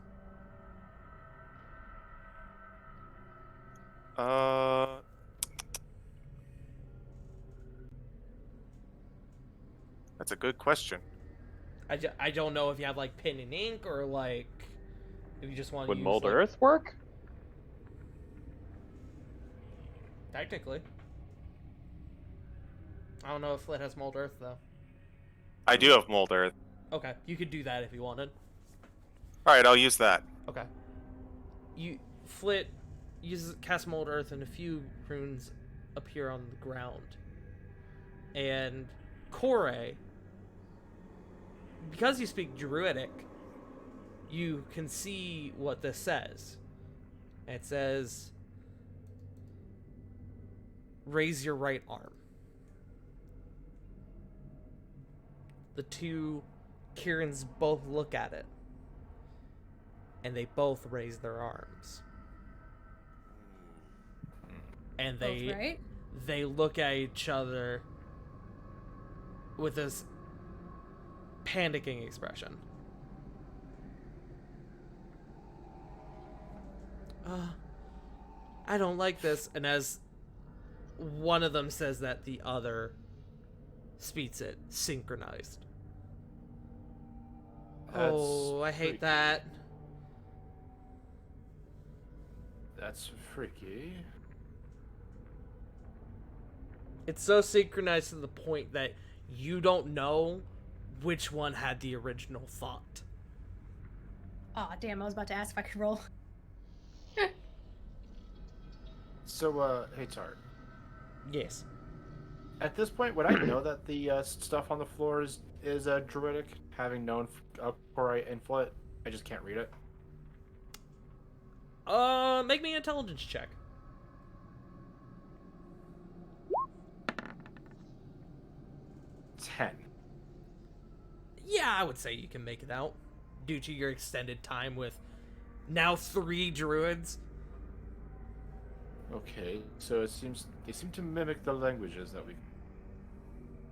That's a good question. I don't know if you have like pen and ink or like if you just want to Would use mold like, earth work? technically. I don't know if Flit has mold earth though. I do have mold earth. Okay, you could do that if you wanted. All right, I'll use that. Okay. Flit cast mold earth and a few runes appear on the ground. And Corey, because you speak Druidic, you can see what this says. It says, raise your right arm. The two Kierans both look at it. And they both raise their arms. And Both right? they look at each other with this panicking expression. I don't like this. And as one of them says that, the other speaks it synchronized. Oh, I hate that. That's freaky. It's so synchronized to the point that you don't know which one had the original thought. Aw, damn, I was about to ask if I could roll. So, hey, Tart. Yes. At this point, would I know that the stuff on the floor is druidic, having known Korai and Flit? I just can't read it. Make me an intelligence check. Yeah, I would say you can make it out due to your extended time with now 3 druids. Okay, so it seems they seem to mimic the languages that we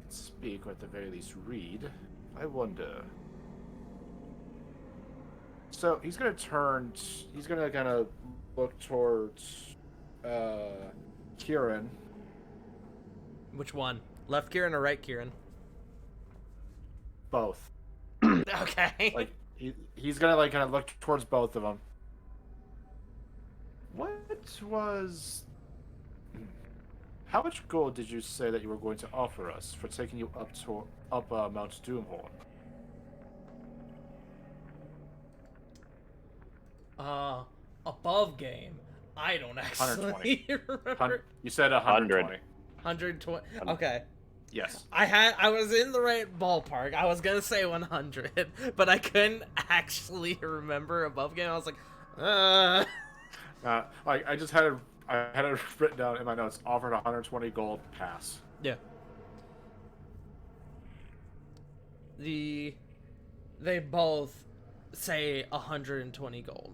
speak, or at the very least read. I wonder. So he's gonna turn. He's gonna kind of look towards Kieran. Which one? Left Kieran or right Kieran? Both. Okay. Like he's gonna like kind of look towards both of them. What was? How much gold did you say that you were going to offer us for taking you up Mount Doomhorn? Above game. I don't actually 120. remember. You said 120. 120. Okay. Yes. I was in the right ballpark. I was gonna say 100, but I couldn't actually remember above game. I was like, I just had it written down in my notes. Offered 120 gold, pass. Yeah. They both say 120 gold.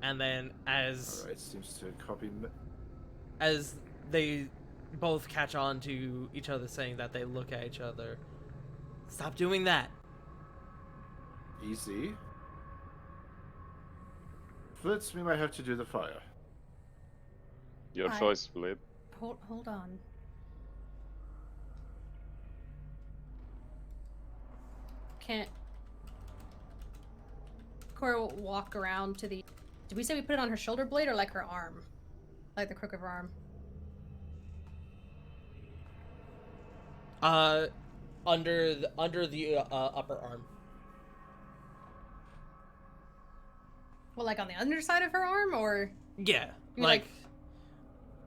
And then Alright, seems to copy. as they both catch on to each other saying that, they look at each other. Stop doing that. Easy. Flitz, we might have to do the fire. Your I- choice, Flip. Hold on. Can't. Cora will walk around to the. Did we say we put it on her shoulder blade or like her arm? Like the crook of her arm? Under the upper arm. Well, like on the underside of her arm, or Yeah, You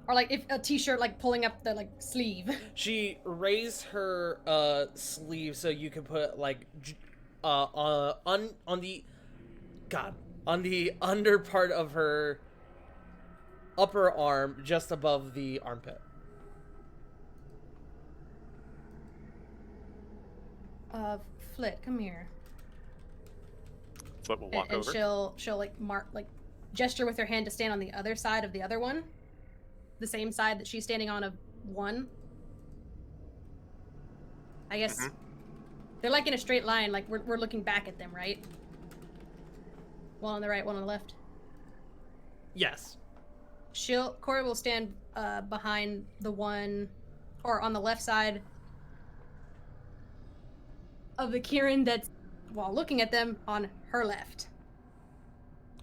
or like if a t-shirt like pulling up the like sleeve. she raised her sleeve so you could put like on the under part of her upper arm, just above the armpit. Flit, come here. Flip will walk And over. she'll like gesture with her hand to stand on the other side of the other one, the same side that she's standing on of one. I guess they're like in a straight line, like we're looking back at them, right? One on the right, one on the left. Yes. Corey will stand behind the one, or on the left side of the Kieran that's, while looking at them, on her left.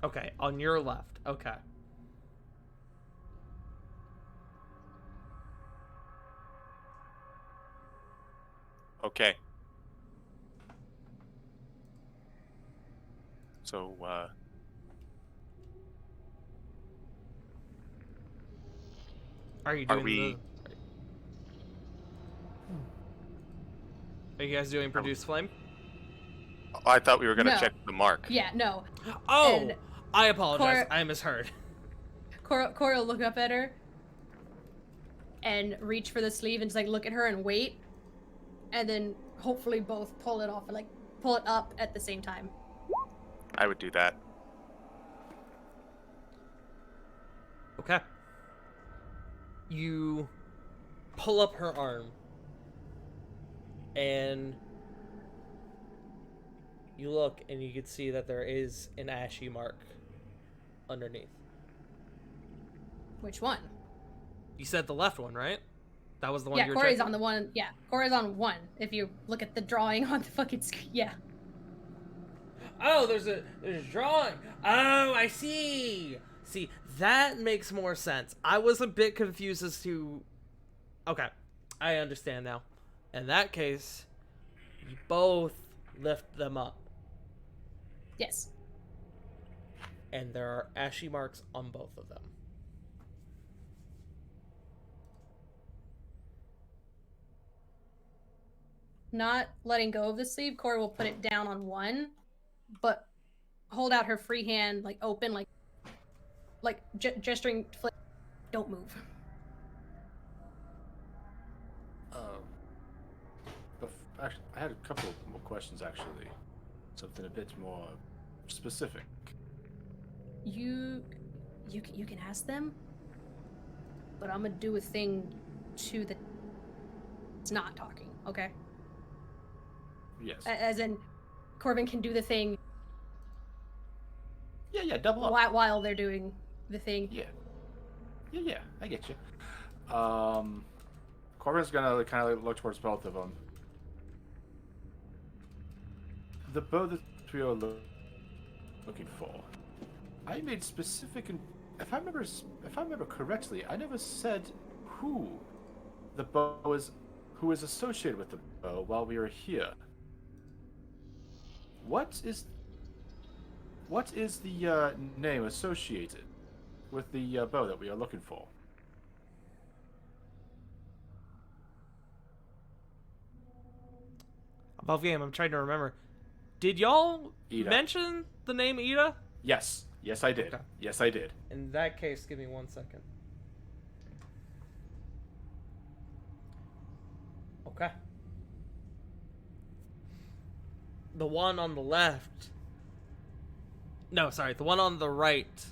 Okay, on your left. Okay. Okay. So, Are you Are doing we- Are you guys doing produce flame? I thought we were gonna No. check the mark. Yeah, no. Oh, And I apologize. Cor- I misheard. Corey will look up at her and reach for the sleeve and just like look at her and wait, and then hopefully both pull it off and like pull it up at the same time. I would do that. Okay. You pull up her arm, And you look and you can see that there is an ashy mark underneath. Which one? You said the left one, right? That was the one Yeah, you were Corey's checking? on the one. Yeah, Corey's on one. If you look at the drawing on the fucking screen. Yeah. Oh, there's a drawing. Oh, I see. See, that makes more sense. I was a bit confused as to... Okay, I understand now. In that case, you both lift them up. Yes. And there are ashy marks on both of them. Not letting go of the sleeve, Corey will put it down on one, but hold out her free hand, like open, like gesturing. Don't move. Actually, I had a couple more questions. Actually, something a bit more specific. You can ask them, but I'm gonna do a thing to the. It's not talking, okay? Yes. As in, Corbin can do the thing. Yeah. Double up. While they're doing the thing. Yeah. I get you. Corbin's gonna kind of look towards both of them. The bow that we are looking for. I made specific, and if I remember correctly, I never said who the bow is, who is associated with the bow while we were here. What is the name associated with the bow that we are looking for? Above game, I'm trying to remember. Did y'all Ida. mention the name Ida? Yes, I did. Okay. Yes, I did. In that case, give me 1 second. Okay. The one on the left... No, sorry. The one on the right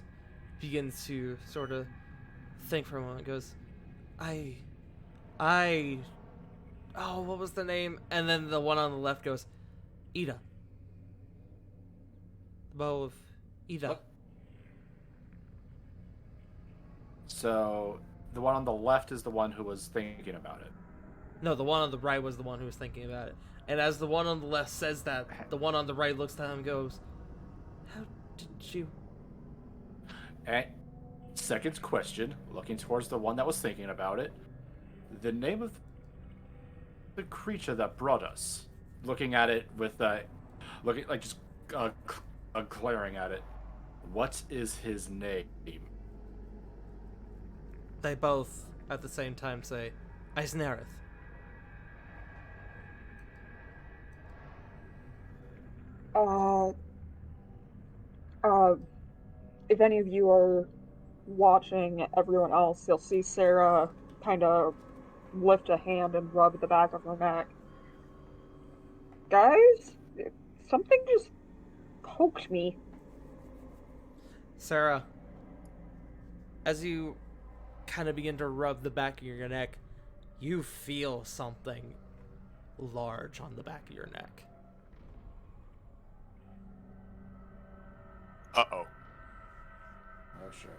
begins to sort of think for a moment. Goes, Oh, what was the name? And then the one on the left goes, Ida. The bow of Ida. What? So, the one on the left is the one who was thinking about it. No, the one on the right was the one who was thinking about it. And as the one on the left says that, the one on the right looks at him and goes, how did you... And second question, looking towards the one that was thinking about it. The name of the creature that brought us. Looking at it with looking like just glaring at it. What is his name? They both, at the same time, say, Eisnerith. If any of you are watching everyone else, you'll see Sarah kind of lift a hand and rub the back of her neck. Guys, something just poked me. Sarah, as you kind of begin to rub the back of your neck, you feel something large on the back of your neck. Uh-oh. Oh shit.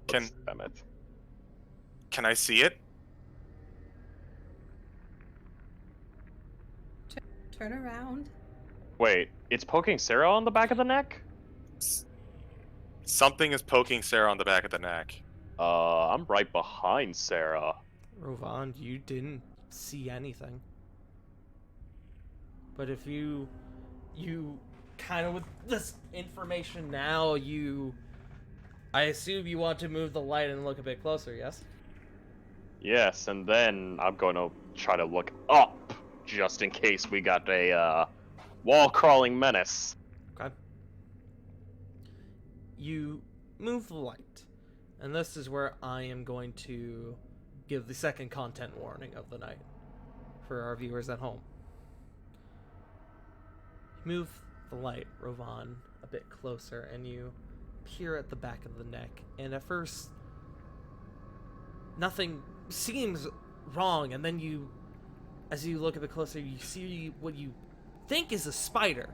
Damn it. Can I see it? Turn around. Wait, it's poking Sarah on the back of the neck? Something is poking Sarah on the back of the neck. I'm right behind Sarah. Rovan, you didn't see anything. But if you kind of, with this information now, I assume you want to move the light and look a bit closer, yes? Yes, and then I'm going to try to look up, just in case we got a wall-crawling menace. Okay. You move the light, and this is where I am going to give the second content warning of the night for our viewers at home. You move the light, Rovan, a bit closer, and you peer at the back of the neck, and at first, nothing seems wrong, and then as you look at it closer, you see what you think is a spider.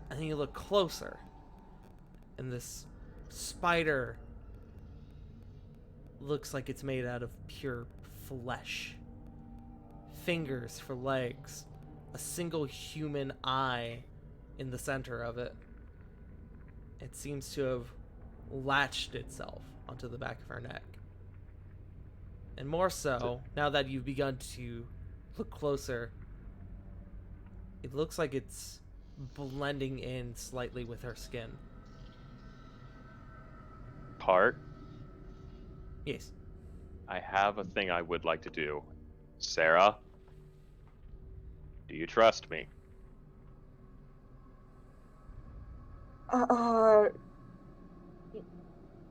And then you look closer, and this spider looks like it's made out of pure flesh. Fingers for legs, a single human eye in the center of it. It seems to have latched itself onto the back of her neck. And more so, now that you've begun to look closer, it looks like it's blending in slightly with her skin. Part, Yes. I have a thing I would like to do. Sarah, do you trust me?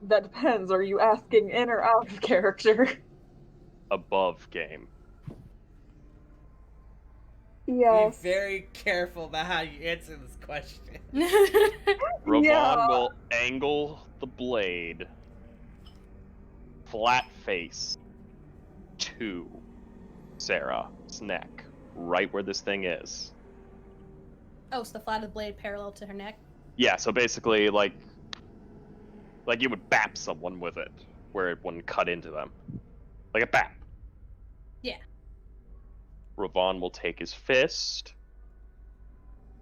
That depends. Are you asking in or out of character? Above game. Yes. Be very careful about how you answer this question. Ravon Yeah. will angle the blade flat face to Sarah's neck, right where this thing is. Oh, so the flat of the blade parallel to her neck? Yeah, so basically like you would bap someone with it, where it wouldn't cut into them. Like a bap. Yeah. Ravon will take his fist,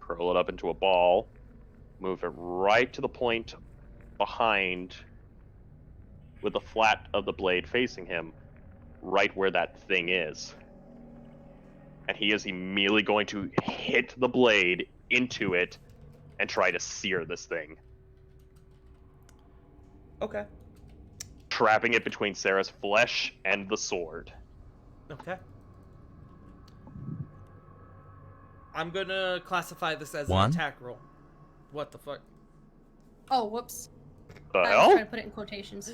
curl it up into a ball, move it right to the point behind with the flat of the blade facing him, right where that thing is. And he is immediately going to hit the blade into it and try to sear this thing, Okay. trapping it between Sarah's flesh and the sword. Okay. I'm gonna classify this as One. an attack roll. What the fuck? Oh, whoops. The I was hell? trying to put it in quotations.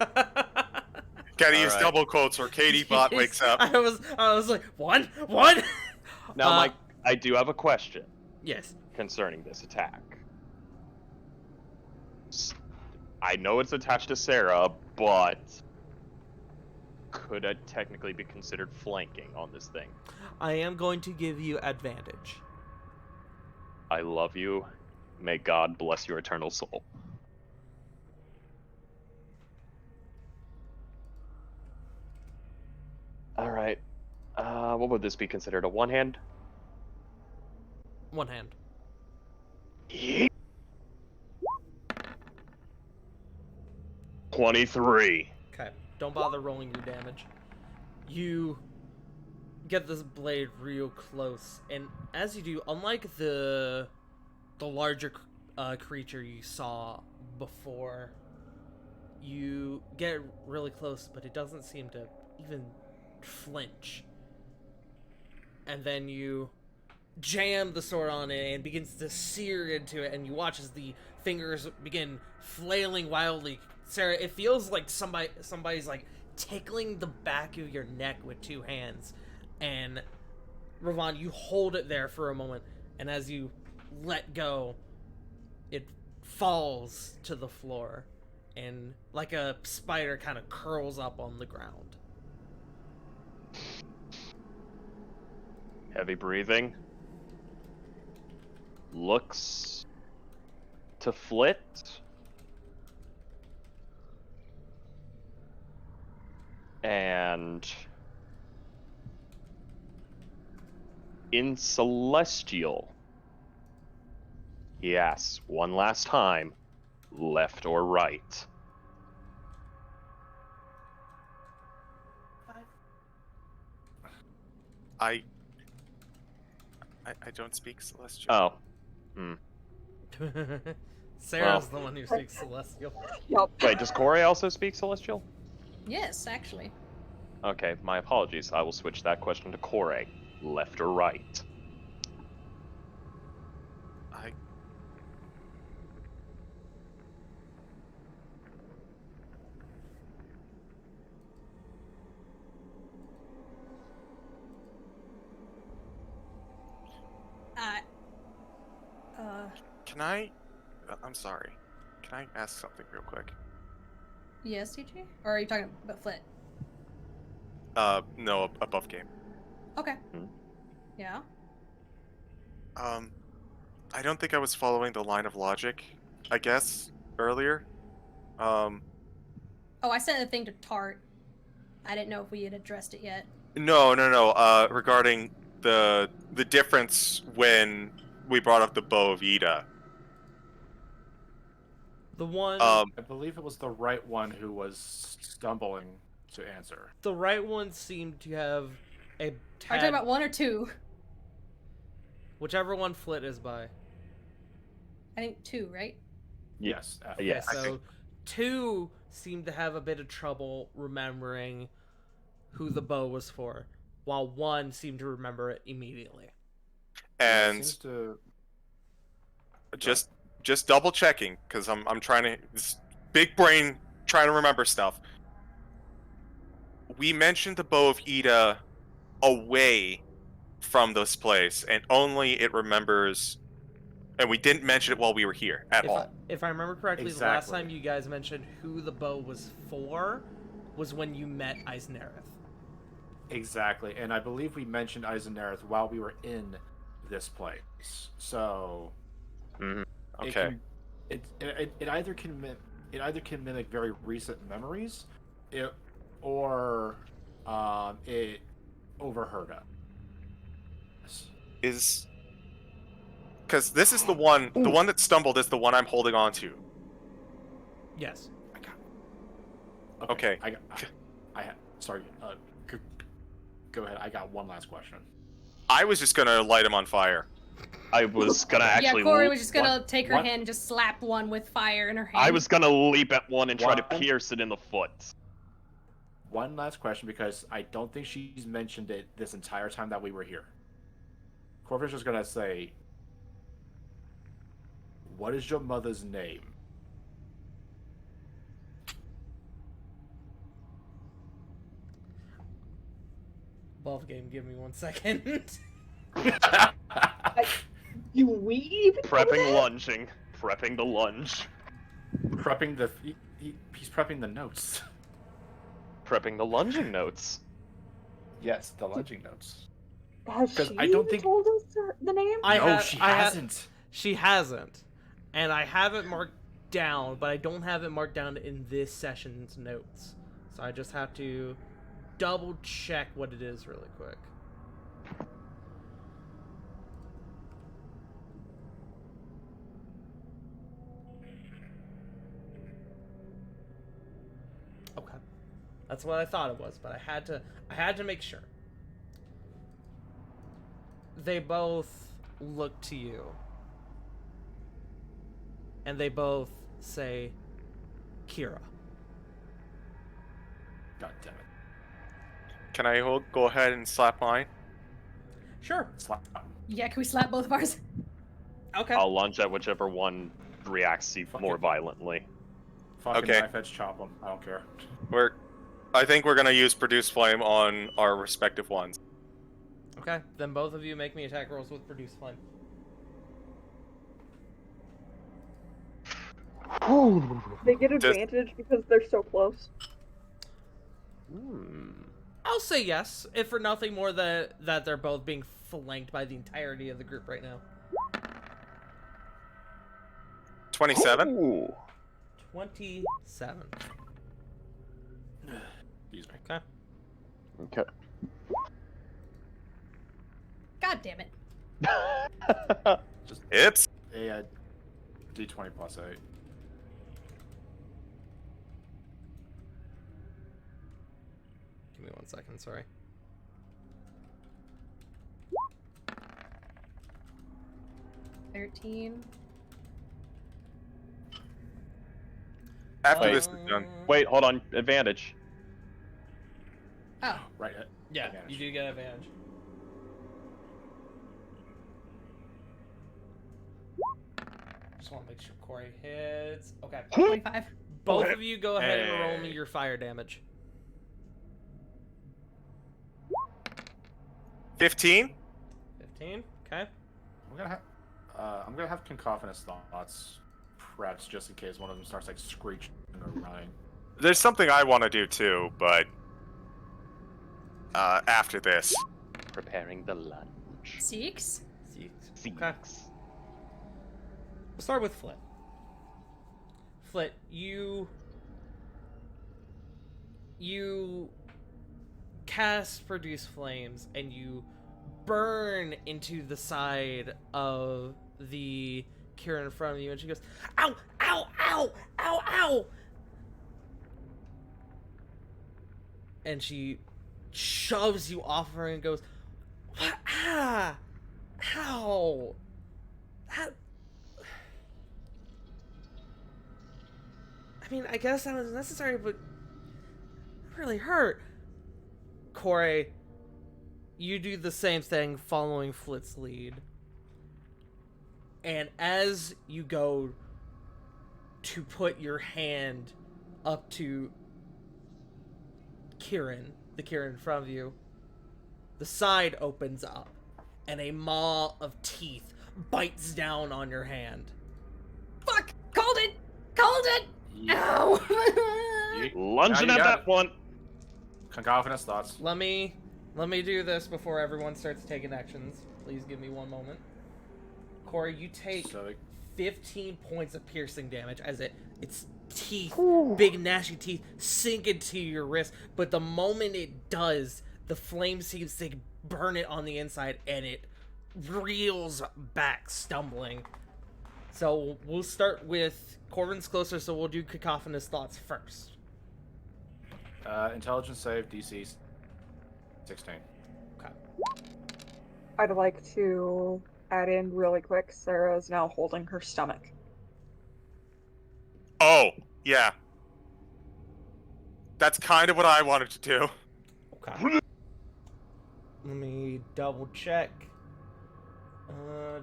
Gotta use Alright. double quotes or Katie Bot wakes up. I was like, one? Now, Uh, Mike, I do have a question Yes. concerning this attack. I know it's attached to Sarah, but could it technically be considered flanking on this thing? I am going to give you advantage. I love you. May God bless your eternal soul. Alright. What would this be considered? A one hand? One hand. 23. Okay. Don't bother rolling your damage. You get this blade real close, and as you do, unlike the larger creature you saw before, you get really close, but it doesn't seem to even flinch. And then you jam the sword on it and begins to sear into it, and you watch as the fingers begin flailing wildly. Sarah, it feels like somebody's like tickling the back of your neck with two hands. And Ravon, you hold it there for a moment, and as you let go, it falls to the floor, and like a spider kind of curls up on the ground. Heavy breathing. Looks to flit. And in Celestial, he asks one last time, left or right? I don't speak Celestial. Oh. Hmm. Sarah's the one who speaks Celestial. Yup. Wait, does Corey also speak Celestial? Yes, actually. Okay, my apologies. I will switch that question to Corey. Left or right? Can I? I'm sorry. Can I ask something real quick? Yes, TJ? Or are you talking about Flit? No, above game. Okay. Hmm. Yeah. I don't think I was following the line of logic, I guess, earlier. Oh, I sent a thing to Tart. I didn't know if we had addressed it yet. No. Regarding the difference when we brought up the bow of Ida. The one, Um, I believe it was the right one who was stumbling to answer. the right one seemed to have a Are you tad, talking about 1 or 2? whichever one Flit is by. I think 2, right? Yes. Yes. So 2 seemed to have a bit of trouble remembering who the bow was for, while 1 seemed to remember it immediately. and seems to just double checking, because I'm trying to, this big brain trying to remember stuff. We mentioned the bow of Ida away from this place, and only it remembers, and we didn't mention it while we were here at all. If I remember correctly, the last Exactly. time you guys mentioned who the bow was for was when you met Eisenareth. Exactly, and I believe we mentioned Eisenareth while we were in this place. So Okay. it either can mimic very recent memories, or it overheard us. Is because this is the one that stumbled is the one I'm holding on to. Yes. Okay. Sorry. Go ahead. I got one last question. I was just gonna light him on fire. I was gonna actually. Yeah, Corey was just gonna what- take her what- hand and just slap one with fire in her hand. I was gonna leap at one and try to One- pierce it in the foot. One last question, because I don't think she's mentioned it this entire time that we were here. Corvus is gonna say, "What is your mother's name?" Above game, give me 1 second. Do we even know Prepping that? lunging. Prepping the lunge. Prepping the he's prepping the notes. Prepping the lunging notes. Yes, the lunging notes. Has 'Cause she I don't even think- told us the name? She hasn't. She hasn't. And I have it marked down, but I don't have it marked down in this session's notes. So I just have to double check what it is really quick. Okay. That's what I thought it was, but I had to make sure. They both look to you. And they both say Kira. God damn it! Can I go ahead and slap mine? Sure. Slap. Yeah, can we slap both of ours? Okay. I'll lunge at whichever one reacts more Okay. violently. Fucking Okay. knife edge chop them. I don't care. I think we're gonna use produce flame on our respective ones. Okay. Then both of you make me attack rolls with produce flame. They get advantage because they're so close. I'll say yes, if for nothing more that they're both being flanked by the entirety of the group right now. 27. Ooh. 27. Excuse me. Okay. Okay. God damn it. Just It's a D20 plus 8. Give me 1 second, sorry. $13. after this is done. Wait, hold on. Advantage. Oh, Right. Yeah, Advantage. you do get advantage. Just want to make sure Corey hits. Okay. 25. Both of you go ahead and roll me Hey. your fire damage. 15. 15. Okay. I'm gonna have cacophonous thoughts prepped just in case one of them starts like screeching or running. There's something I want to do too, but after this. Preparing the lunch. Seeks? Okay. Seeks. We'll start with Flit. Flit, you cast Produce Flames, and you burn into the side of the Kieran in front of you, and she goes, ow, ow, ow, ow, ow! And she shoves you off her and goes, what? Ah! Ow! That... I mean, I guess that was necessary, but it really hurt. Corey, you do the same thing following Flit's lead. And as you go to put your hand up to Kieran, the Kieran in front of you, the side opens up, and a maw of teeth bites down on your hand. Fuck! Called it! Called it! Ow! Lunging Now at you got that it. one. Cacophonous thoughts. Let me do this before everyone starts taking actions. Please give me one moment. Corey, you take So, 15 points of piercing damage as its teeth, Ooh. big gnashy teeth, sink into your wrist. But the moment it does, the flame seems to burn it on the inside, and it reels back, stumbling. So we'll start with Corbin's closer, so we'll do Cacophonous Thoughts first. intelligence save, DC 16. Okay. I'd like to add in really quick, Sarah's now holding her stomach. Oh, yeah. That's kind of what I wanted to do. Okay. Let me double check.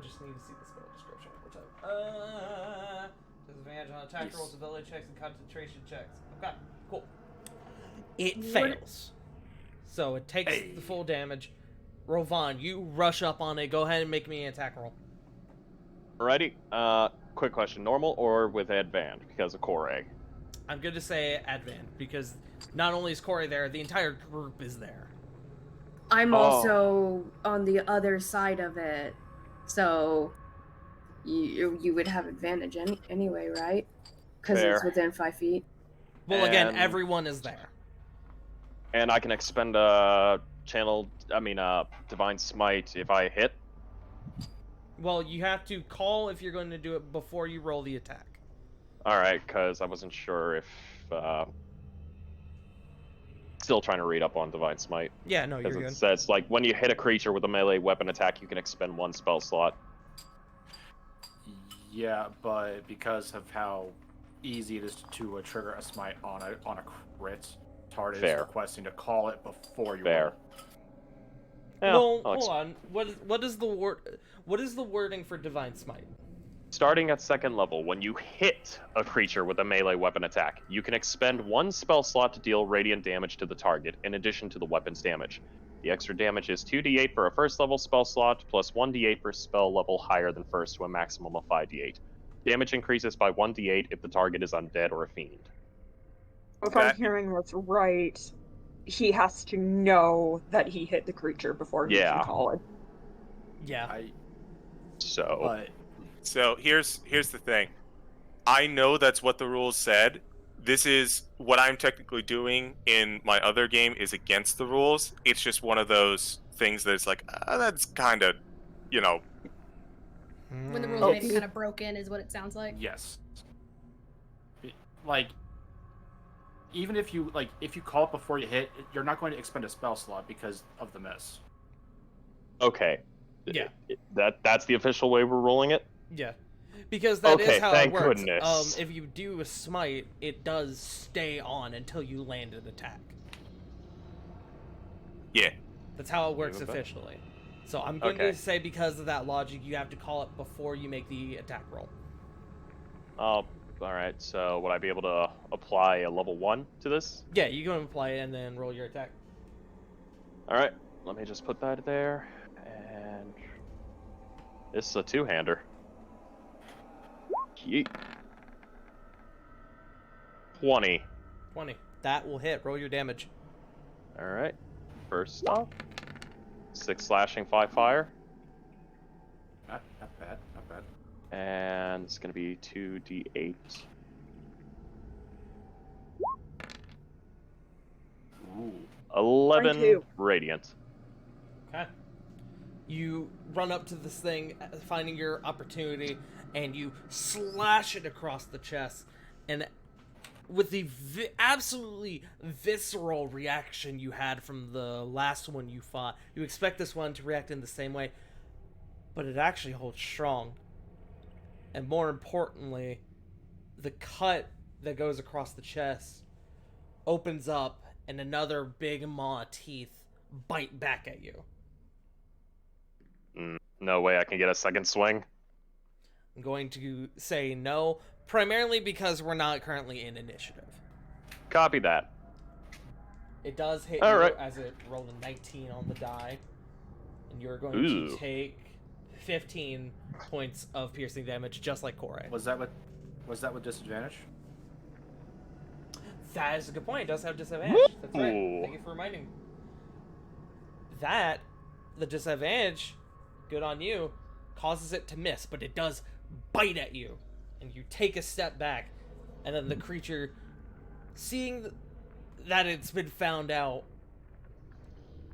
Just need to see the spell description one more time. Disadvantage on attack rolls, ability checks, and concentration checks. Okay, cool. It fails. So it takes the full damage. Rovan, you rush up on it. Go ahead and make me an attack roll. Alrighty. Quick question: normal or with advantage because of Corey? I'm going to say advan, because not only is Corey there, the entire group is there. I'm Oh. also on the other side of it, so you would have advantage anyway, right? Because it's Fair. within 5 feet. Well, again, And- everyone is there. And I can expend Divine Smite if I hit. Well, you have to call if you're going to do it before you roll the attack. Alright, because I wasn't sure if... Still trying to read up on Divine Smite. Yeah, no, you're Because it good. says, like, when you hit a creature with a melee weapon attack, you can expend one spell slot. Yeah, but because of how easy it is to trigger a smite on a crit, Tard is Fair. requesting to call it before you Fair. roll. Yeah, Well, I'll hold on. What is the wording for Divine Smite? Starting at second level, when you hit a creature with a melee weapon attack, you can expend one spell slot to deal radiant damage to the target, in addition to the weapon's damage. The extra damage is 2d8 for a first level spell slot, plus 1d8 for spell level higher than first to a maximum of 5d8. Damage increases by 1d8 if the target is undead or a fiend. If I'm hearing what's right, he has to know that he hit the creature before he Yeah. can call it. Yeah. So, So here's the thing. I know that's what the rules said. This is what I'm technically doing in my other game is against the rules. It's just one of those things that's like, that's kind of, When the rules Oh. may be kind of broken, is what it sounds like. Yes. Like, even if you call it before you hit, you're not going to expend a spell slot because of the miss. okay. Yeah. That's the official way we're rolling it? Yeah. Because that is Okay, how thank it works. goodness. If you do a smite, it does stay on until you land an attack. Yeah. That's how it works Even better. officially. So I'm going Okay. to say because of that logic, you have to call it before you make the attack roll. Oh, alright, so would I be able to apply a level 1 to this? Yeah, you can apply it and then roll your attack. Alright, let me just put that there. And this is a two-hander. Yeet. 20. 20. That will hit. Roll your damage. Alright. First off, 6 slashing, 5 fire. Not bad, not bad. And it's going to be 2d8. Ooh. 11 22. radiant. Okay. You run up to this thing, finding your opportunity, and you slash it across the chest. And with the absolutely visceral reaction you had from the last one you fought, you expect this one to react in the same way, but it actually holds strong. And more importantly, the cut that goes across the chest opens up, and another big maw of teeth bite back at you. No way I can get a second swing. I'm going to say no, primarily because we're not currently in initiative. Copy that. It does hit All you right. as it rolled a 19 on the die, and you're going Ooh. to take 15 points of piercing damage, just like Kore. Was that with disadvantage? That is a good point. It does have disadvantage. That's right. Ooh. Thank you for reminding me. That, the disadvantage, good on you, causes it to miss, but it does bite at you, and you take a step back, and then the creature, seeing that it's been found out,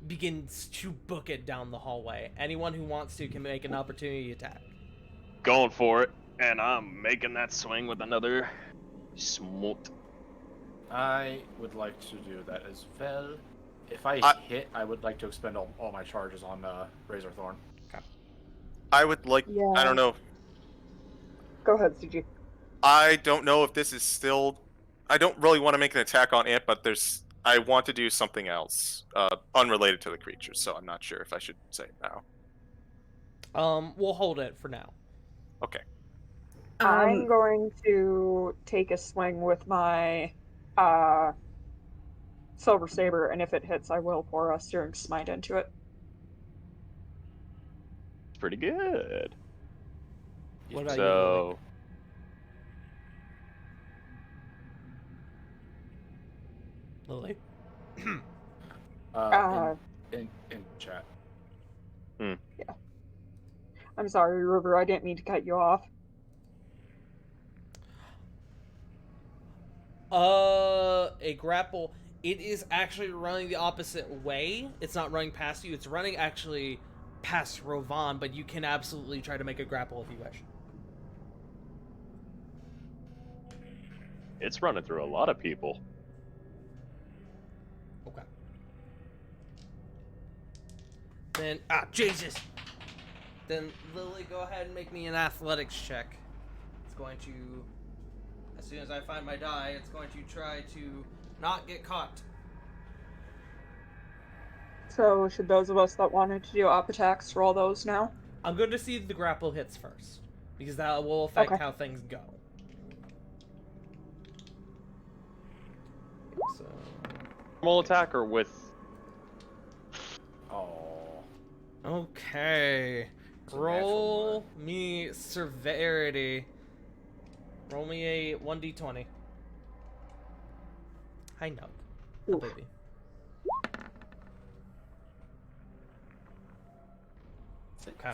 begins to book it down the hallway. Anyone who wants to can make an opportunity attack. Going for it. And I'm making that swing with another Smite. I would like to do that as well. If I hit, I would like to expend all my charges on Razor Thorn. I would like. Yeah. I don't know. Go ahead, CG. I don't know if this is still. I don't really want to make an attack on it, but I want to do something else, unrelated to the creature. So I'm not sure if I should say it now. We'll hold it for now. Okay. I'm going to take a swing with my Silver Saber, and if it hits, I will pour a Searing Smite into it. Pretty good. What about So, you, Lily? In chat. I'm sorry, River, I didn't mean to cut you off. A grapple. It is actually running the opposite way. It's not running past you. It's running actually past Rovan, but you can absolutely try to make a grapple if you wish. it's running through a lot of people. Okay. Then, Jesus! Then, Lily, go ahead and make me an athletics check. It's going to, as soon as I find my die, it's going to try to not get caught. So, should those of us that wanted to do op attacks roll those now? I'm going to see if the grapple hits first, because that will affect Okay. how things go. So, Normal attack or with. Oh. okay. It's a natural Roll me severity. Roll me a 1d20. Hi, no. Oh, Oof. baby. Okay.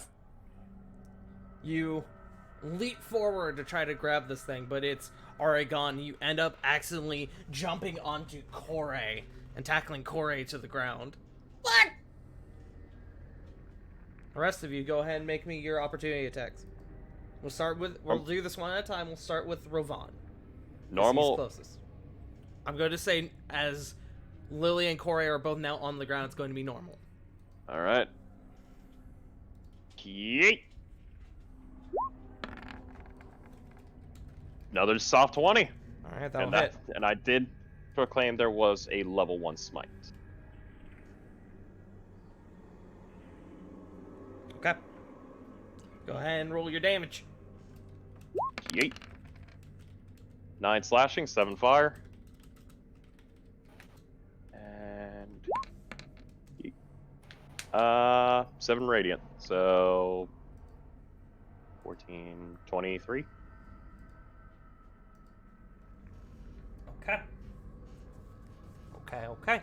You leap forward to try to grab this thing, but it's Oregon. You end up accidentally jumping onto Kore and tackling Kore to the ground. What? The rest of you, go ahead and make me your opportunity attacks. We'll do this one at a time. We'll start with Rovan. Normal. He's closest. I'm going to say, as Lily and Kore are both now on the ground, it's going to be normal. Alright. Yeet! Another soft 20. Alright, that'll hit. And I did proclaim there was a level 1 smite. Okay. Go ahead and roll your damage. Yeet. 9 slashing, 7 fire. And 7 radiant. So 14, 23. Okay. Okay.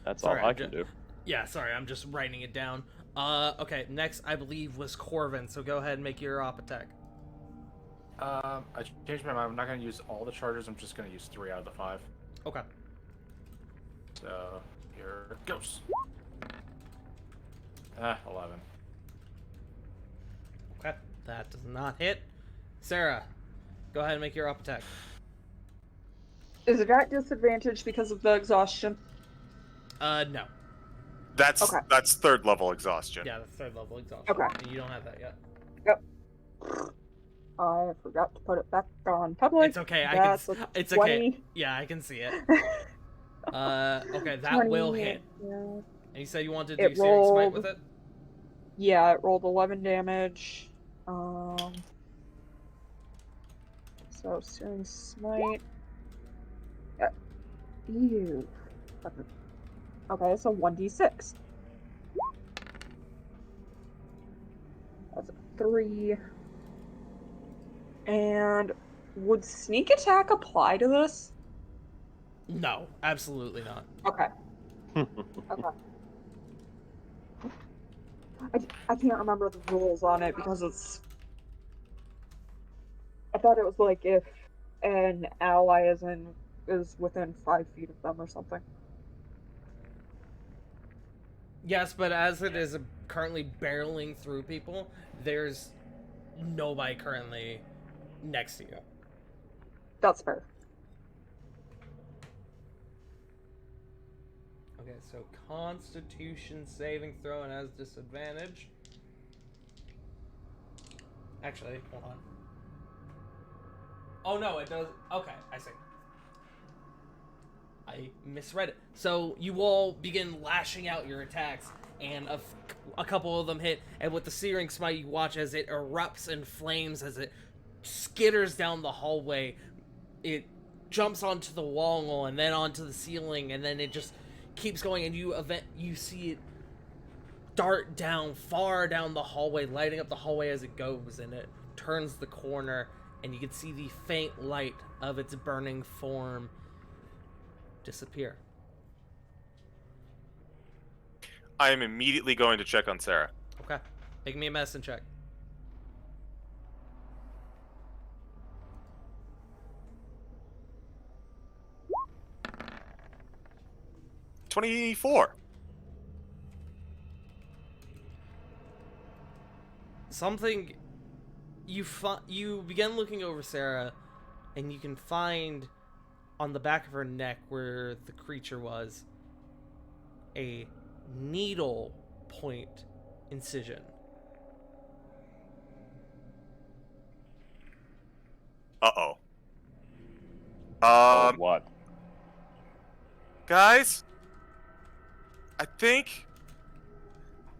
That's Sorry, all I can do. Yeah, sorry, I'm just writing it down. Okay, next I believe was Corvin, so go ahead and make your op attack. I changed my mind. I'm not going to use all the charges. I'm just going to use 3 out of the 5. Okay. So, here it goes. 11. Okay, that does not hit. Sarah, go ahead and make your op attack. Is it at disadvantage because of the exhaustion? No. That's Okay. that's 3rd level exhaustion. Yeah, that's 3rd level exhaustion. Okay. And you don't have that yet. Yep. I forgot to put it back on public. It's okay. That's It's 20. okay. Yeah, I can see it. Okay, that will 20, hit. yeah. And you said you wanted to It do Searing Smite rolled- with it? Yeah, it rolled 11 damage. So Searing Smite. Ew. Okay, so 1d6. That's a 3. And would sneak attack apply to this? No, absolutely not. Okay. Okay. I can't remember the rules on it because it's. I thought it was like if an ally is within 5 feet of them or something. Yes, but as it is currently barreling through people, there's nobody currently next to you. That's fair. Okay, so Constitution saving throw and has disadvantage. Actually, hold on. Oh no, it does. Okay, I see. I misread it. So you all begin lashing out your attacks, and a couple of them hit. And with the Searing Smite, you watch as it erupts in flames as it skitters down the hallway. It jumps onto the wall and then onto the ceiling, and then it just keeps going. And you see it dart down far down the hallway, lighting up the hallway as it goes, and it turns the corner, and you can see the faint light of its burning form disappear. I am immediately going to check on Sarah. Okay. Make me a medicine check. $24. Something you begin looking over Sarah, and you can find on the back of her neck where the creature was a needle point incision. Uh-oh. What? Guys? I think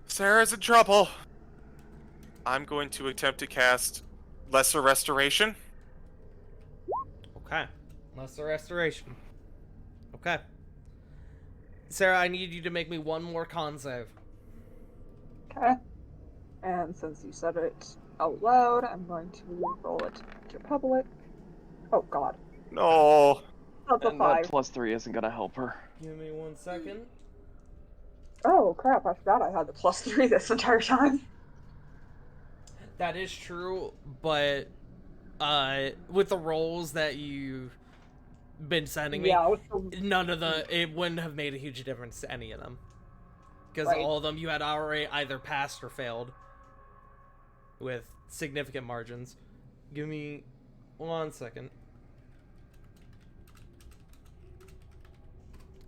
Sarah's in trouble. I'm going to attempt to cast Lesser Restoration. Okay. Lesser Restoration. Okay. Sarah, I need you to make me one more con save. Okay. And since you said it out loud, I'm going to roll it to public. Oh god. No. That's a And that 5. +3 isn't gonna help her. Give me 1 second. Oh crap, I forgot I had the +3 this entire time. That is true, but with the rolls that you've been sending me, Yeah, none of it wouldn't have made a huge difference to any of them. Because Right. all of them you had already either passed or failed with significant margins. Give me 1 second.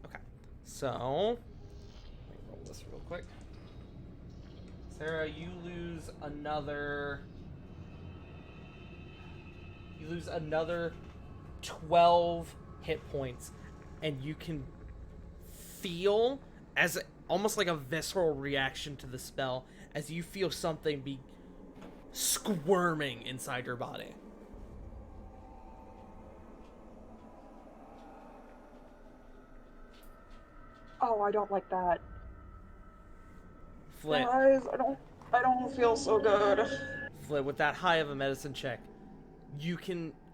Okay, so let me roll this real quick. Sarah, you lose another 12 hit points, and you can feel as almost like a visceral reaction to the spell as you feel something be squirming inside your body. Oh, I don't like that. Flit, Guys, I don't feel so good. Flit, with that high of a medicine check,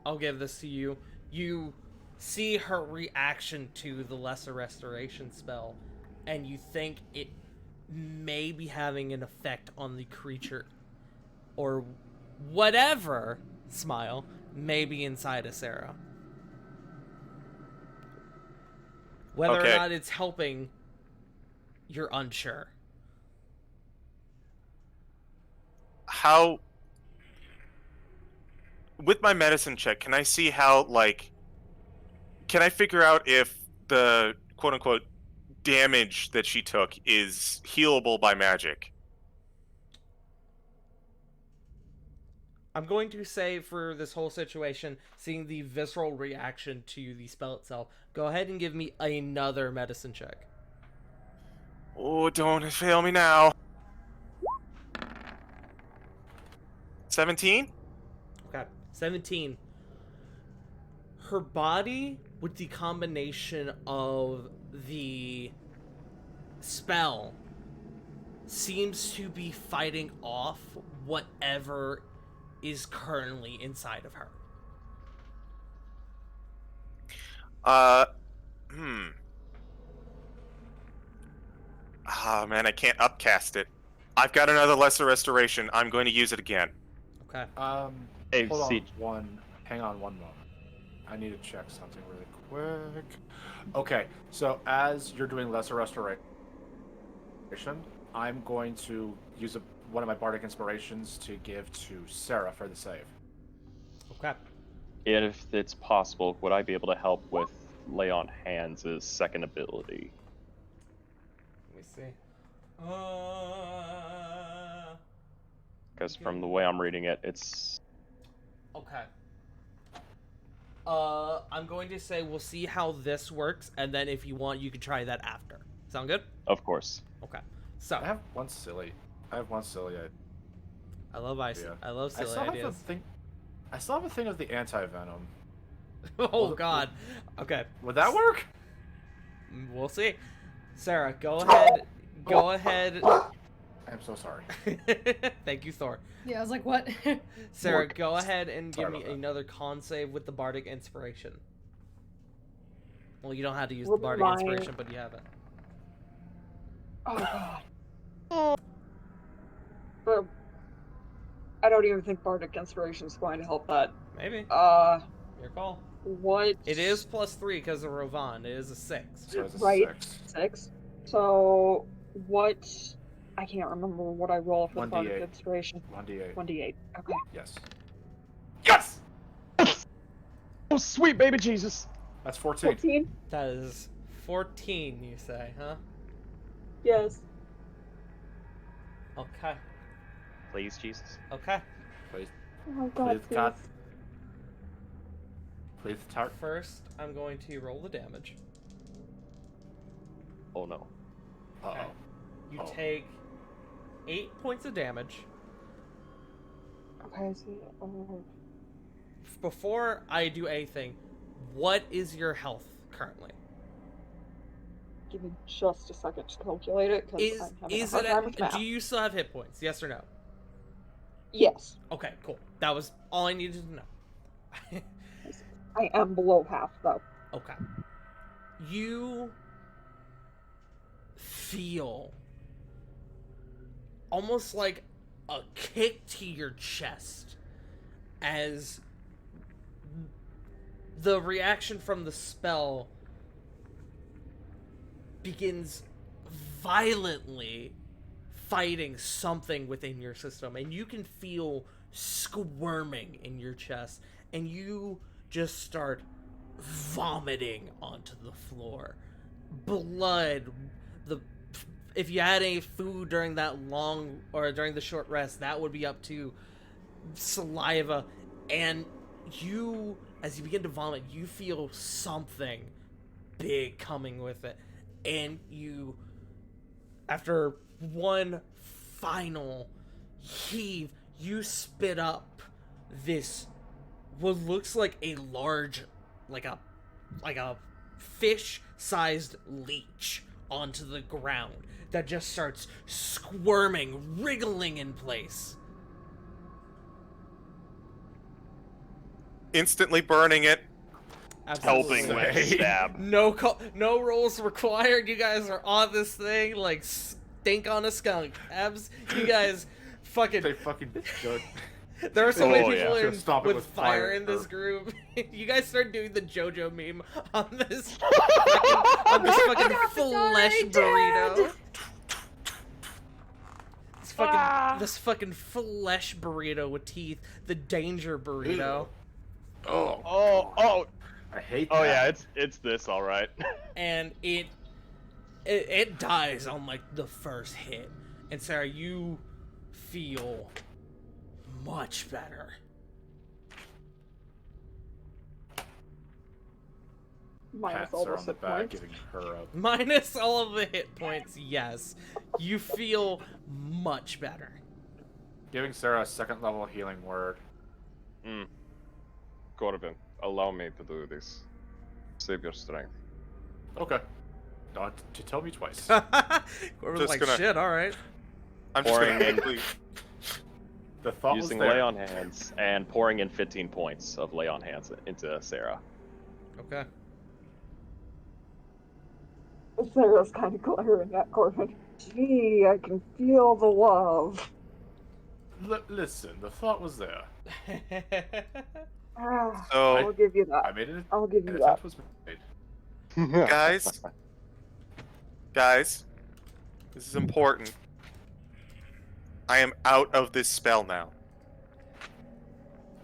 I'll give this to you. You see her reaction to the Lesser Restoration spell and you think it may be having an effect on the creature or whatever, smile, may be inside of Sarah. Whether or Okay. not it's helping, you're unsure. How... With my medicine check, can I see how, like... Can I figure out if the quote-unquote damage that she took is healable by magic? I'm going to say for this whole situation, seeing the visceral reaction to the spell itself, go ahead and give me another medicine check. Oh, don't fail me now. 17? Okay, 17. Her body, with the combination of the spell, seems to be fighting off whatever is currently inside of her. Ah, man, I can't upcast it. I've got another lesser restoration. I'm going to use it again. Okay. Hey, Hold on Siege. hang on one moment. I need to check something really quick. Okay, so as you're doing lesser restoration, I'm going to use one of my bardic inspirations to give to Sarah for the save. Okay. If it's possible, would I be able to help with Lay on Hands' second ability? Let me see. Because from the way I'm reading it, it's... Okay. I'm going to say we'll see how this works, and then if you want, you can try that after. Sound good? Of course. Okay. So I have one silly idea. I love ice. I love I silly still have ideas. I still have a thing of the anti-venom. Oh God. Okay. Would that work? We'll see. Sarah, go ahead. Go ahead. I'm so sorry. Thank you, Thor. Yeah, I was like, what? Sarah, Mork. go ahead and give Sorry me about that. another con save with the bardic inspiration. Well, you don't have to use the With bardic my- inspiration, but you have it. Oh god. But I don't even think Bardic Inspiration is going to help that. Maybe. Your call. What? It is +3 because of Rovan. It is a 6. So it's a Right. 6. 6. So what? I can't remember what I roll for the Bardic 1d8. Inspiration. 1d8. 1d8. Okay. Yes. Oh, sweet baby Jesus! That's 14. 14. That is 14, you say, huh? Yes. Okay. Please, Jesus. Okay. Please, Oh god. please, God. Please, tart. First, I'm going to roll the damage. Oh no. Uh-oh. You Oh. take 8 points of damage. Okay. So, Before I do anything, what is your health currently? give me just a second to calculate it because I'm having a hard time with math. Do you still have hit points? Yes or no? Yes. Okay, cool. That was all I needed to know. I am below half though. Okay. You feel almost like a kick to your chest as the reaction from the spell begins violently fighting something within your system, and you can feel squirming in your chest, and you just start vomiting onto the floor. Blood. If you had any food during that long or during the short rest, that would be up to saliva, and you, as you begin to vomit, you feel something big coming with it, and you, after one final heave, you spit up this what looks like a large, like a fish-sized leech onto the ground that just starts squirming, wriggling in place. Instantly burning it. Absolutely. Helping with stab. No rolls required. You guys are on this thing like stink on a skunk. You guys fucking. They fucking good. There are so Oh, many yeah. people Should stop it with with fire fire. in this group. You guys start doing the JoJo meme on this fucking flesh burrito. This fucking flesh burrito with teeth. The danger burrito. Oh, I hate that. oh yeah, it's this, all right. And it dies on like the first hit. And Sarah, you feel much better. Minus Pats all her the on the hit back, points. giving her a Minus all of the hit points, yes. You feel much better. giving Sarah a second level healing word. Corbin, allow me to do this. Save your strength. Okay. Not to tell me twice. Corbin's Just like, gonna- shit, alright. I'm just Pouring gonna in. quickly. The thought Using was lay there. on hands and pouring in 15 points of lay on hands into Sarah. Okay. Sarah's kind of glaring at Corbin. Gee, I can feel the love. Listen, the thought was there. Ah, So, I'll give you that. I made it. I'll give An you that. attempt was made. guys, this is important. I am out of this spell now.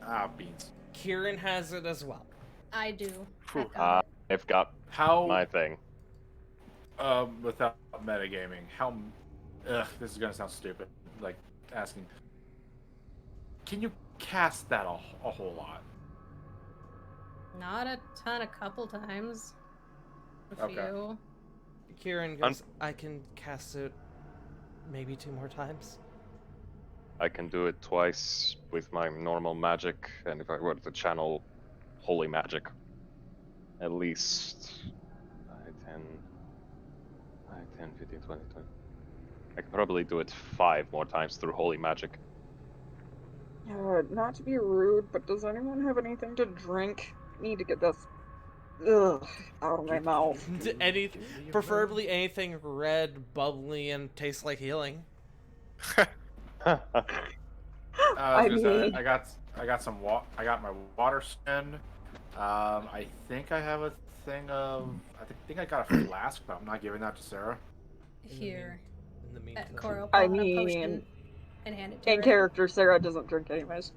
Ah, beans. Kieran has it as well. I do. Phew. I've got it. I've got How my thing. without metagaming, how this is gonna sound stupid, like asking, can you cast that a whole lot? Not a ton, a couple times. A Okay. few. Kieran goes, I can cast it maybe 2 more times. I can do it twice with my normal magic, and if I were to channel holy magic, at least 10, 15, 20. I could probably do it 5 more times through holy magic. Not to be rude, but does anyone have anything to drink? Need to get this out of my mouth. Preferably anything red, bubbly, and tastes like healing. I I was gonna mean- say, I got some I got my water spin. I think I have a thing of. think I got a flask, but I'm not giving that to Sarah. Here. In the At meantime. Coro, I pull out a potion mean, and hand it to in her. character, Sarah doesn't drink anyways.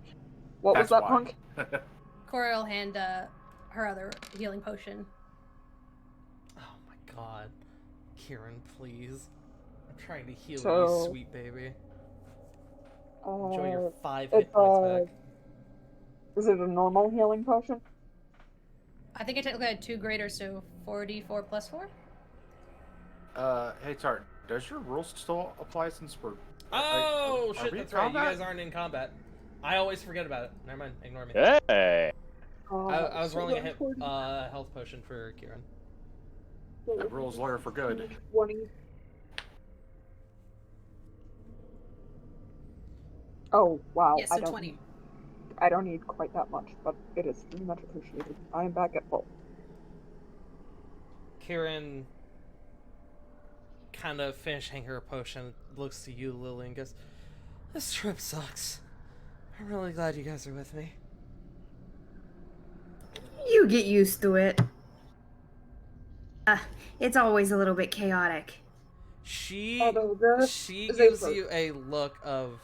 What was That's that, why. Punk? Cora will hand her other healing potion. Oh my god. Kieran, please. I'm trying to heal So- you, sweet baby. Enjoy your 5 hit it's, points back. Is it a normal healing potion? I think I technically had 2 greater, so 4d4 plus 4? Hey Tart, does your rules still apply since we're? Oh, are shit, we in that's right. You combat? guys aren't in combat. I always forget about it. Never mind, ignore me. Hey! I was so rolling a then hit, 40 health potion for Kieran. That rules lawyer for good. 20. Oh wow! Yes, so 20. I don't need quite that much, but it is very much appreciated. I am back at full. Kieran kind of finishing her potion, looks to you, Lily, and goes, "This trip sucks. I'm really glad you guys are with me." You get used to it. It's always a little bit chaotic. She Is gives it- you a look of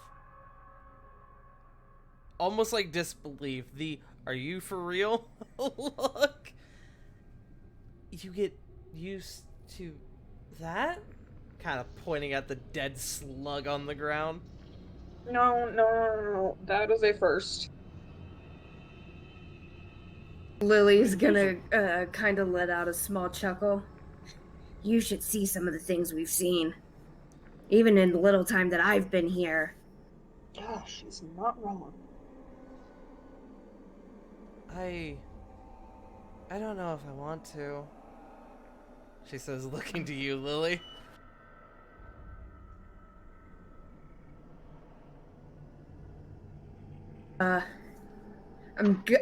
almost like disbelief. The "Are you for real?" look. You get used to that? Kind of pointing at the dead slug on the ground. No. That is a first. Lily's gonna kind of let out a small chuckle. You should see some of the things we've seen. Even in the little time that I've been here. Yeah, she's not wrong. I don't know if I want to. She says, looking to you, Lily.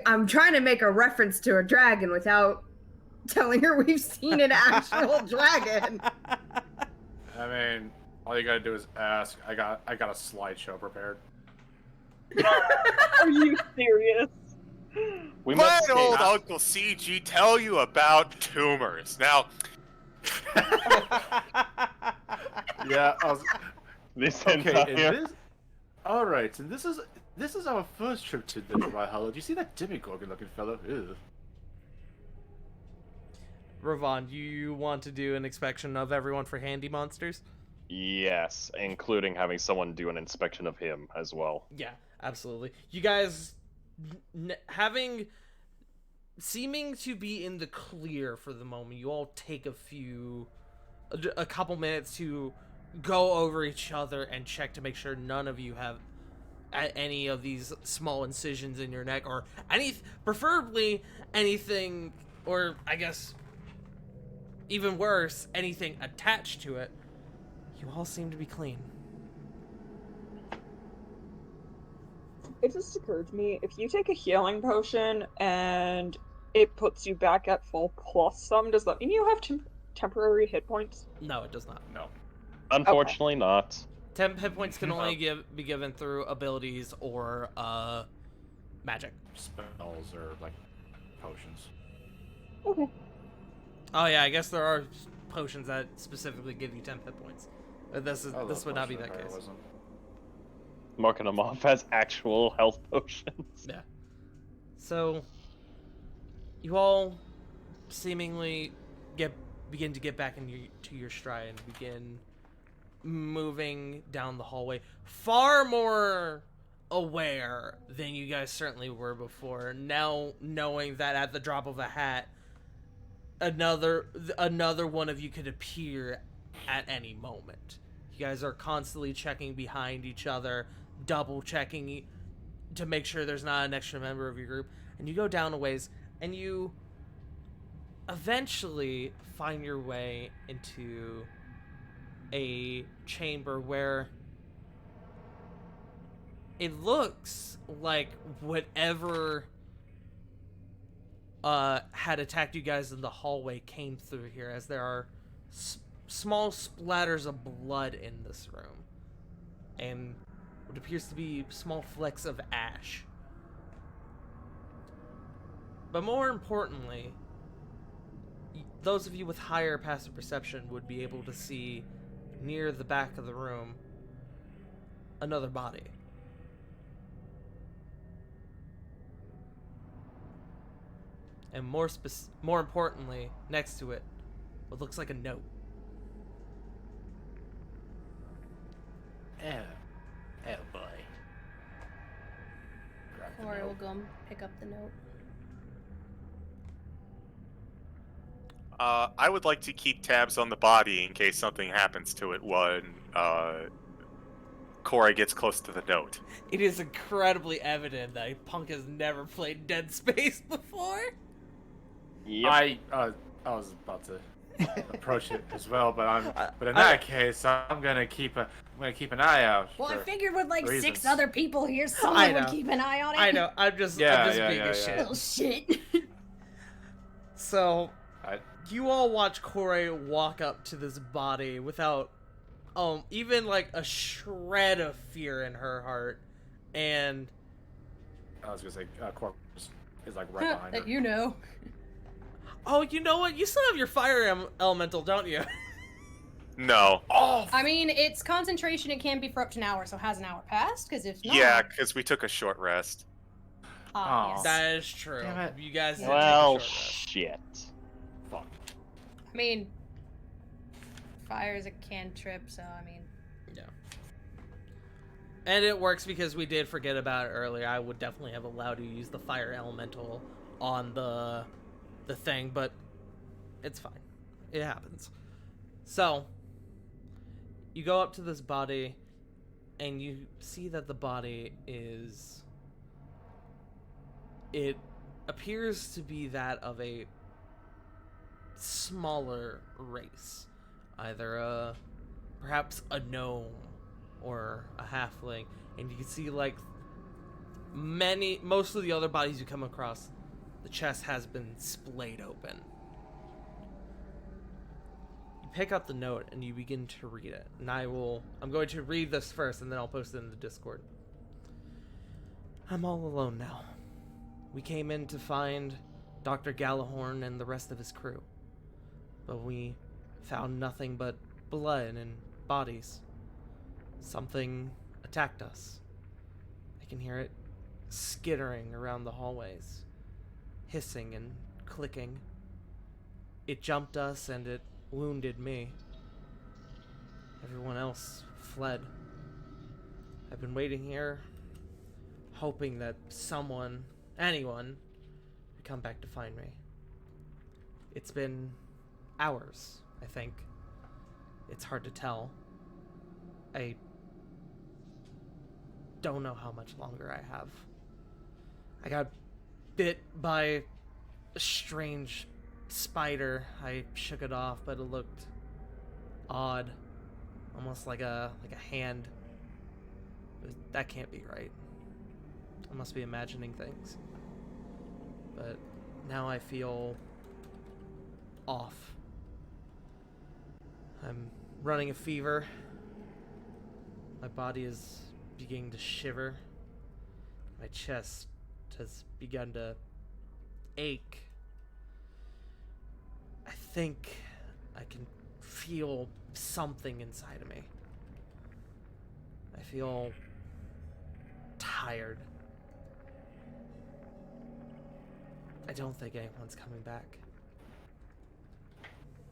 I'm trying to make a reference to a dragon without telling her we've seen an actual dragon. I mean, all you gotta do is ask. I got a slideshow prepared. Are you serious? We met Let Skate. old Uncle CG tell you about tumors. Now, Yeah, I was This okay. entire... And this, all right, and this is our first trip to the Valhalla. Do you see that Demogorgon-looking fellow? Ew. Ravon, you want to do an inspection of everyone for handy monsters? Yes, including having someone do an inspection of him as well. Yeah, absolutely. You guys seeming to be in the clear for the moment, you all take a couple minutes to go over each other and check to make sure none of you have any of these small incisions in your neck, or preferably anything, or I guess even worse, anything attached to it. You all seem to be clean. It just occurred to me, if you take a healing potion and it puts you back at full plus some, does that mean you have temporary hit points? No, it does not. No. Unfortunately, not. Temp hit points can only be given through abilities or magic. Spells or like potions. Okay. Oh yeah, I guess there are potions that specifically give you temp hit points. But this would not be that case. Marking them off as actual health potions. Yeah. So you all seemingly begin to get back into your stride and begin moving down the hallway, far more aware than you guys certainly were before. Now knowing that at the drop of a hat, another one of you could appear at any moment. You guys are constantly checking behind each other, double checking to make sure there's not an extra member of your group, and you go down a ways and you eventually find your way into a chamber where it looks like whatever had attacked you guys in the hallway came through here, as there are small splatters of blood in this room and what appears to be small flecks of ash. But more importantly, those of you with higher passive perception would be able to see near the back of the room another body. And more importantly, next to it, what looks like a note. Oh boy. Grab the Corey will note. go and pick up the note. I would like to keep tabs on the body in case something happens to it when Corey gets close to the note. It is incredibly evident that Punk has never played Dead Space before. Yep. I was about to approach it as well, but in that case, I'm gonna keep an eye out. Well, I for figured with like reasons. 6 other people here, I someone know. would keep an eye on it. I know, I'm just being a shit. Little shit. So, I- you all watch Corey walk up to this body without even like a shred of fear in her heart, and I was gonna say, Corpus is like right behind her. You know. oh, you know what? You still have your fire elemental, don't you? No. Oh, I mean, it's concentration. It can be for up to an hour, so has an hour passed? Because if not... Yeah, because we took a short rest. Ah, Aw. yes. That is true. Damn it. You guys did Well, take a short rest. shit. fuck. I mean, fire is a cantrip, so I mean... Yeah. And it works because we did forget about it earlier. I would definitely have allowed you to use the fire elemental on the thing, but it's fine. It happens. So, you go up to this body, and you see that the body is... It appears to be that of a smaller race. Either perhaps a gnome or a halfling. And you can see like Most of the other bodies you come across, the chest has been splayed open. You pick up the note and you begin to read it. And I'm going to read this first and then I'll post it in the Discord. I'm all alone now. We came in to find Dr. Gallahorn and the rest of his crew. But we found nothing but blood and bodies. Something attacked us. I can hear it skittering around the hallways, hissing and clicking. It jumped us and it wounded me. Everyone else fled. I've been waiting here, hoping that anyone, would come back to find me. It's been hours, I think. It's hard to tell. I don't know how much longer I have. I got bit by a strange spider. I shook it off, but it looked odd. Almost like a hand. That can't be right. I must be imagining things. But now I feel off. I'm running a fever. My body is beginning to shiver. My chest has begun to ache. I think I can feel something inside of me. I feel tired. I don't think anyone's coming back.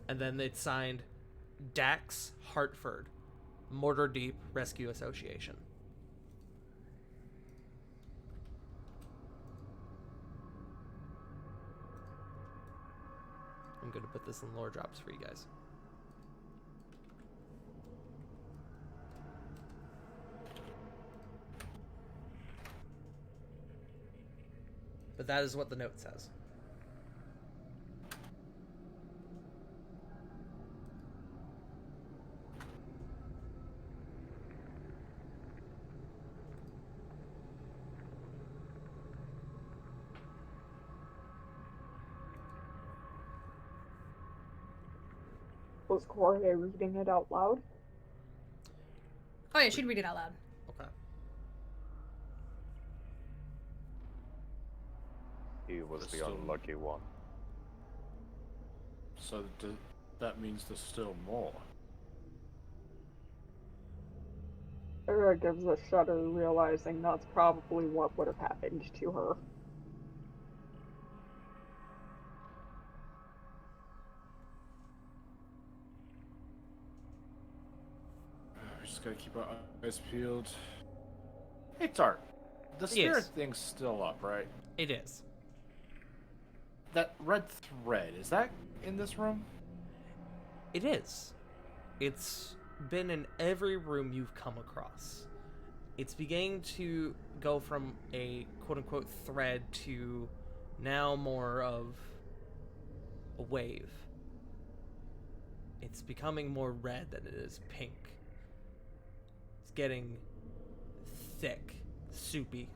And then it's signed Dax Hartford, Mortar Deep Rescue Association. I'm going to put this in lore drops for you guys. But that is what the note says. Was Corey reading it out loud? Oh yeah, she'd read it out loud. Okay. He was the Still- unlucky one. So that means there's still more. Era gives a shudder, realizing that's probably what would have happened to her. We just gotta keep our eyes peeled. Hey, Tart. The spirit thing's still up, right? It is. That red thread, is that in this room? It is. It's been in every room you've come across. It's beginning to go from a quote-unquote thread to now more of a wave. It's becoming more red than it is pink. It's getting thick, soupy.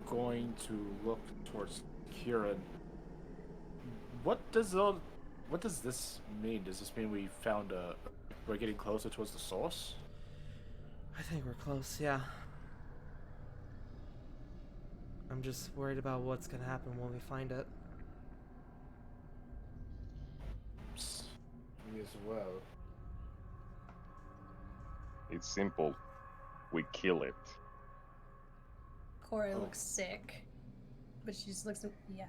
Going to look towards Kieran. What does this mean? Does this mean we found we're getting closer towards the source? I think we're close, yeah. I'm just worried about what's gonna happen when we find it. Me as well. It's simple. We kill it. Corey looks sick, but she just looks. Yeah.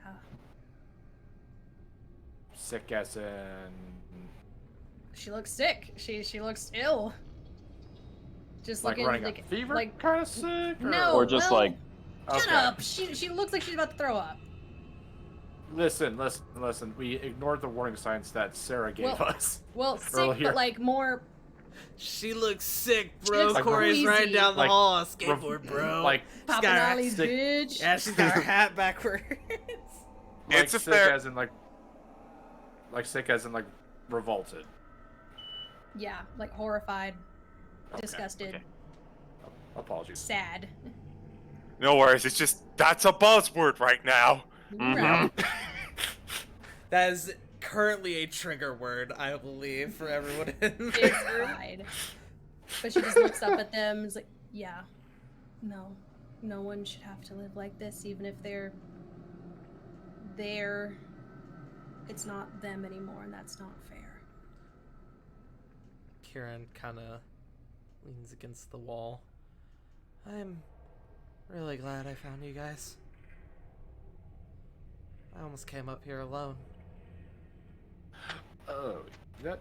Sick as in. She looks sick. She looks ill. Just Like looking running like a fever, like kind of sick. Or... no. Or just well, like, shut Okay. up. She looks like she's about to throw up. Listen. We ignored the warning signs that Sarah gave us. Well, sick, Earlier. but like more. She looks sick, She bro. looks like Corey's riding queasy. down the Like, hall on a skateboard, bro. Like, She's got her hat Papinali's stick- bitch. Yeah, she's got her hat backwards. It's a sick fair- as in like sick as in like revolted. Yeah, like horrified, Okay, disgusted. okay. Apologies. sad. No worries. It's just that's a buzzword right now. Right. That is currently a trigger word, I believe, for everyone in It's this pride. But she just looks up at them and is like, yeah, no. No one should have to live like this, even if they're there. It's not them anymore, and that's not fair. Kieran kind of leans against the wall. I'm really glad I found you guys. I almost came up here alone. Oh, that.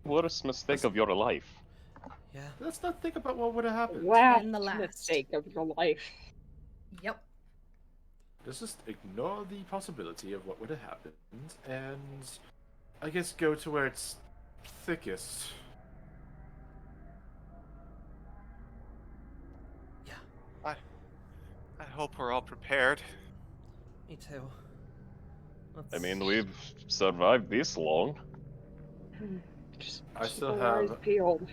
Worst mistake of your life. Yeah. Let's not think about what would have happened. Last And the last. mistake of your life. Yep. Let's just ignore the possibility of what would have happened, and I guess go to where it's thickest. Yeah, I hope we're all prepared. me too. I mean, we've survived this long. Just I keep still our eyes have- peeled.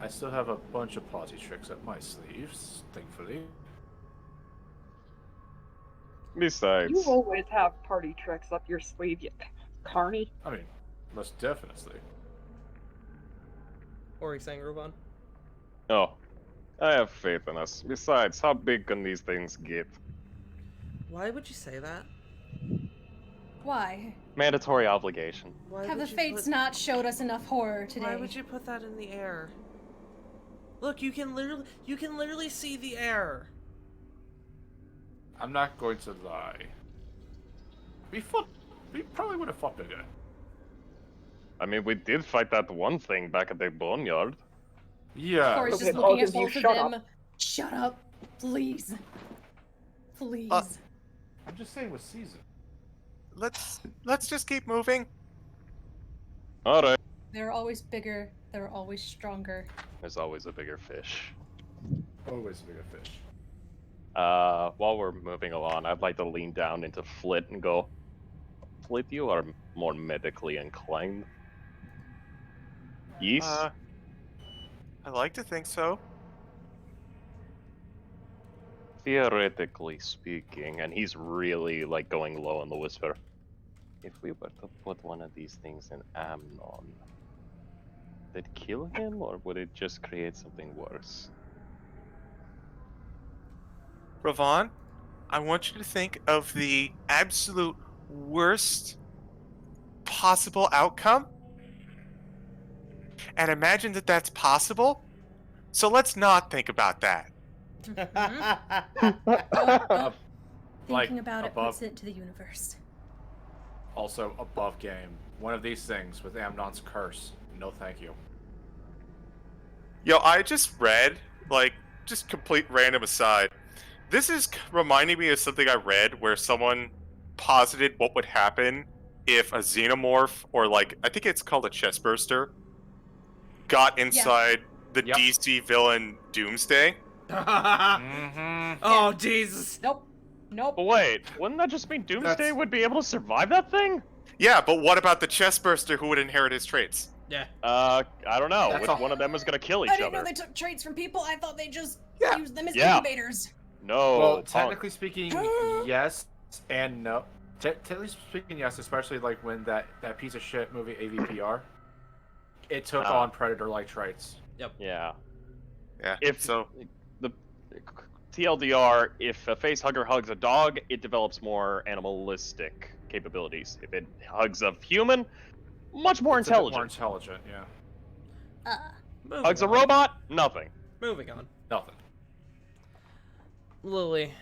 I still have a bunch of party tricks up my sleeves, thankfully. Besides, You always have party tricks up your sleeve, you carny. I mean, most definitely. What were you saying, Ruban? oh, I have faith in us. Besides, how big can these things get? Why would you say that? Why? Mandatory obligation. Why Have would the you fates put... not showed us enough horror today? Why would you put that in the air? Look, you can literally see the air. I'm not going to lie. We probably would have fought bigger. I mean, we did fight that one thing back at the boneyard. Yeah. Corey's Okay, just both looking at of you both of shut them. up. Shut up, please. Please. I'm just saying with season. Let's just keep moving. Alright. They're always bigger. They're always stronger. There's always a bigger fish. Always a bigger fish. While we're moving along, I'd like to lean down into Flit and go, Flit, you are more medically inclined. Yes? I like to think so. Theoretically speaking, and he's really, like, going low in the whisper. If we were to put one of these things in Amnon, would it kill him, or would it just create something worse? Ravon, I want you to think of the absolute worst possible outcome. And imagine that that's possible. So let's not think about that. Nope. Like, Thinking about it above- puts it to the universe. Also, above game. One of these things with Amnon's curse. No thank you. Yo, I just read, like, just complete random aside. This is reminding me of something I read where someone posited what would happen if a xenomorph, or like, I think it's called a chestburster, got inside the Yep. DC villain Doomsday. Mm-hmm. Oh, Jesus. Nope. Nope. But wait, wouldn't that just mean Doomsday That's- would be able to survive that thing? Yeah, but what about the chestburster who would inherit his traits? Yeah. I don't know. That's Which a- one of them is gonna kill each I didn't other? know they took traits from people. I thought they just Yeah. used them as Yeah. incubators. No. Well, punk. technically speaking, yes and no. Technically speaking, yes, especially like when that piece of shit movie AVPR, it took Ah. on predator-like traits. Yeah. Yeah. If So the TLDR, if a face hugger hugs a dog, it develops more animalistic capabilities. If it hugs a human, much more It's a bit intelligent. More intelligent, yeah. Moving Hugs a on. robot, nothing. Moving on. Nothing. Lily,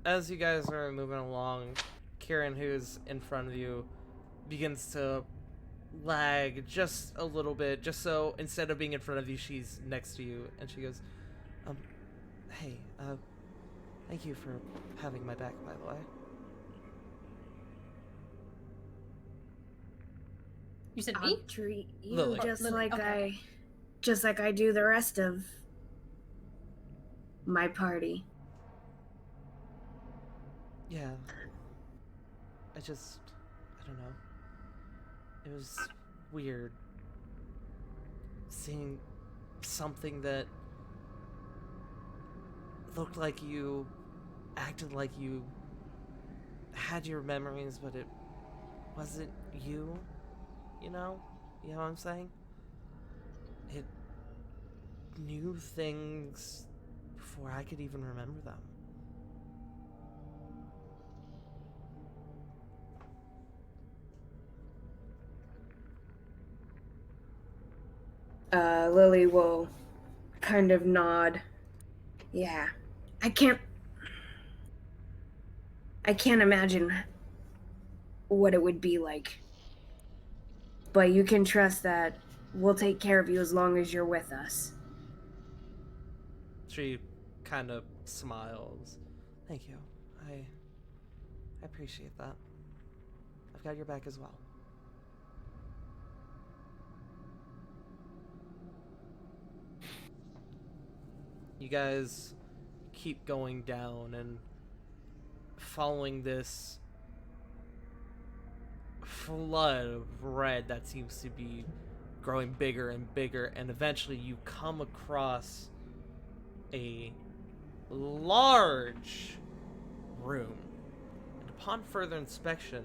as you guys are moving along, Kieran, who's in front of you, begins to lag just a little bit, just so instead of being in front of you, she's next to you, and she goes, hey, thank you for having my back, by the way. You said I'll me? treat you Lily. just Lily, like okay. I do the rest of my party. Yeah. I don't know. It was weird seeing something that looked like you, acted like you had your memories, but it wasn't you, you know? You know what I'm saying? It knew things before I could even remember them. Lily will kind of nod. Yeah. I can't imagine what it would be like. But you can trust that we'll take care of you as long as you're with us. She kind of smiles. Thank you. I appreciate that. I've got your back as well. You guys keep going down and following this flood of red that seems to be growing bigger and bigger, and eventually you come across a large room. And upon further inspection,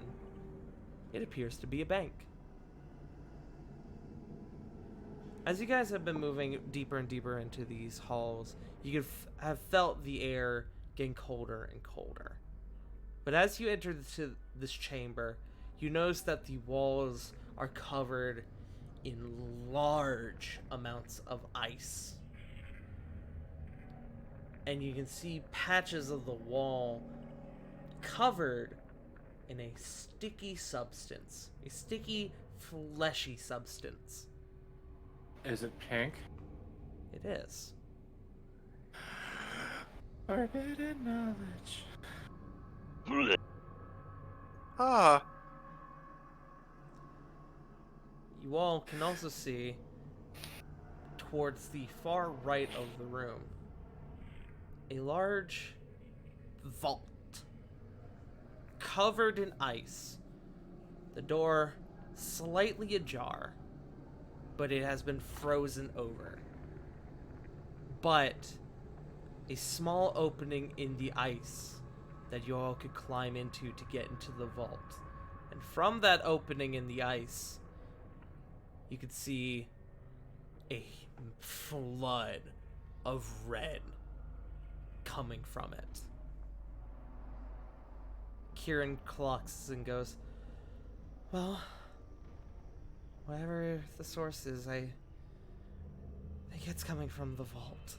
it appears to be a bank. As you guys have been moving deeper and deeper into these halls, you could have felt the air getting colder and colder. But as you enter this chamber, you notice that the walls are covered in large amounts of ice. And you can see patches of the wall covered in a sticky substance. A sticky, fleshy substance. Is it pink? It is. Forbidden knowledge. Ah, You all can also see towards the far right of the room a large vault covered in ice. The door slightly ajar, but it has been frozen over. But a small opening in the ice that you all could climb into to get into the vault. And from that opening in the ice, you could see a flood of red coming from it. Kieran clocks and goes, well, whatever the source is, I think it's coming from the vault.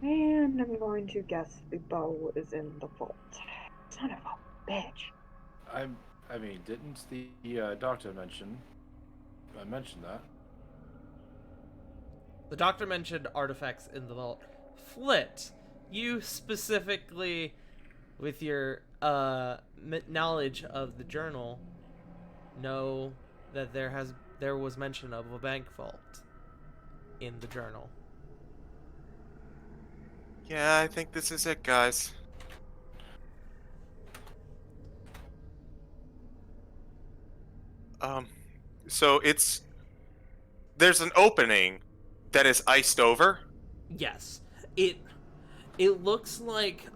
And I'm going to guess the bow is in the vault. Son of a bitch. I mean, didn't the doctor mention that? The doctor mentioned artifacts in the vault. Flit, you specifically, with your knowledge of the journal, know that there was mention of a bank vault in the journal. yeah, I think this is it, guys. So there's an opening that is iced over. Yes, it looks like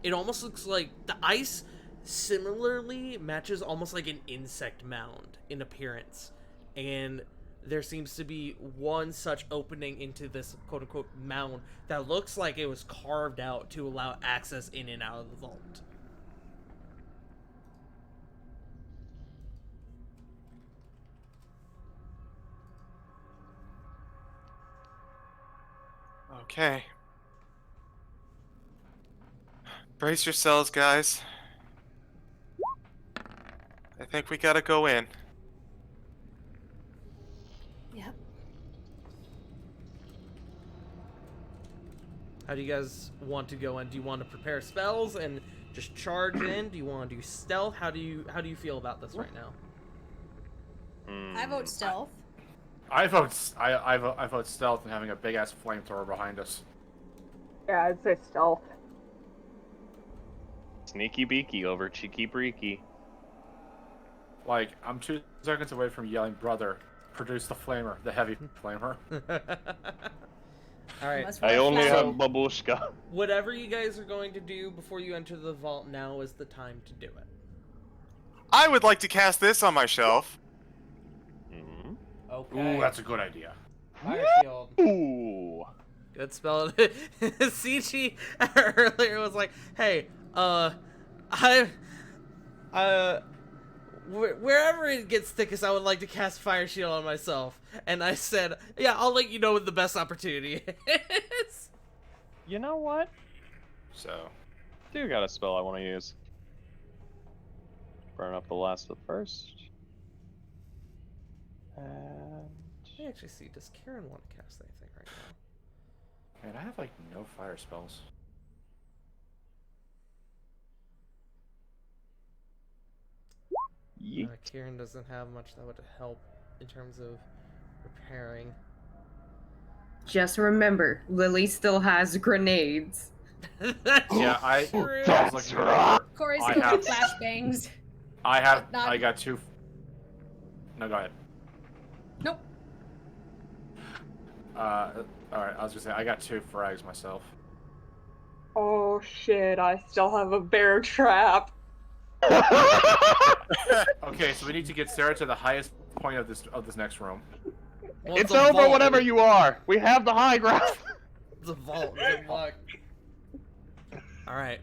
it almost looks like the ice similarly matches almost like an insect mound in appearance, and there seems to be one such opening into this quote-unquote mound that looks like it was carved out to allow access in and out of the vault. Okay. Brace yourselves, guys. I think we gotta go in. Yep. How do you guys want to go in? Do you want to prepare spells and just charge in? Do you want to do stealth? How do you feel about this right now? I vote stealth. I vote stealth and having a big ass flamethrower behind us. Yeah, I'd say stealth. Sneaky beaky over cheeky breaky. Like, I'm 2 seconds away from yelling, brother, produce the flamer, the heavy flamer. All right. Unless I we're only flat. have babushka. Whatever you guys are going to do before you enter the vault, now is the time to do it. I would like to cast this on my shelf. Mhm. Okay. Ooh, that's a good idea. Fire shield. Ooh. Good spell. CG earlier was like, "Hey, wherever it gets thickest, I would like to cast fire shield on myself." And I said, "Yeah, I'll let you know when the best opportunity is." You know what? So, Do got a spell I want to use. Burn up the last of the first. And Let me actually see. Does Kieran want to cast anything right now? Man, I have like no fire spells. yeet. Kieran doesn't have much that would help in terms of repairing. Just remember, Lily still has grenades. Yeah, I True. was looking it over. Corey's I still have- got flashbangs. Not- I got 2. No, go ahead. Nope. Alright, I was gonna say, I got 2 frags myself. Oh shit, I still have a bear trap. Okay, so we need to get Sarah to the highest point of this next room. Well, It's a over, vault. whatever you are. We have the high ground. It's a vault. Good luck. All right.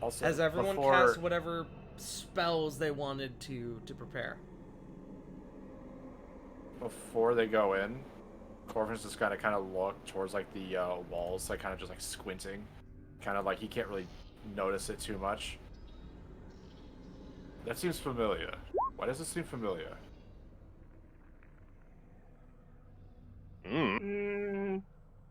Also, Has everyone before, cast whatever spells they wanted to prepare? before they go in, Corvin's just kind of look towards like the walls, like kind of just like squinting, kind of like he can't really notice it too much. That seems familiar. Why does it seem familiar?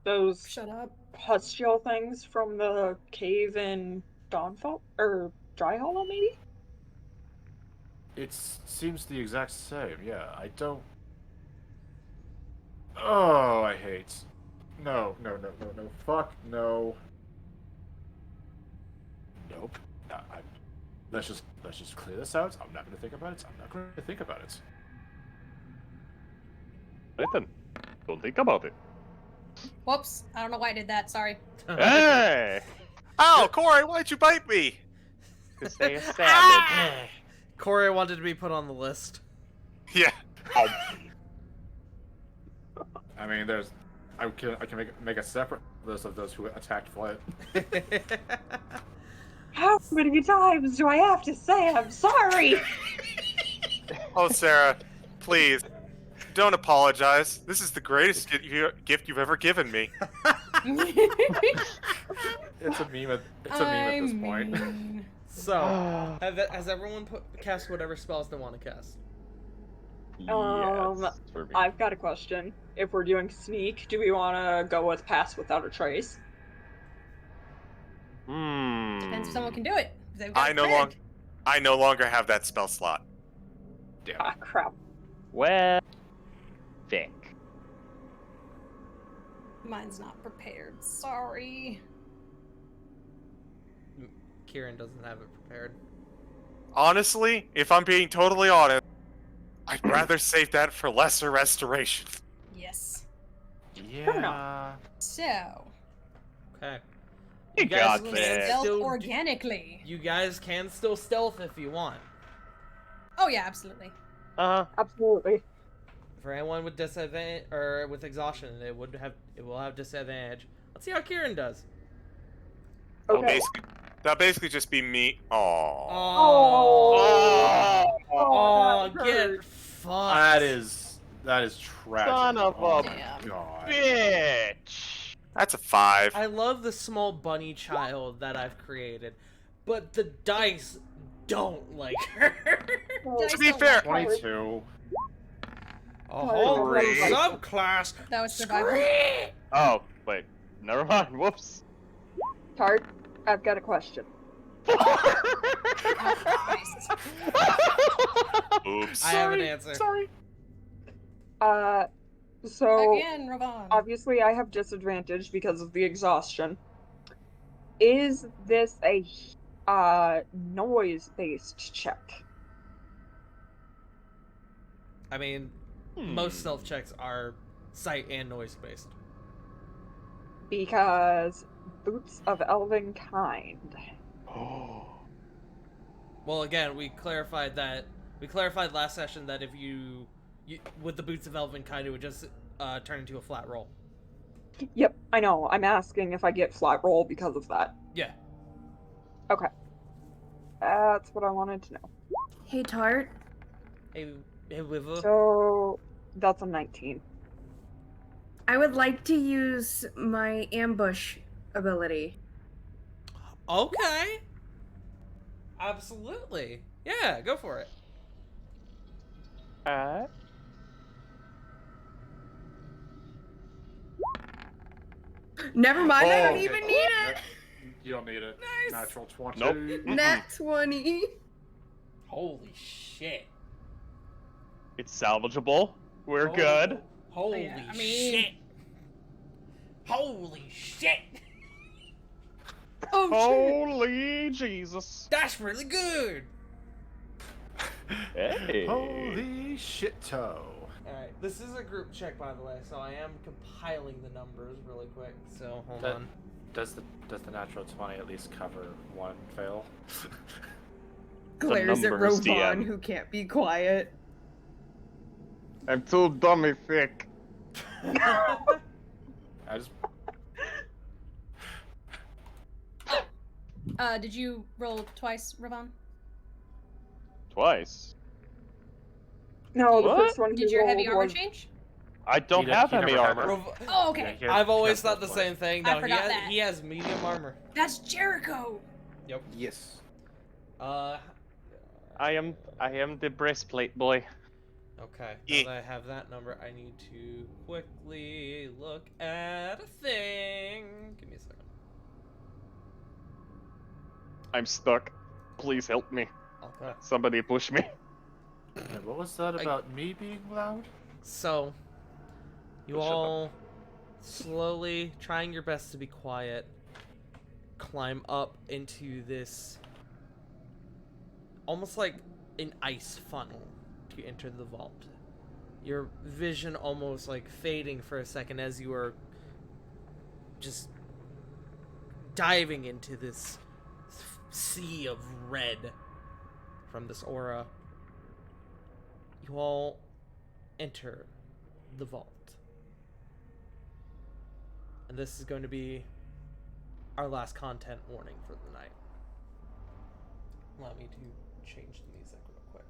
Those Shut up. pustule things from the cave in Dawnfall? Or Dry Hollow, maybe? It seems the exact same. Yeah, I don't. Oh, I hate. No. Fuck no. Nope. Let's just clear this out. I'm not gonna think about it. I'm not gonna think about it. Nathan, don't think about it. Whoops. I don't know why I did that. Sorry. Hey! ow, Corey, why'd you bite me? To stay a savage. Corey wanted to be put on the list. Yeah. I mean, I can make a separate list of those who attacked Flight. How many times do I have to say I'm sorry? Oh, Sarah, please, don't apologize. This is the greatest gift you've ever given me. It's a meme at this point. So, has everyone cast whatever spells they want to cast? Yes, for me. I've got a question. If we're doing sneak, do we want to go with pass without a trace? Depends if someone can do it. If they've got I it no prepared. longer have that spell slot. Damn. Ah, crap. Well, thick. Mine's not prepared. Sorry. Kieran doesn't have it prepared. Honestly, if I'm being totally honest, I'd rather save that for lesser restoration. Yes. Yeah. So, Okay. You got we'll this. stealth still organically. You guys can still stealth if you want. Oh yeah, absolutely. Absolutely. For anyone with disadvantage or with exhaustion, it will have disadvantage. Let's see how Kieran does. Okay. That'll basically just be me. Aww. Oh, Oh, that get hurt. fucked. That is tragic. Son of oh a my Damn. God. Bitch! That's a 5. I love the small bunny child that I've created, but the dice don't like her. Dice To be don't fair, like her. 22. A whole Great. subclass. That was survival. Scream! Oh, wait. Never mind. Whoops. Tart, I've got a question. Oops. I have an answer. Sorry. So Again, Ravon. obviously I have disadvantage because of the exhaustion. Is this a noise-based check? I mean, most stealth checks are sight and noise based. Because boots of elven kind. Well, again, we clarified last session that if you with the boots of elven kind, it would just turn into a flat roll. Yep, I know. I'm asking if I get flat roll because of that. Yeah. Okay. That's what I wanted to know. Hey, Tart. Hey, Wiva. So that's a 19. I would like to use my ambush ability. Okay. Absolutely. Yeah, go for it. Never mind, I don't okay. even need it. You don't need it. Nice. Natural 20. Nope. Nat 20. Holy shit. It's salvageable. We're good. Holy Yeah, I mean- shit. Holy shit. Oh, shit. Holy Jesus. That's really good. Hey. Holy shit-toe. Alright, this is a group check, by the way, so I am compiling the numbers really quick, so hold That- on. Does the natural 20 at least cover one fail? Glares at numbers, Rovan, DM. who can't be quiet. I'm too dummy thick. I just Did you roll twice, Ravon? Twice. No, the What? first one he Did your heavy rolled armor was... change? I don't He have never heavy had armor. it. Oh, okay. Yeah, I've always he thought the has same thing. I No, forgot that. he has medium armor. That's Jericho! Yep. Yes. Uh, I am the breastplate boy. okay. Yeah. Now that I have that number, I need to quickly look at a thing. Give me a second. I'm stuck. Please help me. Okay. Somebody push me. And what was that about me being loud? So, you Shut up. all slowly, trying your best to be quiet, climb up into this almost like an ice funnel to enter the vault. Your vision almost like fading for a second as you are just diving into this sea of red from this aura. You all enter the vault. And this is going to be our last content warning for the night. Allow me to change the music real quick.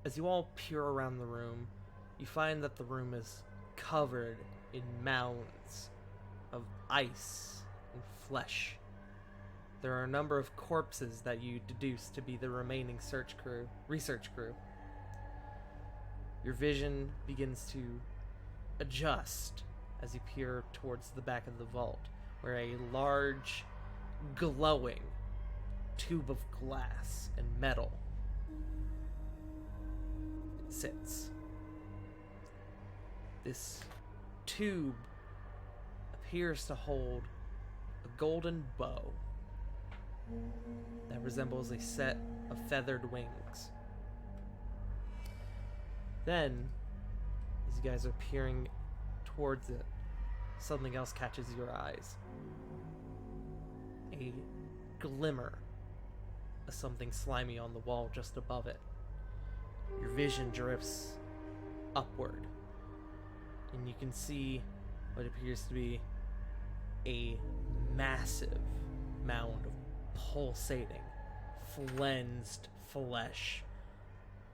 As you all peer around the room, you find that the room is covered in mounds of ice and flesh. There are a number of corpses that you deduce to be the remaining research crew. Your vision begins to adjust as you peer towards the back of the vault, where a large, glowing tube of glass and metal sits. This tube appears to hold a golden bow that resembles a set of feathered wings. Then, as you guys are peering towards it, something else catches your eyes. A glimmer of something slimy on the wall just above it. Your vision drifts upward, and you can see what appears to be a massive mound of pulsating, flensed flesh.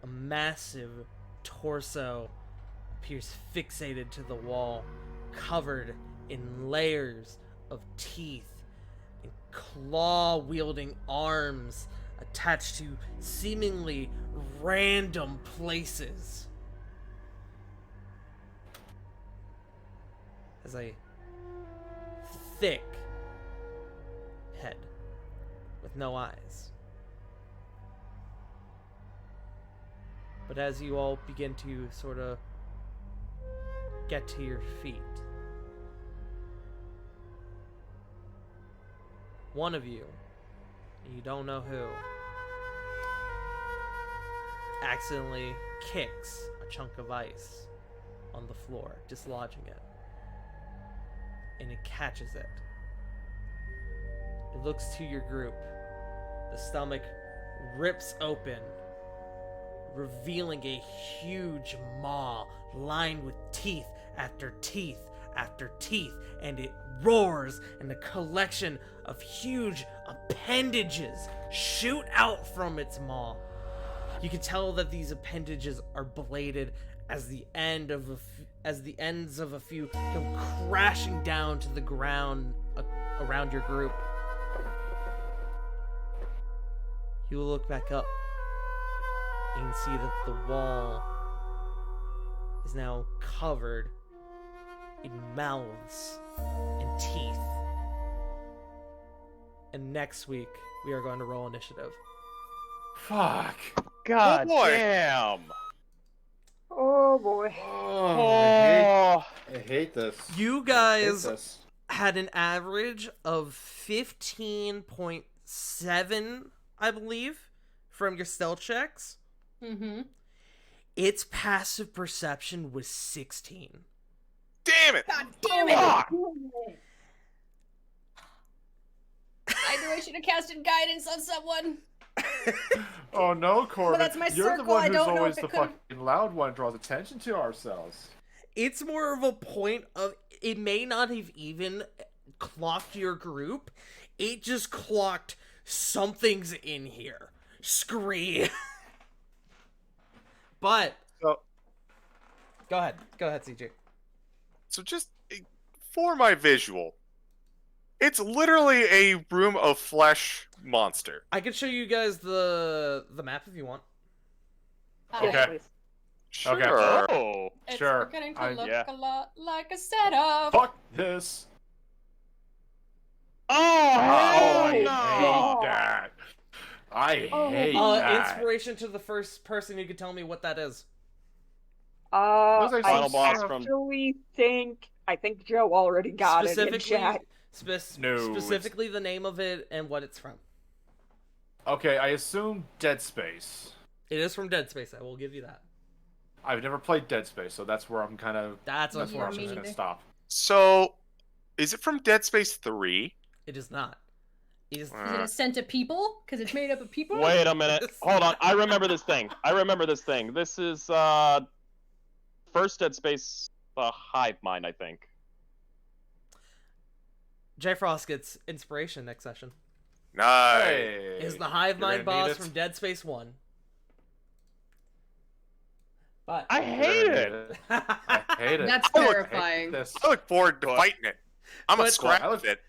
A massive torso appears fixated to the wall, covered in layers of teeth and claw-wielding arms attached to seemingly random places. As a thick head with no eyes. But as you all begin to sort of get to your feet, one of you, and you don't know who, accidentally kicks a chunk of ice on the floor, dislodging it. And it catches it. It looks to your group. The stomach rips open, revealing a huge maw lined with teeth after teeth after teeth, and it roars, and a collection of huge appendages shoot out from its maw. You can tell that these appendages are bladed as the ends of a few come crashing down to the ground around your group. You will look back up. You can see that the wall is now covered in mouths and teeth. And next week, we are going to roll initiative. Fuck. God boy. damn. Oh boy. Oh. I hate this. You guys had an average of 15.7, I believe, from your stealth checks. Mm-hmm. Its passive perception was 16. Damn it! God damn it! Fuck. I knew I should have casted guidance on someone. Oh no, Corbin. that's my You're the circle, one I who's don't know always if the it could've- fucking loud one, draws attention to ourselves. It's more of a point of, it may not have even clocked your group. It just clocked something's in here. Scream. But So, go ahead, CJ. so just for my visual, it's literally a room of flesh monster. I could show you guys the map if you want. Yes, Okay. please. Sure. Okay. Oh. It's Sure, beginning to I- look yeah. a lot like a setup. Fuck this. Oh, Oh, hell I no. hate that. I hate that. Inspiration to the first person who could tell me what that is. Was I Final so boss sad? from- I think Joe already got it in Specifically, chat. No, specifically the name of it and what it's from. Okay, I assume Dead Space. It is from Dead Space. I will give you that. I've never played Dead Space, so that's where I'm kind of. That's That's where I'm me just gonna neither. stop. So, is it from Dead Space 3? It is not. It is. Is it a scent of people? Because it's made up of people? Wait a minute. Hold on. I remember this thing. This is first Dead Space, Hive Mind, I think. J Frost gets inspiration next session. Nice. Hey, Is the Hive you're Mind gonna need boss it. from Dead Space 1. But I hate You're it. gonna need it. I hate it. That's I look- terrifying. This. I look forward to What? fighting it. I'm gonna But- scrap I look- it.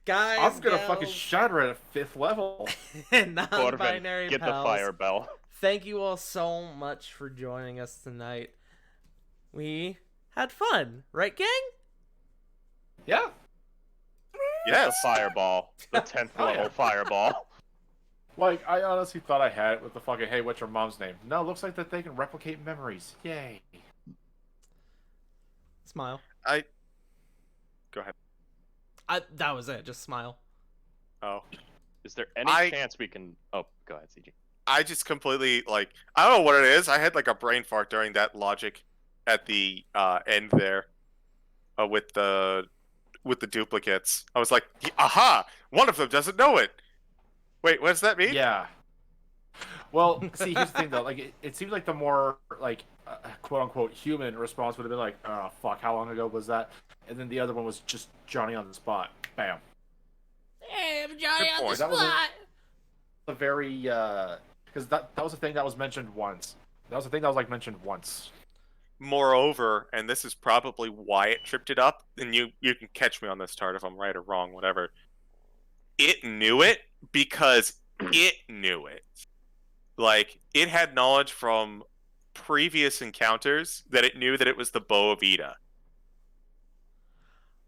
guys, I'm gonna fucking gals, shatter it at 5th level. Corbin, non-binary get the pals, fire bell. thank you all so much for joining us tonight. We had fun, right, gang? Yeah. Yes. The fireball. The 10th Oh, level yeah. fireball. Like, I honestly thought I had it with the fucking, hey, what's your mom's name? No, it looks like that they can replicate memories. Yay. Smile. Go ahead. That was it. Just smile. Oh. Is there any I- chance we can... Oh, go ahead, CG. I just completely, like, I don't know what it is. I had, like, a brain fart during that logic at the end there with the duplicates. I was like, aha! One of them doesn't know it! Wait, what does that mean? Yeah. Well, see, here's the thing, though. Like, it seems like the more, like, quote-unquote human response would have been like, oh, fuck, how long ago was that? And then the other one was just Johnny on the spot. Bam. Hey, I'm Johnny Good on the point. That was a- spot. A very, because that was a thing that was mentioned once. That was a thing that was, like, mentioned once. Moreover, and this is probably why it tripped it up, and you can catch me on this, Tart, if I'm right or wrong, whatever. It knew it because it knew it. Like, it had knowledge from previous encounters that it knew that it was the Bow of Ida.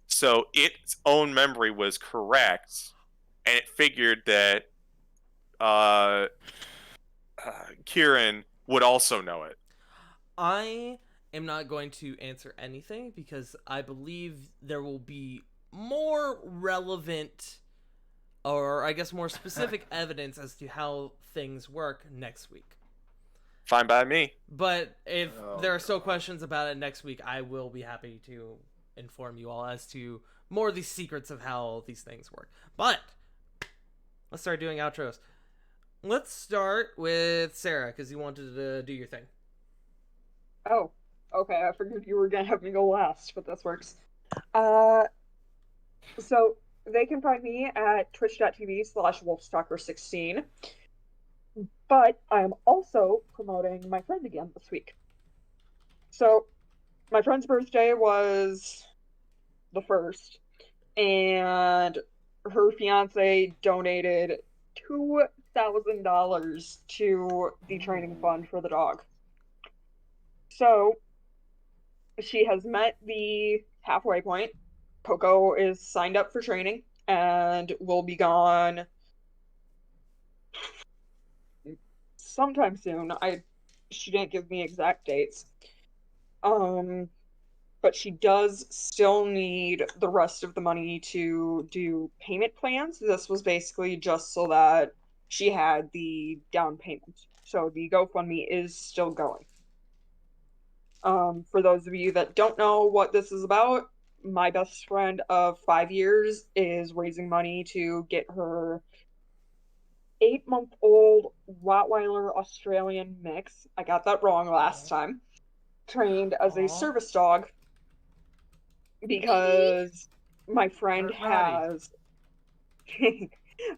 So its own memory was correct, and it figured that Kieran would also know it. I am not going to answer anything because I believe there will be more relevant, or I guess more specific evidence as to how things work next week. Fine by me. But if Oh, there are still God. questions about it next week, I will be happy to inform you all as to more of the secrets of how these things work. But let's start doing outros. Let's start with Sarah, because you wanted to do your thing. Oh, okay. I figured you were gonna have me go last, but this works. Uh, so they can find me at twitch.tv/wolfstalker16. But I am also promoting my friend again this week. So my friend's birthday was the 1st, and her fiance donated $2,000 to the training fund for the dog. So she has met the halfway point. Coco is signed up for training and will be gone sometime soon. She didn't give me exact dates. But she does still need the rest of the money to do payment plans. This was basically just so that she had the down payment. So the GoFundMe is still going. For those of you that don't know what this is about, my best friend of 5 years is raising money to get her 8-month-old Rottweiler Australian mix. I got that wrong last time. Trained as a service dog because my friend has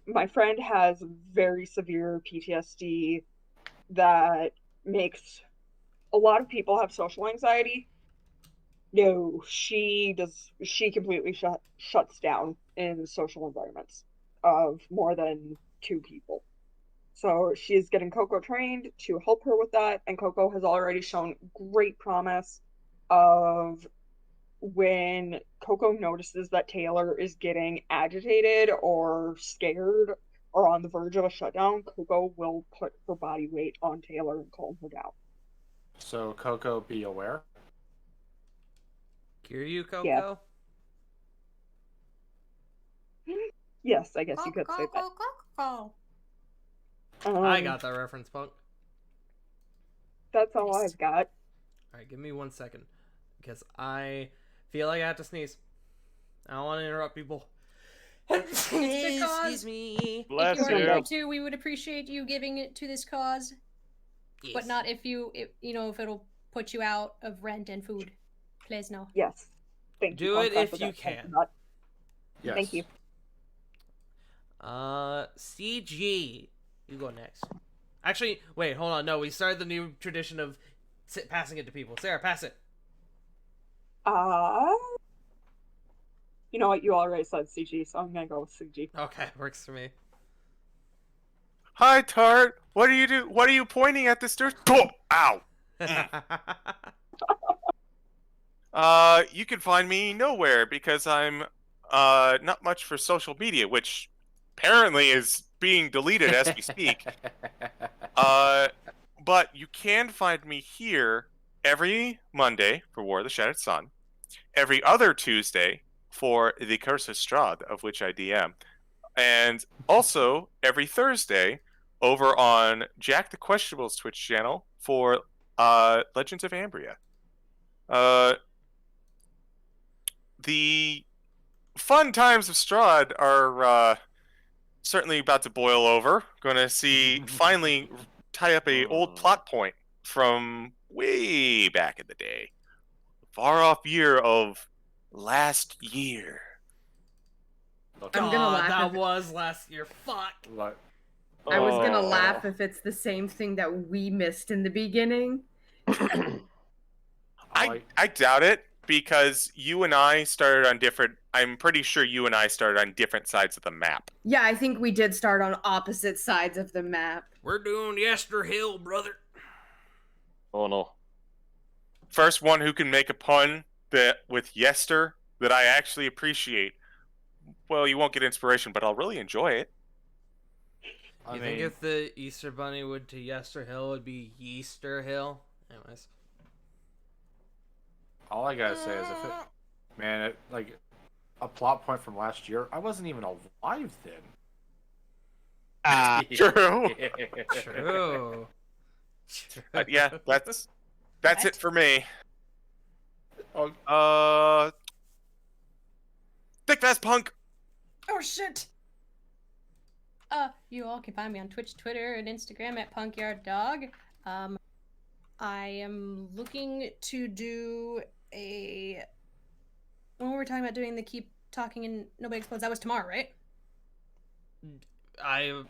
my friend has very severe PTSD that makes a lot of people have social anxiety. No, she completely shuts down in social environments of more than 2 people. So she's getting Coco trained to help her with that, and Coco has already shown great promise of when Coco notices that Taylor is getting agitated or scared or on the verge of a shutdown, Coco will put her body weight on Taylor and calm her down. So, Coco, be aware. Kiryu, Coco? Yeah. Yes, I guess you could say that. I got that reference, Punk. That's all I've got. Alright, give me 1 second. Because I feel like I have to sneeze. I don't want to interrupt people. Excuse me. Bless if you are you. able to, we would appreciate you giving it to this cause. Yes. But not if if it'll put you out of rent and food. Please no. Yes. Thank you. Do it Punk, if you can. Yes. Thank you. CG. You go next. Actually, wait, hold on. No, we started the new tradition of passing it to people. Sarah, pass it. You know what? You already said CG, so I'm gonna go with CG. Okay, works for me. Hi, Tart. What do you do? What are you pointing at the stairs? Oh, ow. You can find me nowhere because I'm not much for social media, which apparently is being deleted as we speak. But you can find me here every Monday for War of the Shattered Sun, every other Tuesday for the Curse of Strahd, of which I DM, and also every Thursday over on Jack the Questionable's Twitch channel for Legends of Ambria. The fun times of Strahd are certainly about to boil over. Going to see finally tie up a old plot point from way back in the day, far off year of last year. I'm gonna laugh That if was last year. Fuck. Like, I was gonna Oh. laugh if it's the same thing that we missed in the beginning. I doubt it, because you and I started on different. I'm pretty sure you and I started on different sides of the map. Yeah, I think we did start on opposite sides of the map. We're doing Yester Hill, brother. Oh no. First one who can make a pun with Yester that I actually appreciate. Well, you won't get inspiration, but I'll really enjoy it. You think if the Easter Bunny went to Yester Hill, it'd be Yeaster Hill? Anyways. all I gotta say is, like a plot point from last year, I wasn't even alive then. True. True. Yeah, that's it for me. Thick fast punk. Oh shit! You all can find me on Twitch, Twitter, and Instagram at punkyarddog. I am looking to do a. When we were talking about doing the keep talking and nobody explodes, that was tomorrow, right? I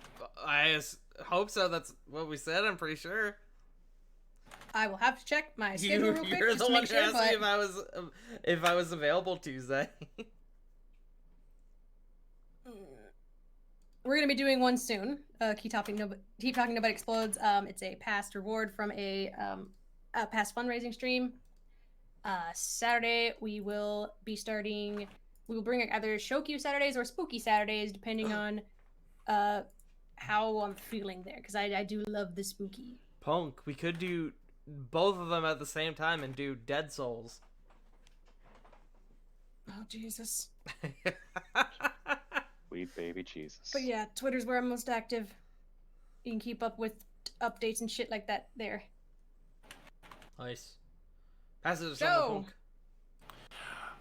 hope so. That's what we said. I'm pretty sure. I will have to check my schedule real quick You're just the to one make who sure. asked But me if I was available Tuesday. we're gonna be doing one soon. Keep talking, nobody explodes. It's a past reward from a past fundraising stream. Saturday we will be starting. We will bring either Shokyu Saturdays or Spooky Saturdays, depending on how I'm feeling there. Because I do love the spooky. Punk, we could do both of them at the same time and do Dead Souls. Oh Jesus. Sweet baby Jesus. But yeah, Twitter's where I'm most active. You can keep up with updates and shit like that there. Nice. Pass it to Joe!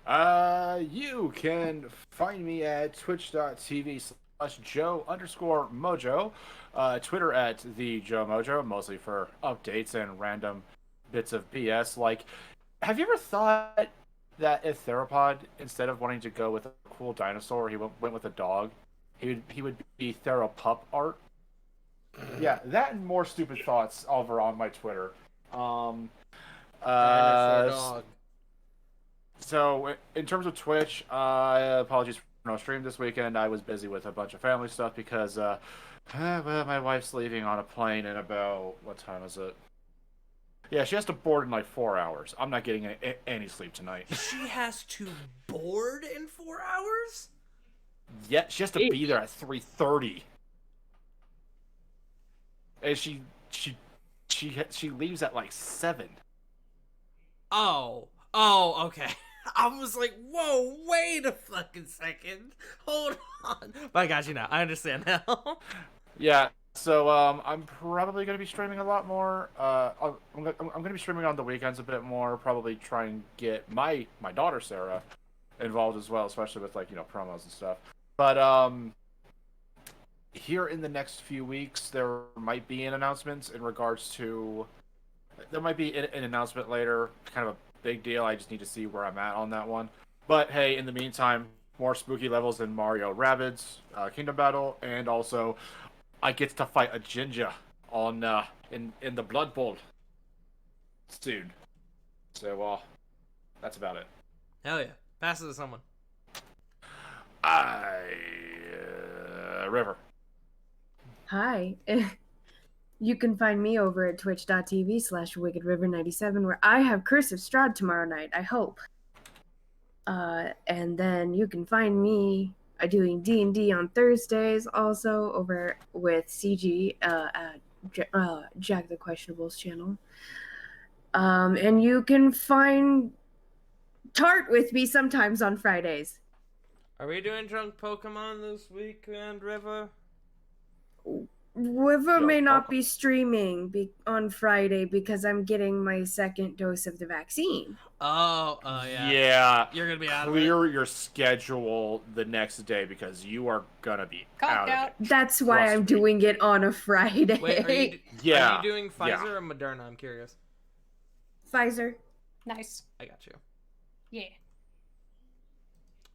Punk. You can find me at twitch.tv/Joe_Mojo, Twitter at the Joe Mojo, mostly for updates and random bits of BS. Like, have you ever thought that if Theropod, instead of wanting to go with a cool dinosaur, he went with a dog, he would be Theropup art? Yeah, that and more stupid thoughts over on my Twitter. Dinosaur dog. So, in terms of Twitch, apologies for no stream this weekend. I was busy with a bunch of family stuff because, well, my wife's leaving on a plane in about, what time is it? Yeah, she has to board in like 4 hours. I'm not getting any sleep tonight. She has to board in 4 hours? Yeah, she has to be there at 3:30. And she leaves at like 7. Oh, okay. I was like, whoa, wait a fucking second. Hold on. But I got you now. I understand now. Yeah, so I'm probably going to be streaming a lot more. I'm going to be streaming on the weekends a bit more. Probably try and get my daughter Sarah involved as well, especially with, like, you know, promos and stuff. But here in the next few weeks, there might be an announcement in regards to. There might be an announcement later, kind of a big deal. I just need to see where I'm at on that one. But hey, in the meantime, more spooky levels in Mario Rabbids Kingdom Battle, and also I get to fight a Jinja on in the Blood Bowl soon. So that's about it. Hell yeah. Pass it to someone. River. Hi. You can find me over at twitch.tv/WickedRiver97, where I have Curse of Strahd tomorrow night, I hope. And then you can find me doing D&D on Thursdays, also over with CG at Jack the Questionable's channel. And you can find Tart with me sometimes on Fridays. Are we doing drunk Pokemon this weekend, River? River Yo, may not welcome. be streaming on Friday because I'm getting my second dose of the vaccine. Oh, yeah. Yeah. You're gonna be out of it. Clear your schedule the next day because you are gonna be Conked out out. of it. That's why Trust I'm me. doing it on a Friday. Wait, are you Yeah. doing Pfizer Yeah. or Moderna? I'm curious. Pfizer. Nice. I got you. Yeah.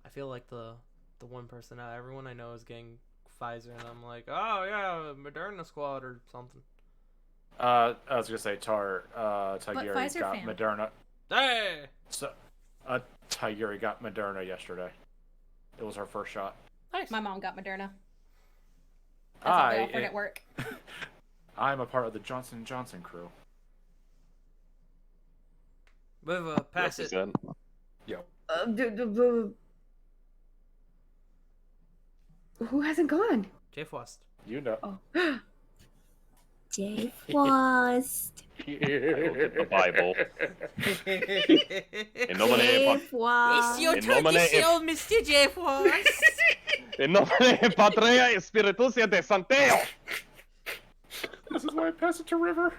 I feel like the one person out everyone I know is getting Pfizer, and I'm like, oh yeah, Moderna squad or something. I was gonna say Tigeri Pfizer got fan. Moderna. Hey! So, Tigeri got Moderna yesterday. It was her first shot. Nice. My mom got Moderna. That's what they offered I- at work. I'm a part of the Johnson & Johnson crew. River, pass it. Represent. Yo. Who hasn't gone? Jay Frost. You know. Oh. Jay Frost. The Bible. In nomine Jay Pat- Frost. your In nomine show, Mr. Jay Frost. in nomine Patria Spiritus et Sancteo. This is why I pass it to River.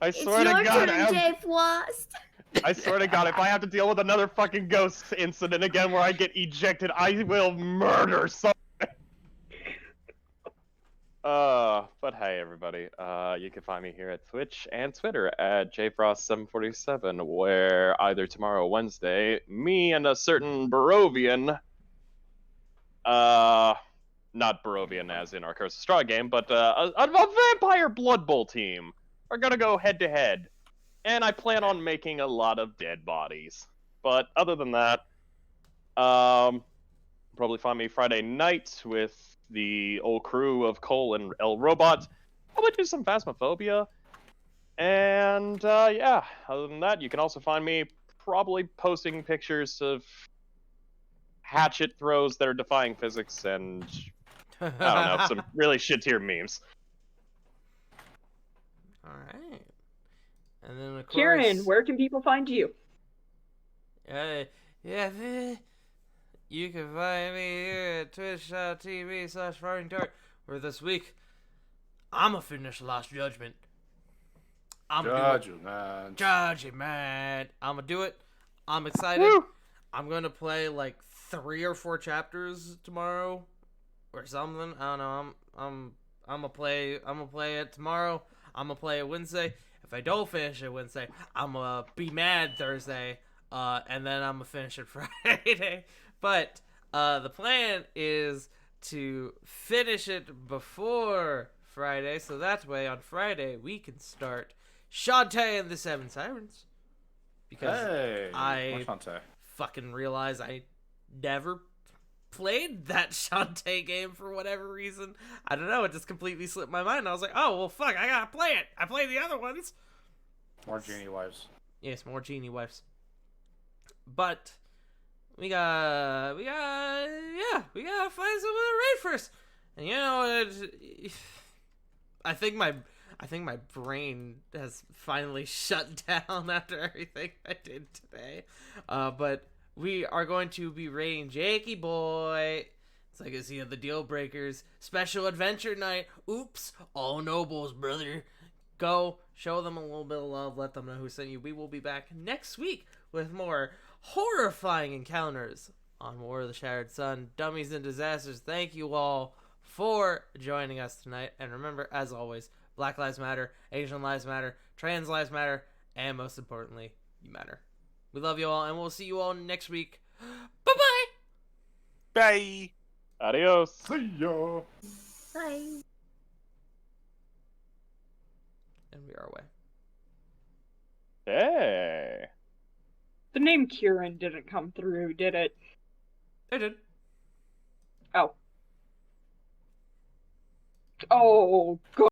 I It's swear to your God, turn, Jay Frost. I swear to God, if I have to deal with another fucking ghost incident again where I get ejected, I will murder someone. But hey, everybody. You can find me here at Twitch and Twitter at jfrost747, where either tomorrow or Wednesday, me and a certain Barovian, not Barovian as in our Curse of Straw game, but a vampire Blood Bowl team are gonna go head to head. And I plan on making a lot of dead bodies. But other than that, probably find me Friday night with the old crew of Cole and El Robot. Probably do some Phasmophobia. And yeah, other than that, you can also find me probably posting pictures of hatchet throws that are defying physics and I don't know, some really shit tier memes. All right. And then of course, Kieran, where can people find you? yeah, you can find me here at twitch.tv/FartingDart, where this week I'ma finish Lost Judgment. Judgment. I'ma do it. I'm excited. Woo! I'm gonna play like 3 or 4 chapters tomorrow or something. I don't know. I'm gonna play it tomorrow. I'm gonna play it Wednesday. If I don't finish it Wednesday, I'm gonna be mad Thursday. And then I'm gonna finish it Friday. But the plan is to finish it before Friday, so that way on Friday we can start Shantae and the Seven Sirens. Because Hey, I more Shantae. fucking realized I never played that Shantae game for whatever reason. I don't know, it just completely slipped my mind. I was like, oh, well, fuck, I gotta play it. I played the other ones. More genie wives. Yes, more genie wives. But we gotta find someone to raid first. And you know, I think my brain has finally shut down after everything I did today. But we are going to be raiding Jakey Boy. It's Legacy of the Deal Breakers special adventure night. Oops, all nobles, brother. Go show them a little bit of love. Let them know who sent you. We will be back next week with more horrifying encounters on War of the Shattered Sun, Dummies and Disasters. Thank you all for joining us tonight. And remember, as always, Black Lives Matter, Asian Lives Matter, Trans Lives Matter, and most importantly, you matter. We love you all, and we'll see you all next week. Bye-bye! Bye. Adios. See ya. Bye. And we are away. Hey. The name Kieran didn't come through, did it? They did. Oh. Oh, good.